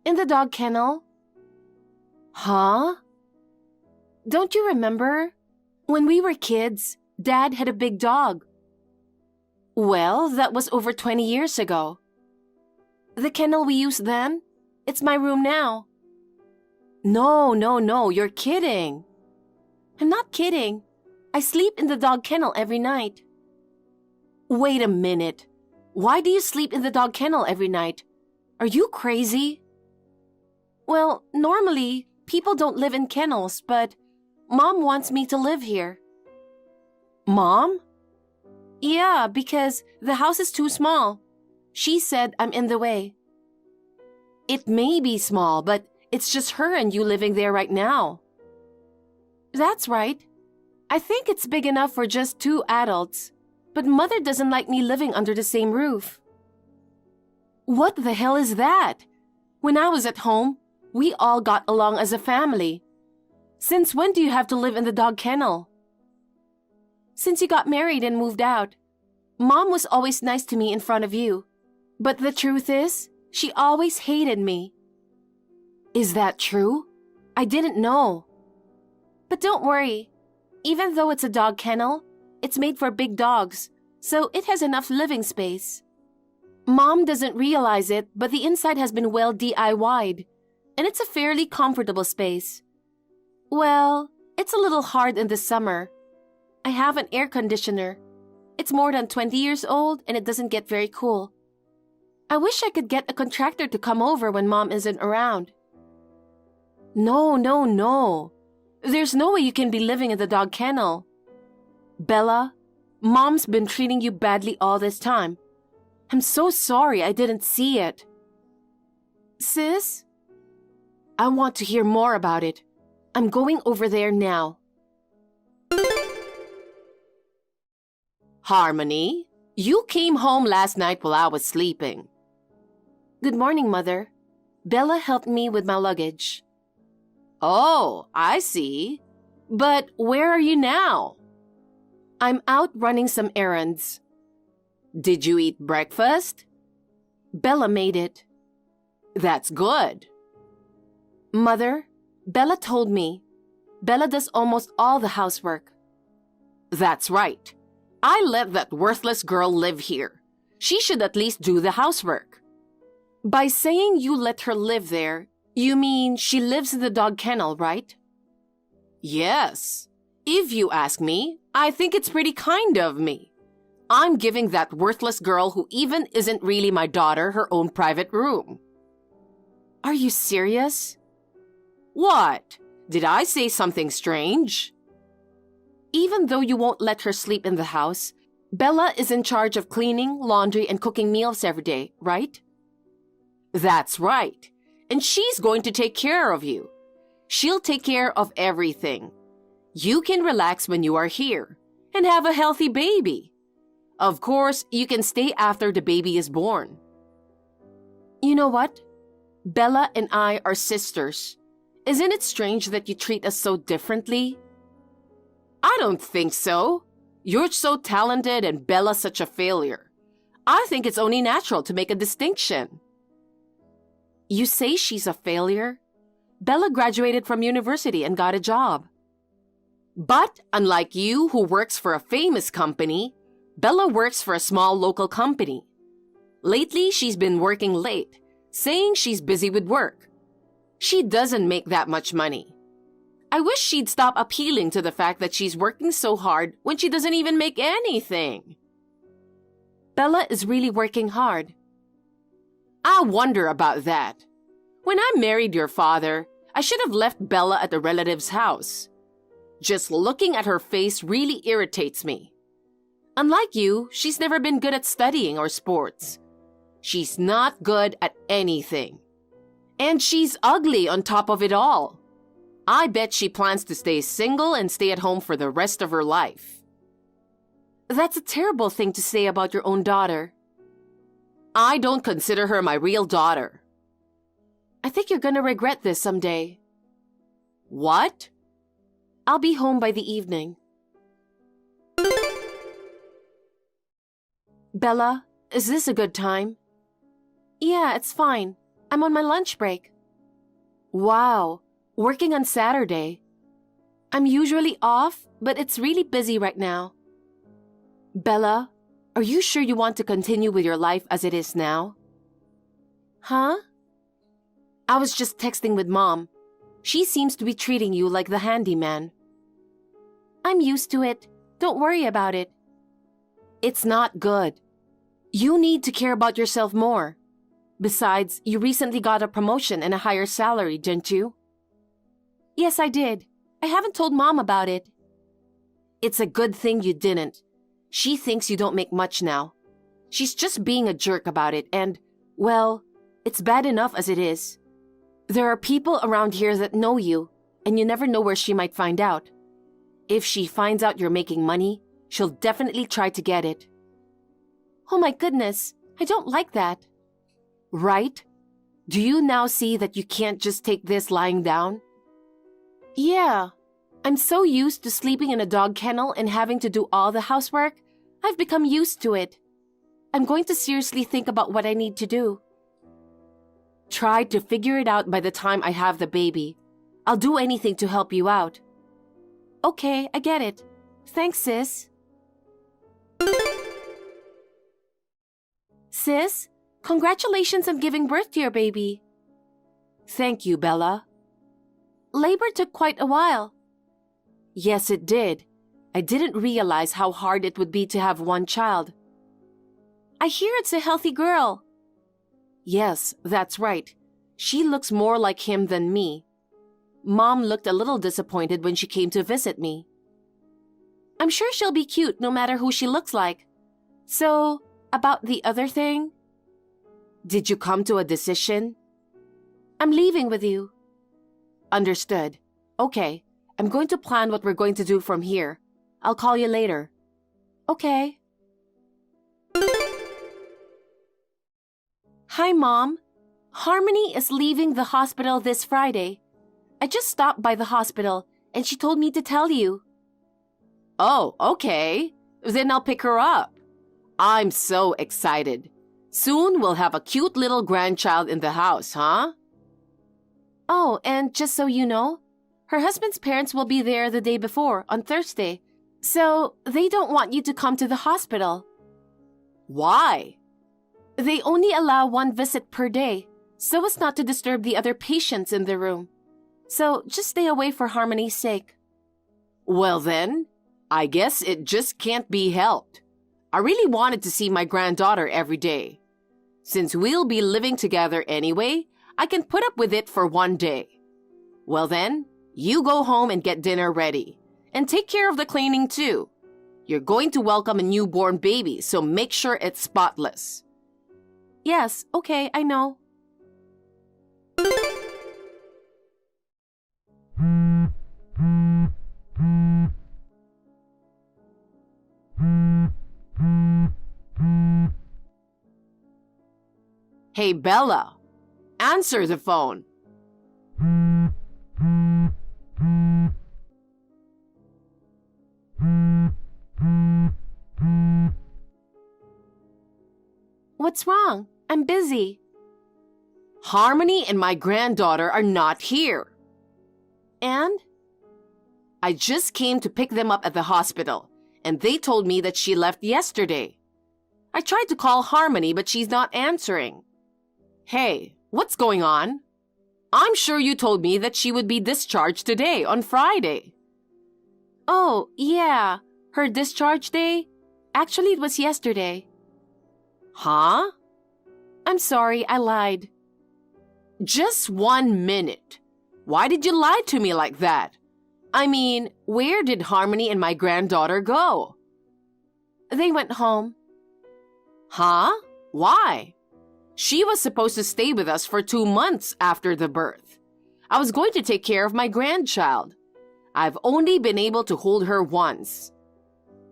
[SPEAKER 4] In the dog kennel. Huh? Don't you remember? When we were kids, Dad had a big dog. Well, that was over 20 years ago. The kennel we used then? It's my room now. No, you're kidding. I'm not kidding. I sleep in the dog kennel every night. Wait a minute. Why do you sleep in the dog kennel every night? Are you crazy? Well, normally, people don't live in kennels, but Mom wants me to live here. Mom? Yeah, because the house is too small. She said I'm in the way. It may be small, but it's just her and you living there right now. That's right. I think it's big enough for just 2 adults, but Mother doesn't like me living under the same roof. What the hell is that? When I was at home, we all got along as a family. Since when do you have to live in the dog kennel? Since you got married and moved out. Mom was always nice to me in front of you. But the truth is, she always hated me. Is that true? I didn't know. But don't worry. Even though it's a dog kennel, it's made for big dogs, so it has enough living space. Mom doesn't realize it, but the inside has been well DIY'd, and it's a fairly comfortable space. Well, it's a little hard in the summer. I have an air conditioner. It's more than 20 years old and it doesn't get very cool. I wish I could get a contractor to come over when Mom isn't around. No. There's no way you can be living in the dog kennel. Bella, Mom's been treating you badly all this time. I'm so sorry I didn't see it. Sis? I want to hear more about it. I'm going over there now. Harmony, you came home last night while I was sleeping. Good morning, Mother. Bella helped me with my luggage. Oh, I see. But where are you now? I'm out running some errands. Did you eat breakfast? Bella made it. That's good. Mother, Bella told me. Bella does almost all the housework. That's right. I let that worthless girl live here. She should at least do the housework. By saying you let her live there, you mean she lives in the dog kennel, right? Yes. If you ask me, I think it's pretty kind of me. I'm giving that worthless girl who even isn't really my daughter her own private room. Are you serious? What? Did I say something strange? Even though you won't let her sleep in the house, Bella is in charge of cleaning, laundry, and cooking meals every day, right? That's right. And she's going to take care of you. She'll take care of everything. You can relax when you are here and have a healthy baby. Of course, you can stay after the baby is born. You know what? Bella and I are sisters. Isn't it strange that you treat us so differently? I don't think so. You're so talented and Bella's such a failure. I think it's only natural to make a distinction. You say she's a failure? Bella graduated from university and got a job. But unlike you, who works for a famous company, Bella works for a small local company. Lately, she's been working late, saying she's busy with work. She doesn't make that much money. I wish she'd stop appealing to the fact that she's working so hard when she doesn't even make anything. Bella is really working hard. I wonder about that. When I married your father, I should have left Bella at a relative's house. Just looking at her face really irritates me. Unlike you, she's never been good at studying or sports. She's not good at anything. And she's ugly on top of it all. I bet she plans to stay single and stay at home for the rest of her life. That's a terrible thing to say about your own daughter. I don't consider her my real daughter. I think you're gonna regret this someday. What? I'll be home by the evening. Bella, is this a good time? Yeah, it's fine. I'm on my lunch break. Wow, working on Saturday. I'm usually off, but it's really busy right now. Bella, are you sure you want to continue with your life as it is now? Huh? I was just texting with Mom. She seems to be treating you like the handyman. I'm used to it. Don't worry about it. It's not good. You need to care about yourself more. Besides, you recently got a promotion and a higher salary, didn't you? Yes, I did. I haven't told Mom about it. It's a good thing you didn't. She thinks you don't make much now. She's just being a jerk about it and, well, it's bad enough as it is. There are people around here that know you, and you never know where she might find out. If she finds out you're making money, she'll definitely try to get it. Oh my goodness, I don't like that. Right? Do you now see that you can't just take this lying down? Yeah. I'm so used to sleeping in a dog kennel and having to do all the housework, I've become used to it. I'm going to seriously think about what I need to do. Try to figure it out by the time I have the baby. I'll do anything to help you out. Okay, I get it. Thanks, sis. Sis, congratulations on giving birth to your baby. Thank you, Bella. Labor took quite a while. Yes, it did. I didn't realize how hard it would be to have one child. I hear it's a healthy girl. Yes, that's right. She looks more like him than me. Mom looked a little disappointed when she came to visit me. I'm sure she'll be cute no matter who she looks like. So, about the other thing? Did you come to a decision? I'm leaving with you. Understood. Okay, I'm going to plan what we're going to do from here. I'll call you later. Okay. Hi, Mom. Harmony is leaving the hospital this Friday. I just stopped by the hospital, and she told me to tell you. Oh, okay. Then I'll pick her up. I'm so excited. Soon we'll have a cute little grandchild in the house, huh? Oh, and just so you know, her husband's parents will be there the day before, on Thursday. So they don't want you to come to the hospital. Why? They only allow one visit per day, so as not to disturb the other patients in the room. So just stay away for Harmony's sake. Well then, I guess it just can't be helped. I really wanted to see my granddaughter every day. Since we'll be living together anyway, I can put up with it for one day. Well then, you go home and get dinner ready. And take care of the cleaning too. You're going to welcome a newborn baby, so make sure it's spotless. Yes, okay, I know. Hey, Bella. Answer the phone. What's wrong? I'm busy. Harmony and my granddaughter are not here. And? I just came to pick them up at the hospital, and they told me that she left yesterday. I tried to call Harmony, but she's not answering. Hey, what's going on? I'm sure you told me that she would be discharged today, on Friday. Oh, yeah. Her discharge day? Actually, it was yesterday. Huh? I'm sorry, I lied. Just 1 minute. Why did you lie to me like that? I mean, where did Harmony and my granddaughter go? They went home. Huh? Why? She was supposed to stay with us for 2 months after the birth. I was going to take care of my grandchild. I've only been able to hold her once.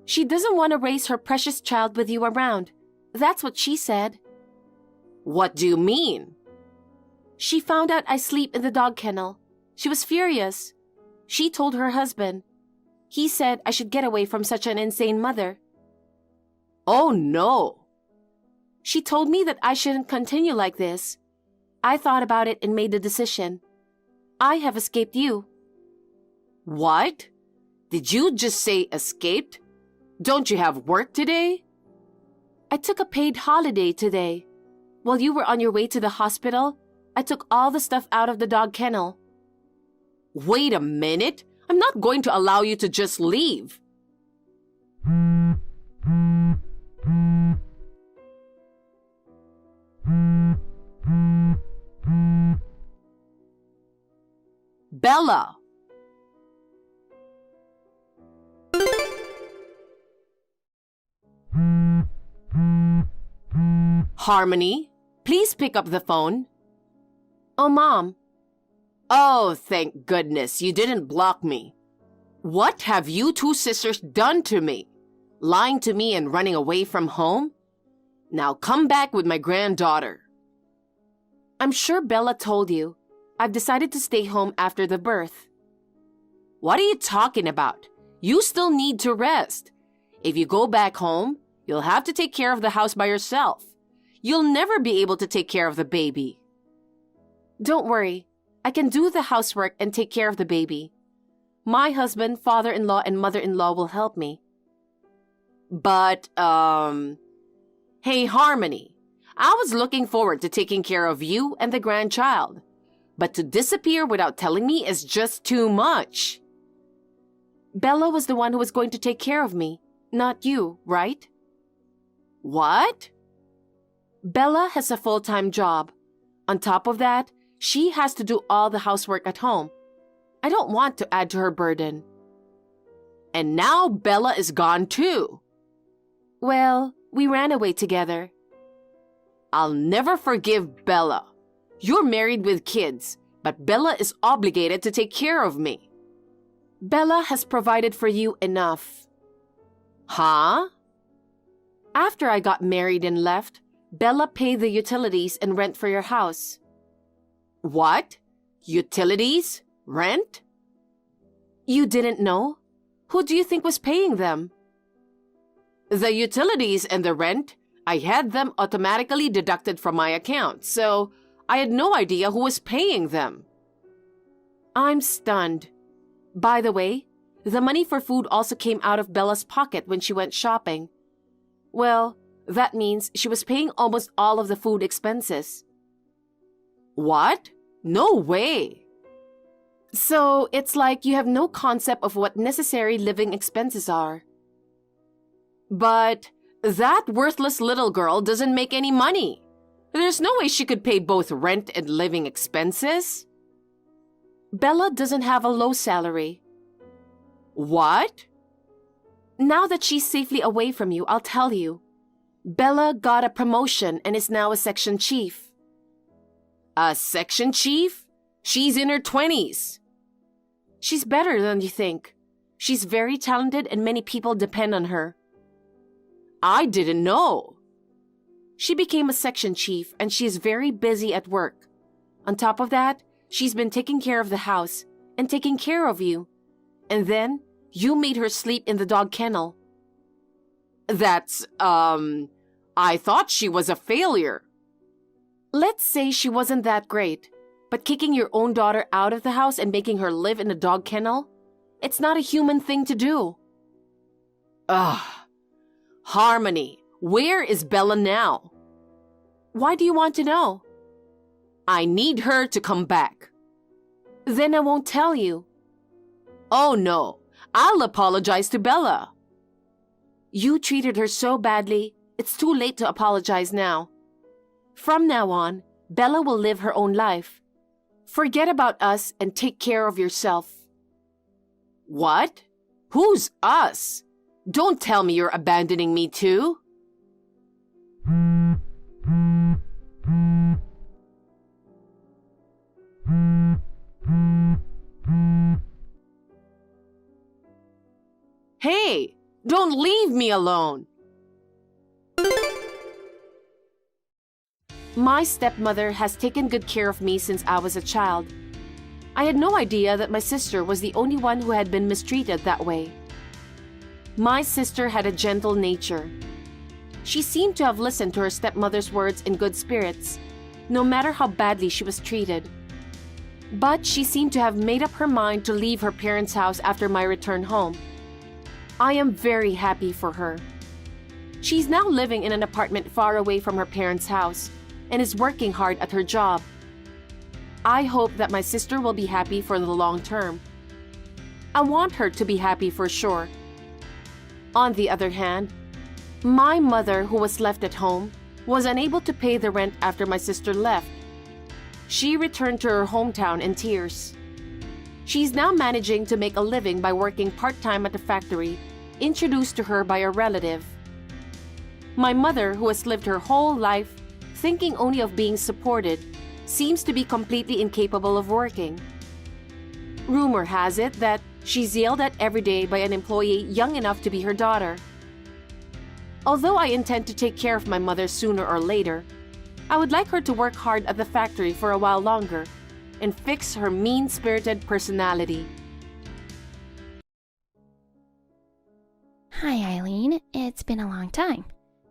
[SPEAKER 2] She doesn't want to raise her precious child with you around. That's what she said.
[SPEAKER 4] What do you mean?
[SPEAKER 2] She found out I sleep in the dog kennel. She was furious. She told her husband. He said I should get away from such an insane mother.
[SPEAKER 4] Oh no!
[SPEAKER 2] She told me that I shouldn't continue like this. I thought about it and made the decision. I have escaped you.
[SPEAKER 4] What? Did you just say escaped? Don't you have work today?
[SPEAKER 2] I took a paid holiday today. While you were on your way to the hospital, I took all the stuff out of the dog kennel.
[SPEAKER 4] Wait a minute. I'm not going to allow you to just leave. Bella! Harmony, please pick up the phone.
[SPEAKER 2] Oh, Mom.
[SPEAKER 4] Oh, thank goodness you didn't block me. What have you two sisters done to me? Lying to me and running away from home? Now come back with my granddaughter.
[SPEAKER 2] I'm sure Bella told you. I've decided to stay home after the birth.
[SPEAKER 4] What are you talking about? You still need to rest. If you go back home, you'll have to take care of the house by yourself. You'll never be able to take care of the baby.
[SPEAKER 2] Don't worry. I can do the housework and take care of the baby. My husband, father-in-law, and mother-in-law will help me.
[SPEAKER 4] But, hey, Harmony, I was looking forward to taking care of you and the grandchild. But to disappear without telling me is just too much.
[SPEAKER 2] Bella was the one who was going to take care of me, not you, right?
[SPEAKER 4] What?
[SPEAKER 2] Bella has a full-time job. On top of that, she has to do all the housework at home. I don't want to add to her burden.
[SPEAKER 4] And now Bella is gone too.
[SPEAKER 2] Well, we ran away together.
[SPEAKER 4] I'll never forgive Bella. You're married with kids, but Bella is obligated to take care of me.
[SPEAKER 2] Bella has provided for you enough.
[SPEAKER 4] Huh?
[SPEAKER 2] After I got married and left, Bella paid the utilities and rent for your house.
[SPEAKER 4] What? Utilities? Rent?
[SPEAKER 2] You didn't know? Who do you think was paying them?
[SPEAKER 4] The utilities and the rent, I had them automatically deducted from my account, so I had no idea who was paying them.
[SPEAKER 2] I'm stunned. By the way, the money for food also came out of Bella's pocket when she went shopping. Well, that means she was paying almost all of the food expenses.
[SPEAKER 4] What? No way!
[SPEAKER 2] So it's like you have no concept of what necessary living expenses are.
[SPEAKER 4] But that worthless little girl doesn't make any money. There's no way she could pay both rent and living expenses.
[SPEAKER 2] Bella doesn't have a low salary.
[SPEAKER 4] What?
[SPEAKER 2] Now that she's safely away from you, I'll tell you. Bella got a promotion and is now a section chief.
[SPEAKER 4] A section chief? She's in her 20s.
[SPEAKER 2] She's better than you think. She's very talented and many people depend on her.
[SPEAKER 4] I didn't know.
[SPEAKER 2] She became a section chief and she is very busy at work. On top of that, she's been taking care of the house and taking care of you. And then, you made her sleep in the dog kennel.
[SPEAKER 4] That's, I thought she was a failure.
[SPEAKER 2] Let's say she wasn't that great, but kicking your own daughter out of the house and making her live in a dog kennel? It's not a human thing to do.
[SPEAKER 4] Ugh. Harmony, where is Bella now?
[SPEAKER 2] Why do you want to know?
[SPEAKER 4] I need her to come back.
[SPEAKER 2] Then I won't tell you.
[SPEAKER 4] Oh no, I'll apologize to Bella.
[SPEAKER 2] You treated her so badly, it's too late to apologize now. From now on, Bella will live her own life. Forget about us and take care of yourself.
[SPEAKER 4] What? Who's us? Don't tell me you're abandoning me too. Don't leave me alone! My stepmother has taken good care of me since I was a child. I had no idea that my sister was the only one who had been mistreated that way. My sister had a gentle nature. She seemed to have listened to her stepmother's words in good spirits, no matter how badly she was treated. But she seemed to have made up her mind to leave her parents' house after my return home. I am very happy for her. She's now living in an apartment far away from her parents' house and is working hard at her job. I hope that my sister will be happy for the long term. I want her to be happy for sure. On the other hand, my mother, who was left at home, was unable to pay the rent after my sister left. She returned to her hometown in tears. She's now managing to make a living by working part-time at a factory, introduced to her by a relative. My mother, who has lived her whole life thinking only of being supported, seems to be completely incapable of working. Rumor has it that she's yelled at every day by an employee young enough to be her daughter. Although I intend to take care of my mother sooner or later, I would like her to work hard at the factory for a while longer and fix her mean-spirited personality.
[SPEAKER 2] Hi, Eileen. It's been a long time.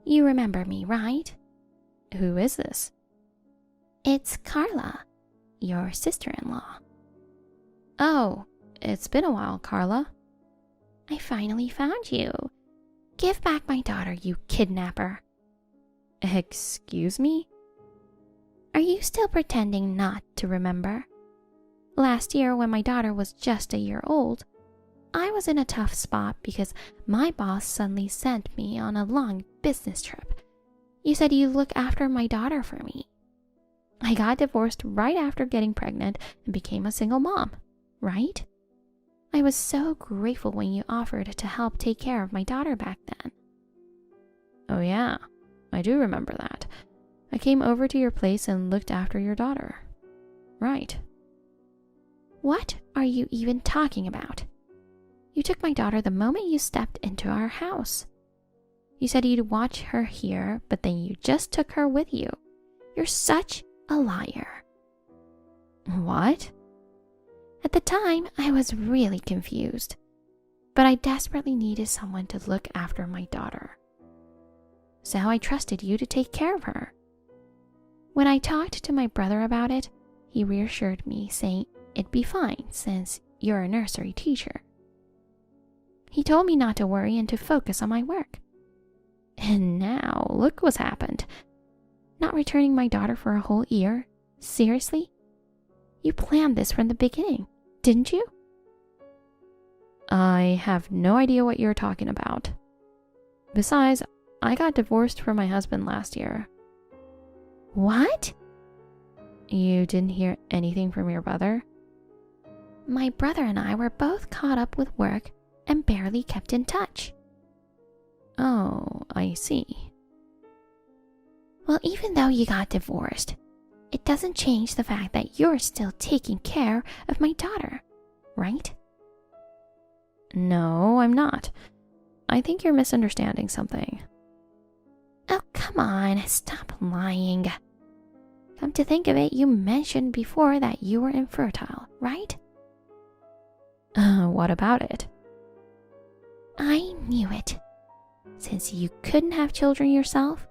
[SPEAKER 2] You remember me, right?
[SPEAKER 3] Who is this?
[SPEAKER 2] It's Carla, your sister-in-law.
[SPEAKER 3] Oh, it's been a while, Carla.
[SPEAKER 2] I finally found you. Give back my daughter, you kidnapper.
[SPEAKER 3] Excuse me?
[SPEAKER 2] Are you still pretending not to remember? Last year, when my daughter was just a year old, I was in a tough spot because my boss suddenly sent me on a long business trip. You said you'd look after my daughter for me. I got divorced right after getting pregnant and became a single mom, right? I was so grateful when you offered to help take care of my daughter back then.
[SPEAKER 3] Oh yeah, I do remember that. I came over to your place and looked after your daughter. Right.
[SPEAKER 2] What are you even talking about? You took my daughter the moment you stepped into our house. You said you'd watch her here, but then you just took her with you. You're such a liar.
[SPEAKER 3] What?
[SPEAKER 2] At the time, I was really confused, but I desperately needed someone to look after my daughter. So I trusted you to take care of her. When I talked to my brother about it, he reassured me, saying it'd be fine since you're a nursery teacher. He told me not to worry and to focus on my work. And now, look what's happened. Not returning my daughter for a whole year? Seriously? You planned this from the beginning, didn't you?
[SPEAKER 3] I have no idea what you're talking about. Besides, I got divorced from my husband last year.
[SPEAKER 2] What?
[SPEAKER 3] You didn't hear anything from your brother?
[SPEAKER 2] My brother and I were both caught up with work and barely kept in touch.
[SPEAKER 3] Oh, I see.
[SPEAKER 2] Well, even though you got divorced, it doesn't change the fact that you're still taking care of my daughter, right?
[SPEAKER 3] No, I'm not. I think you're misunderstanding something.
[SPEAKER 2] Oh, come on, stop lying. Come to think of it, you mentioned before that you were infertile, right?
[SPEAKER 3] What about it?
[SPEAKER 2] I knew it. Since you couldn't have children yourself,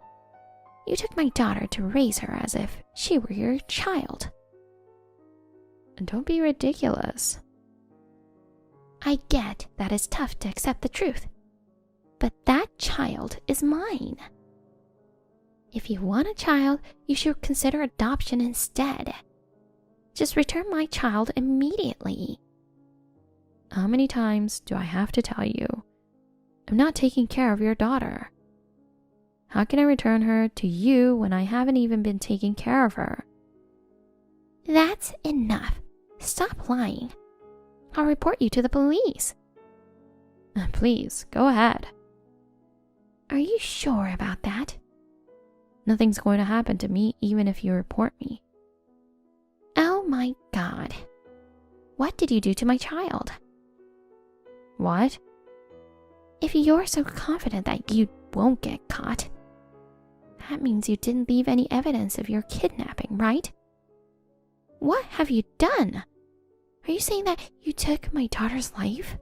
[SPEAKER 2] you took my daughter to raise her as if she were your child.
[SPEAKER 3] Don't be ridiculous.
[SPEAKER 2] I get that it's tough to accept the truth, but that child is mine. If you want a child, you should consider adoption instead. Just return my child immediately.
[SPEAKER 3] How many times do I have to tell you? I'm not taking care of your daughter. How can I return her to you when I haven't even been taking care of her?
[SPEAKER 2] That's enough. Stop lying. I'll report you to the police.
[SPEAKER 3] Please, go ahead.
[SPEAKER 2] Are you sure about that?
[SPEAKER 3] Nothing's going to happen to me even if you report me.
[SPEAKER 2] Oh my God. What did you do to my child?
[SPEAKER 3] What?
[SPEAKER 1] If you're so confident that you won't get caught, that means you didn't leave any evidence of your kidnapping, right? What have you done? Are you saying that you took my daughter's life?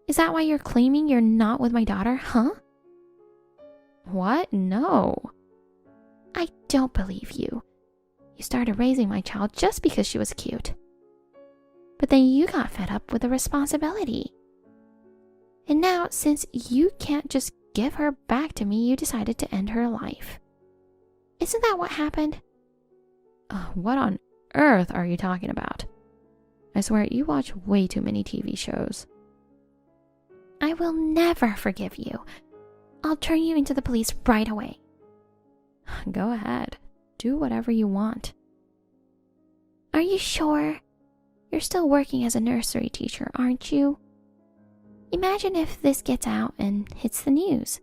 [SPEAKER 1] Is that why you're claiming you're not with my daughter, huh?
[SPEAKER 2] What? No.
[SPEAKER 1] I don't believe you. You started raising my child just because she was cute. But then you got fed up with the responsibility. And now, since you can't just give her back to me, you decided to end her life. Isn't that what happened?
[SPEAKER 2] What on earth are you talking about? I swear you watch way too many TV shows.
[SPEAKER 1] I will never forgive you. I'll turn you into the police right away.
[SPEAKER 2] Go ahead. Do whatever you want.
[SPEAKER 1] Are you sure? You're still working as a nursery teacher, aren't you? Imagine if this gets out and hits the news.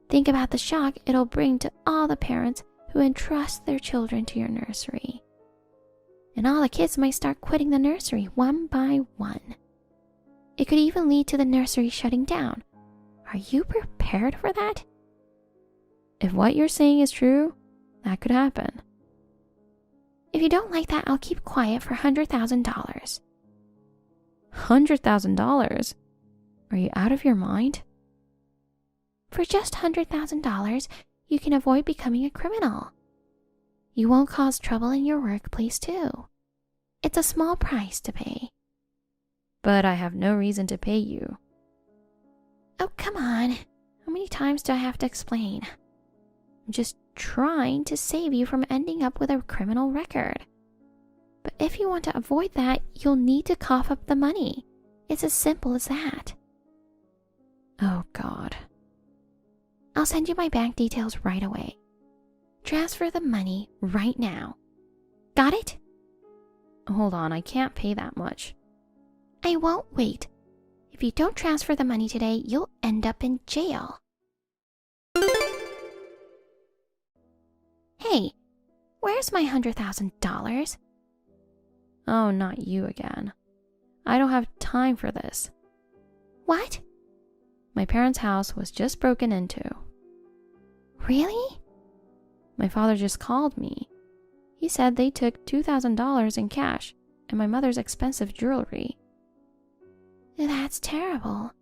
[SPEAKER 1] Think about the shock it'll bring to all the parents who entrust their children to your nursery. And all the kids might start quitting the nursery one by one. It could even lead to the nursery shutting down. Are you prepared for that?
[SPEAKER 2] If what you're saying is true, that could happen.
[SPEAKER 1] If you don't like that, I'll keep quiet for $100,000.
[SPEAKER 2] $100,000? Are you out of your mind?
[SPEAKER 1] For just $100,000, you can avoid becoming a criminal. You won't cause trouble in your workplace, too. It's a small price to pay.
[SPEAKER 2] But I have no reason to pay you.
[SPEAKER 1] Oh, come on. How many times do I have to explain? I'm just trying to save you from ending up with a criminal record. But if you want to avoid that, you'll need to cough up the money. It's as simple as that.
[SPEAKER 2] Oh, God.
[SPEAKER 1] I'll send you my bank details right away. Transfer the money right now. Got it?
[SPEAKER 2] Hold on, I can't pay that much.
[SPEAKER 1] I won't wait. If you don't transfer the money today, you'll end up in jail. Hey, where's my $100,000?
[SPEAKER 2] Oh, not you again. I don't have time for this.
[SPEAKER 1] What?
[SPEAKER 2] My parents' house was just broken into.
[SPEAKER 1] Really?
[SPEAKER 2] My father just called me. He said they took $2,000 in cash and my mother's expensive jewelry.
[SPEAKER 1] That's terrible.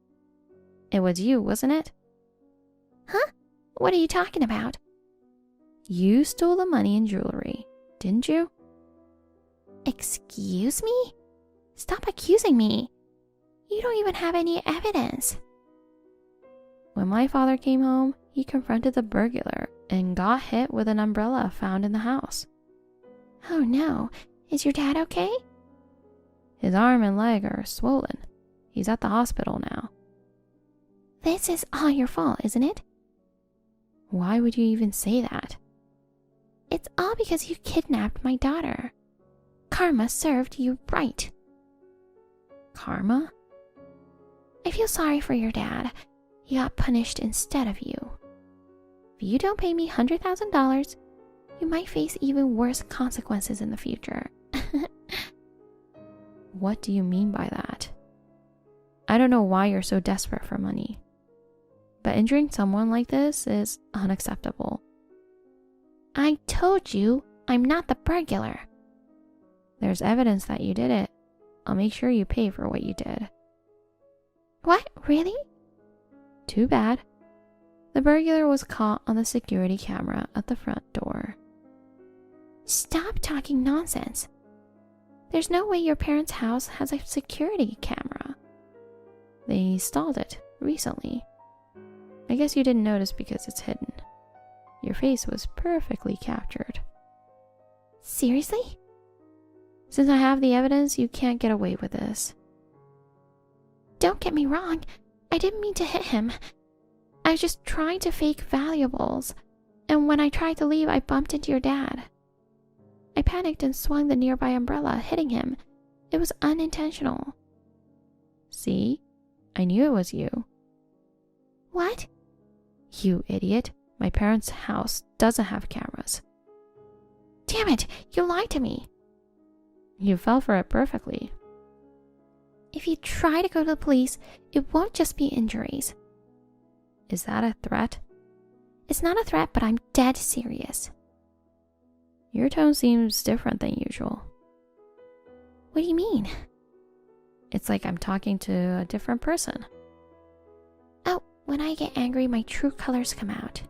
[SPEAKER 2] It was you, wasn't it?
[SPEAKER 1] Huh? What are you talking about?
[SPEAKER 2] You stole the money and jewelry, didn't you?
[SPEAKER 1] Excuse me? Stop accusing me. You don't even have any evidence.
[SPEAKER 2] When my father came home, he confronted the burglar and got hit with an umbrella found in the house.
[SPEAKER 1] Oh no, is your dad okay?
[SPEAKER 2] His arm and leg are swollen. He's at the hospital now.
[SPEAKER 1] This is all your fault, isn't it?
[SPEAKER 2] Why would you even say that?
[SPEAKER 1] It's all because you kidnapped my daughter. Karma served you right.
[SPEAKER 2] Karma?
[SPEAKER 1] I feel sorry for your dad. He got punished instead of you. If you don't pay me $100,000, you might face even worse consequences in the future.
[SPEAKER 2] What do you mean by that? I don't know why you're so desperate for money. But injuring someone like this is unacceptable.
[SPEAKER 1] I told you I'm not the burglar.
[SPEAKER 2] There's evidence that you did it. I'll make sure you pay for what you did.
[SPEAKER 1] What? Really?
[SPEAKER 2] Too bad. The burglar was caught on the security camera at the front door.
[SPEAKER 1] Stop talking nonsense. There's no way your parents' house has a security camera.
[SPEAKER 2] They installed it recently. I guess you didn't notice because it's hidden. Your face was perfectly captured.
[SPEAKER 1] Seriously?
[SPEAKER 2] Since I have the evidence, you can't get away with this.
[SPEAKER 1] Don't get me wrong. I didn't mean to hit him. I was just trying to fake valuables. And when I tried to leave, I bumped into your dad. I panicked and swung the nearby umbrella, hitting him. It was unintentional.
[SPEAKER 2] See? I knew it was you.
[SPEAKER 1] What?
[SPEAKER 2] You idiot. My parents' house doesn't have cameras.
[SPEAKER 1] Damn it, you lied to me.
[SPEAKER 2] You fell for it perfectly.
[SPEAKER 1] If you try to go to the police, it won't just be injuries.
[SPEAKER 2] Is that a threat?
[SPEAKER 1] It's not a threat, but I'm dead serious.
[SPEAKER 2] Your tone seems different than usual.
[SPEAKER 1] What do you mean?
[SPEAKER 2] It's like I'm talking to a different person.
[SPEAKER 1] Oh, when I get angry, my true colors come out.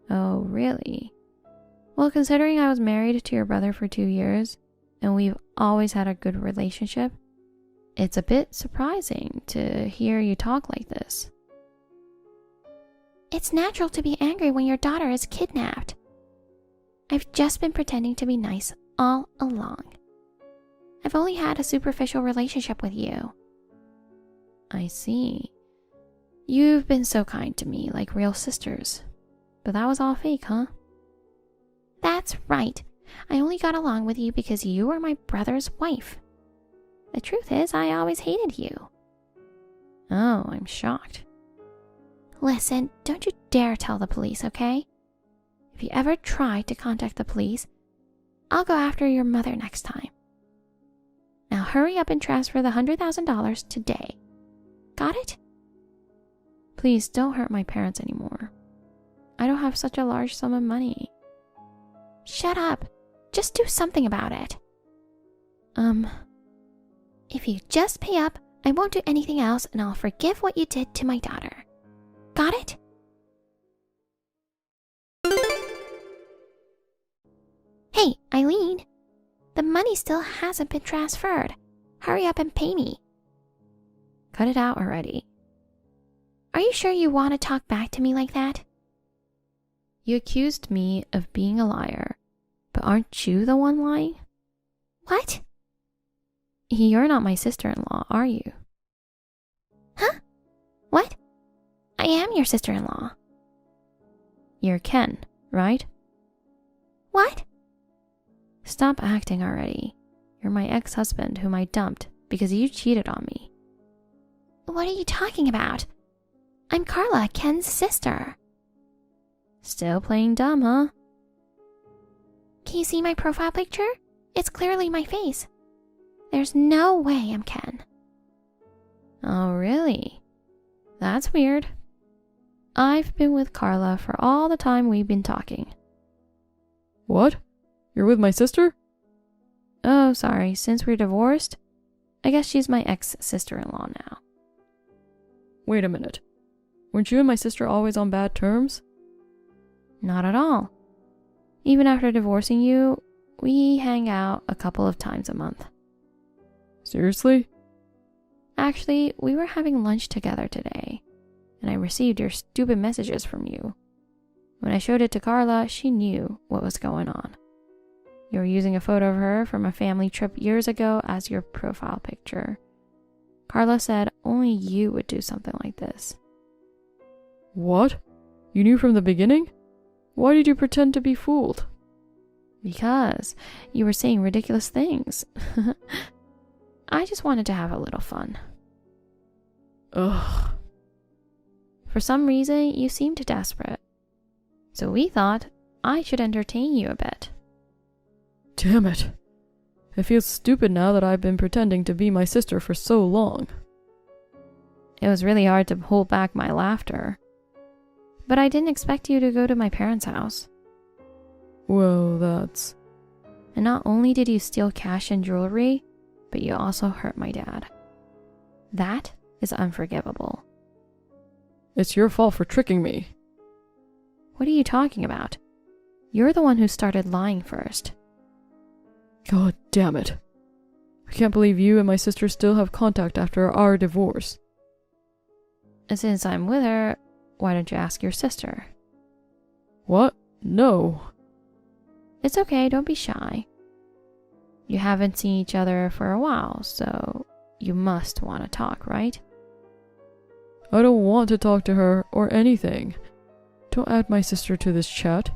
[SPEAKER 2] Oh, really? Well, considering I was married to your brother for 2 years, and we've always had a good relationship, it's a bit surprising to hear you talk like this.
[SPEAKER 1] It's natural to be angry when your daughter is kidnapped. I've just been pretending to be nice all along. I've only had a superficial relationship with you.
[SPEAKER 2] I see. You've been so kind to me, like real sisters. But that was all fake, huh?
[SPEAKER 1] That's right. I only got along with you because you were my brother's wife. The truth is, I always hated you.
[SPEAKER 2] Oh, I'm shocked.
[SPEAKER 1] Listen, don't you dare tell the police, okay? If you ever try to contact the police, I'll go after your mother next time. Now hurry up and transfer the $100,000 today. Got it?
[SPEAKER 2] Please don't hurt my parents anymore. I don't have such a large sum of money.
[SPEAKER 1] Shut up. Just do something about it. If you just pay up, I won't do anything else and I'll forgive what you did to my daughter. Got it? Hey, Eileen. The money still hasn't been transferred. Hurry up and pay me.
[SPEAKER 2] Cut it out already.
[SPEAKER 1] Are you sure you want to talk back to me like that?
[SPEAKER 2] You accused me of being a liar, but aren't you the one lying?
[SPEAKER 1] What?
[SPEAKER 2] You're not my sister-in-law, are you?
[SPEAKER 1] Huh? What? I am your sister-in-law.
[SPEAKER 2] You're Ken, right?
[SPEAKER 1] What?
[SPEAKER 2] Stop acting already. You're my ex-husband whom I dumped because you cheated on me.
[SPEAKER 1] What are you talking about? I'm Carla, Ken's sister.
[SPEAKER 2] Still playing dumb, huh?
[SPEAKER 1] Can you see my profile picture? It's clearly my face. There's no way I'm Ken.
[SPEAKER 2] Oh, really? That's weird. I've been with Carla for all the time we've been talking.
[SPEAKER 3] What? You're with my sister?
[SPEAKER 2] Oh, sorry. Since we're divorced, I guess she's my ex-sister-in-law now.
[SPEAKER 3] Wait a minute. Weren't you and my sister always on bad terms?
[SPEAKER 2] Not at all. Even after divorcing you, we hang out a couple of times a month.
[SPEAKER 3] Seriously?
[SPEAKER 2] Actually, we were having lunch together today, and I received your stupid messages from you. When I showed it to Carla, she knew what was going on. You were using a photo of her from a family trip years ago as your profile picture. Carla said only you would do something like this.
[SPEAKER 3] What? You knew from the beginning? Why did you pretend to be fooled?
[SPEAKER 2] Because you were saying ridiculous things. I just wanted to have a little fun.
[SPEAKER 3] Ugh.
[SPEAKER 2] For some reason, you seemed desperate. So we thought I should entertain you a bit.
[SPEAKER 3] Damn it. I feel stupid now that I've been pretending to be my sister for so long.
[SPEAKER 2] It was really hard to hold back my laughter. But I didn't expect you to go to my parents' house.
[SPEAKER 3] Well, that's...
[SPEAKER 2] And not only did you steal cash and jewelry, but you also hurt my dad. That is unforgivable.
[SPEAKER 3] It's your fault for tricking me.
[SPEAKER 2] What are you talking about? You're the one who started lying first.
[SPEAKER 3] God damn it. I can't believe you and my sister still have contact after our divorce.
[SPEAKER 2] Since I'm with her, why don't you ask your sister?
[SPEAKER 3] What? No.
[SPEAKER 2] It's okay, don't be shy. You haven't seen each other for a while, so you must want to talk, right?
[SPEAKER 3] I don't want to talk to her or anything. Don't add my sister to this chat.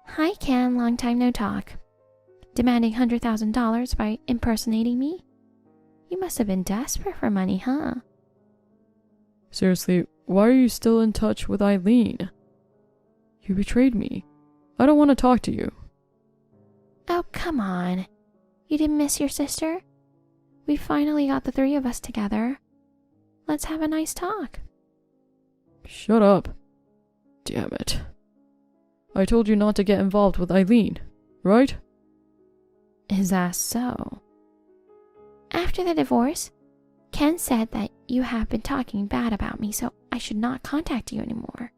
[SPEAKER 1] Hi, Ken. Long time no talk. Demanding $100,000 by impersonating me? You must have been desperate for money, huh?
[SPEAKER 3] Seriously, why are you still in touch with Eileen? You betrayed me. I don't want to talk to you.
[SPEAKER 1] Oh, come on. You didn't miss your sister?
[SPEAKER 2] we finally got the three of us together. Let's have a nice talk.
[SPEAKER 3] Shut up. Damn it. I told you not to get involved with Eileen, right?
[SPEAKER 2] Is that so? After the divorce, Ken said that you have been talking bad about me, so I should not contact you anymore.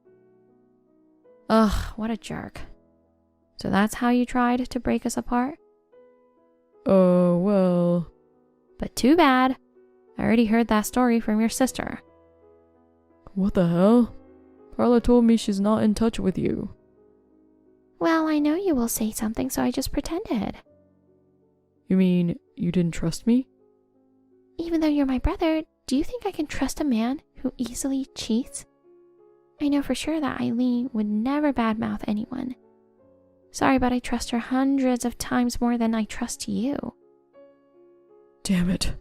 [SPEAKER 2] Ugh, what a jerk. So that's how you tried to break us apart?
[SPEAKER 3] Oh, well.
[SPEAKER 2] But too bad. I already heard that story from your sister.
[SPEAKER 3] What the hell? Carla told me she's not in touch with you.
[SPEAKER 2] Well, I know you will say something, so I just pretended.
[SPEAKER 3] You mean you didn't trust me?
[SPEAKER 2] Even though you're my brother, do you think I can trust a man who easily cheats? I know for sure that Eileen would never badmouth anyone. Sorry, but I trust her hundreds of times more than I trust you.
[SPEAKER 3] Damn it.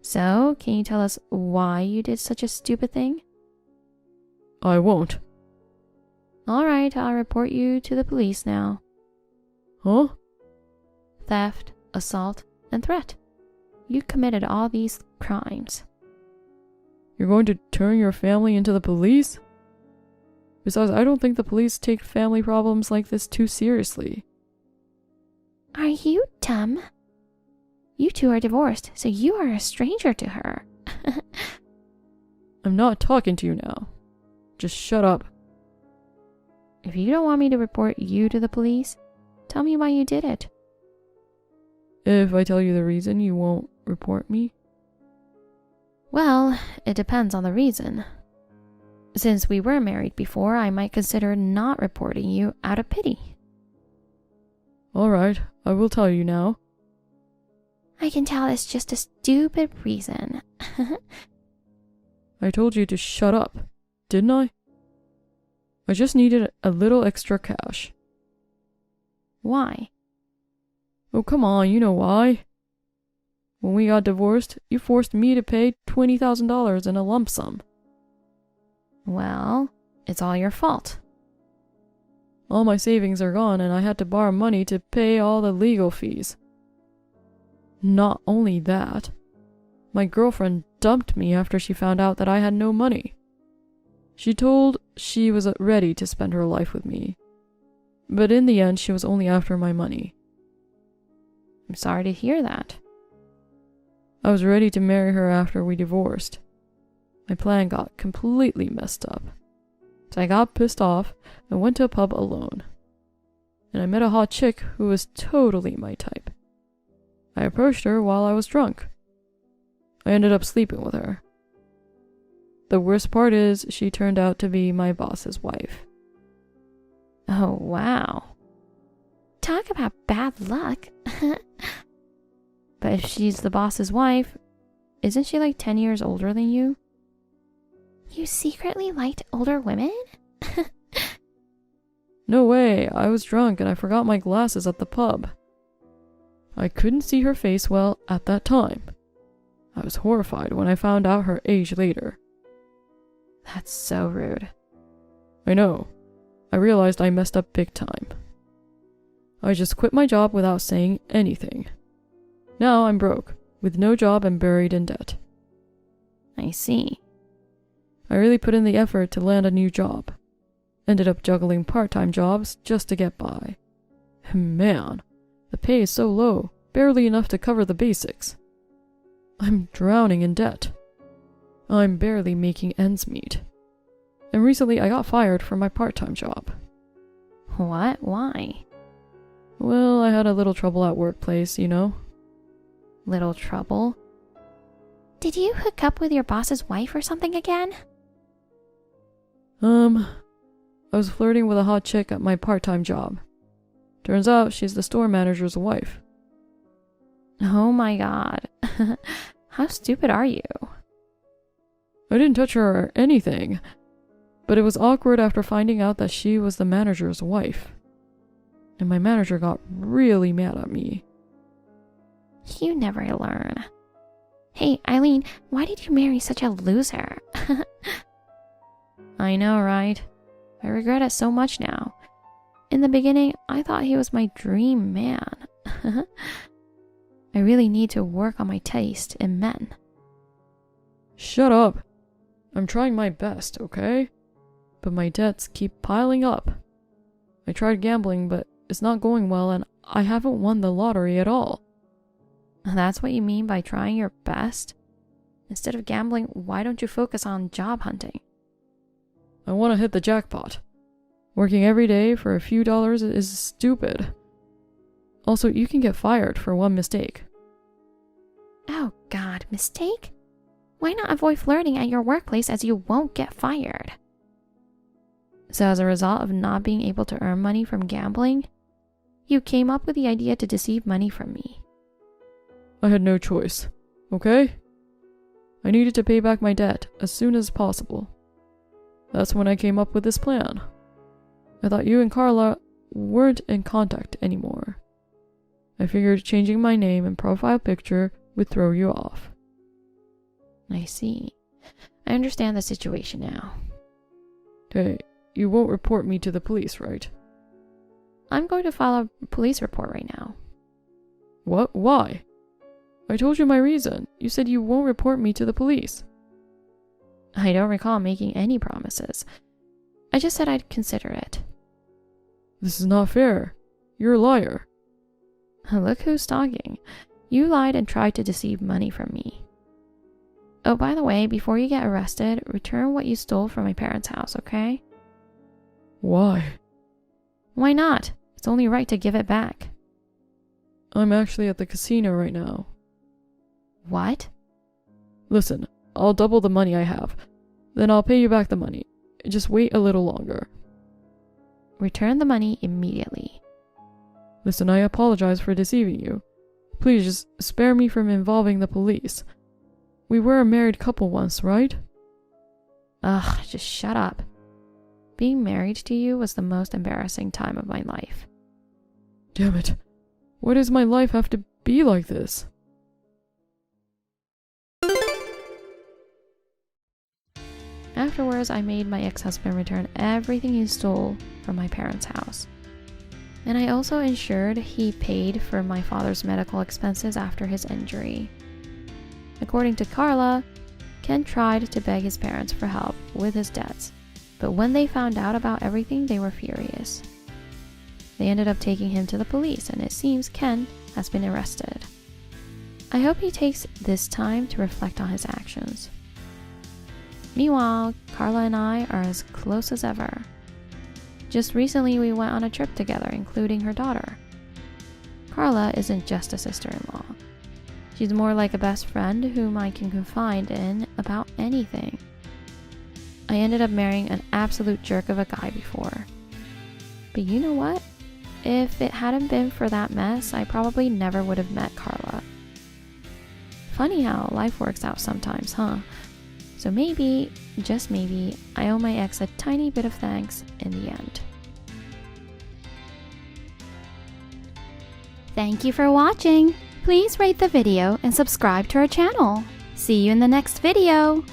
[SPEAKER 2] So, can you tell us why you did such a stupid thing?
[SPEAKER 3] I won't.
[SPEAKER 2] Alright, I'll report you to the police now.
[SPEAKER 3] Huh?
[SPEAKER 2] Theft, assault, and threat. You committed all these crimes.
[SPEAKER 3] You're going to turn your family into the police? Besides, I don't think the police take family problems like this too seriously.
[SPEAKER 2] Are you dumb? You two are divorced, so you are a stranger to her.
[SPEAKER 3] I'm not talking to you now. Just shut up.
[SPEAKER 2] If you don't want me to report you to the police, tell me why you did it.
[SPEAKER 3] If I tell you the reason, you won't report me?
[SPEAKER 2] Well, it depends on the reason. Since we were married before, I might consider not reporting you out of pity.
[SPEAKER 3] Alright, I will tell you now.
[SPEAKER 2] I can tell it's just a stupid reason.
[SPEAKER 3] I told you to shut up, didn't I? I just needed a little extra cash.
[SPEAKER 2] Why?
[SPEAKER 3] Oh, come on, you know why. When we got divorced, you forced me to pay $20,000 in a lump sum.
[SPEAKER 2] Well, it's all your fault.
[SPEAKER 3] All my savings are gone and I had to borrow money to pay all the legal fees. Not only that, my girlfriend dumped me after she found out that I had no money. She told she was ready to spend her life with me, but in the end she was only after my money.
[SPEAKER 2] I'm sorry to hear that.
[SPEAKER 3] I was ready to marry her after we divorced. My plan got completely messed up. So I got pissed off and went to a pub alone. And I met a hot chick who was totally my type. I approached her while I was drunk. I ended up sleeping with her. The worst part is she turned out to be my boss's wife.
[SPEAKER 2] Oh, wow. Talk about bad luck. But if she's the boss's wife, isn't she like 10 years older than you? You secretly liked older women?
[SPEAKER 3] No way, I was drunk and I forgot my glasses at the pub. I couldn't see her face well at that time. I was horrified when I found out her age later.
[SPEAKER 2] That's so rude.
[SPEAKER 3] I know. I realized I messed up big time. I just quit my job without saying anything. Now I'm broke, with no job and buried in debt.
[SPEAKER 2] I see.
[SPEAKER 3] I really put in the effort to land a new job. Ended up juggling part-time jobs just to get by. Man, the pay is so low, barely enough to cover the basics. I'm drowning in debt. I'm barely making ends meet. And recently I got fired from my part-time job.
[SPEAKER 2] What? Why?
[SPEAKER 3] Well, I had a little trouble at workplace, you know.
[SPEAKER 2] Little trouble? Did you hook up with your boss's wife or something again?
[SPEAKER 3] I was flirting with a hot chick at my part-time job. Turns out she's the store manager's wife.
[SPEAKER 2] Oh my god. How stupid are you?
[SPEAKER 3] I didn't touch her or anything, but it was awkward after finding out that she was the manager's wife. And my manager got really mad at me.
[SPEAKER 2] You never learn. Hey, Eileen, why did you marry such a loser?
[SPEAKER 3] I know, right?
[SPEAKER 2] I regret it so much now. In the beginning, I thought he was my dream man. I I really need to work on my taste in men.
[SPEAKER 3] Shut up. I'm trying my best, okay? But my debts keep piling up. I tried gambling, but it's not going well and I haven't won the lottery at all.
[SPEAKER 2] That's what you mean by trying your best? Instead of gambling, why don't you focus on job hunting?
[SPEAKER 3] I want to hit the jackpot. Working every day for a few dollars is stupid. Also, you can get fired for one mistake.
[SPEAKER 2] Oh God, mistake? Why not avoid flirting at your workplace as you won't get fired? So as a result of not being able to earn money from gambling, you came up with the idea to deceive money from me.
[SPEAKER 3] I had no choice, okay? I needed to pay back my debt as soon as possible. That's when I came up with this plan. I thought you and Carla weren't in contact anymore. I figured changing my name and profile picture would throw you off.
[SPEAKER 2] I see. I understand the situation now.
[SPEAKER 3] Hey, you won't report me to the police, right?
[SPEAKER 2] I'm going to file a police report right now.
[SPEAKER 3] What? Why? I told you my reason. You said you won't report me to the police.
[SPEAKER 2] I don't recall making any promises. I just said I'd consider it.
[SPEAKER 3] This is not fair. You're a liar.
[SPEAKER 2] Look who's talking. You lied and tried to deceive money from me. Oh, by the way, before you get arrested, return what you stole from my parents' house, okay?
[SPEAKER 3] Why?
[SPEAKER 2] Why not? It's only right to give it back.
[SPEAKER 3] I'm actually at the casino right now.
[SPEAKER 2] What?
[SPEAKER 3] Listen, I'll double the money I have. Then I'll pay you back the money. Just wait a little longer.
[SPEAKER 2] Return the money immediately.
[SPEAKER 3] Listen, I apologize for deceiving you. Please just spare me from involving the police. We were a married couple once, right?
[SPEAKER 2] Ugh, just shut up. Being married to you was the most embarrassing time of my life.
[SPEAKER 3] Damn it. Why does my life have to be like this?
[SPEAKER 2] Afterwards, I made my ex-husband return everything he stole from my parents' house. And I also ensured he paid for my father's medical expenses after his injury. According to Carla, Ken tried to beg his parents for help with his debts, but when they found out about everything, they were furious. They ended up taking him to the police, and it seems Ken has been arrested. I hope he takes this time to reflect on his actions. Meanwhile, Carla and I are as close as ever. Just recently, we went on a trip together, including her daughter. Carla isn't just a sister-in-law. She's more like a best friend whom I can confide in about anything. I ended up marrying an absolute jerk of a guy before. But you know what? If it hadn't been for that mess, I probably never would have met Carla. Funny how life works out sometimes, huh? So maybe, just maybe, I owe my ex a tiny bit of thanks in the end.
[SPEAKER 1] Thank you for watching. Please rate the video and subscribe to our channel. See you in the next video.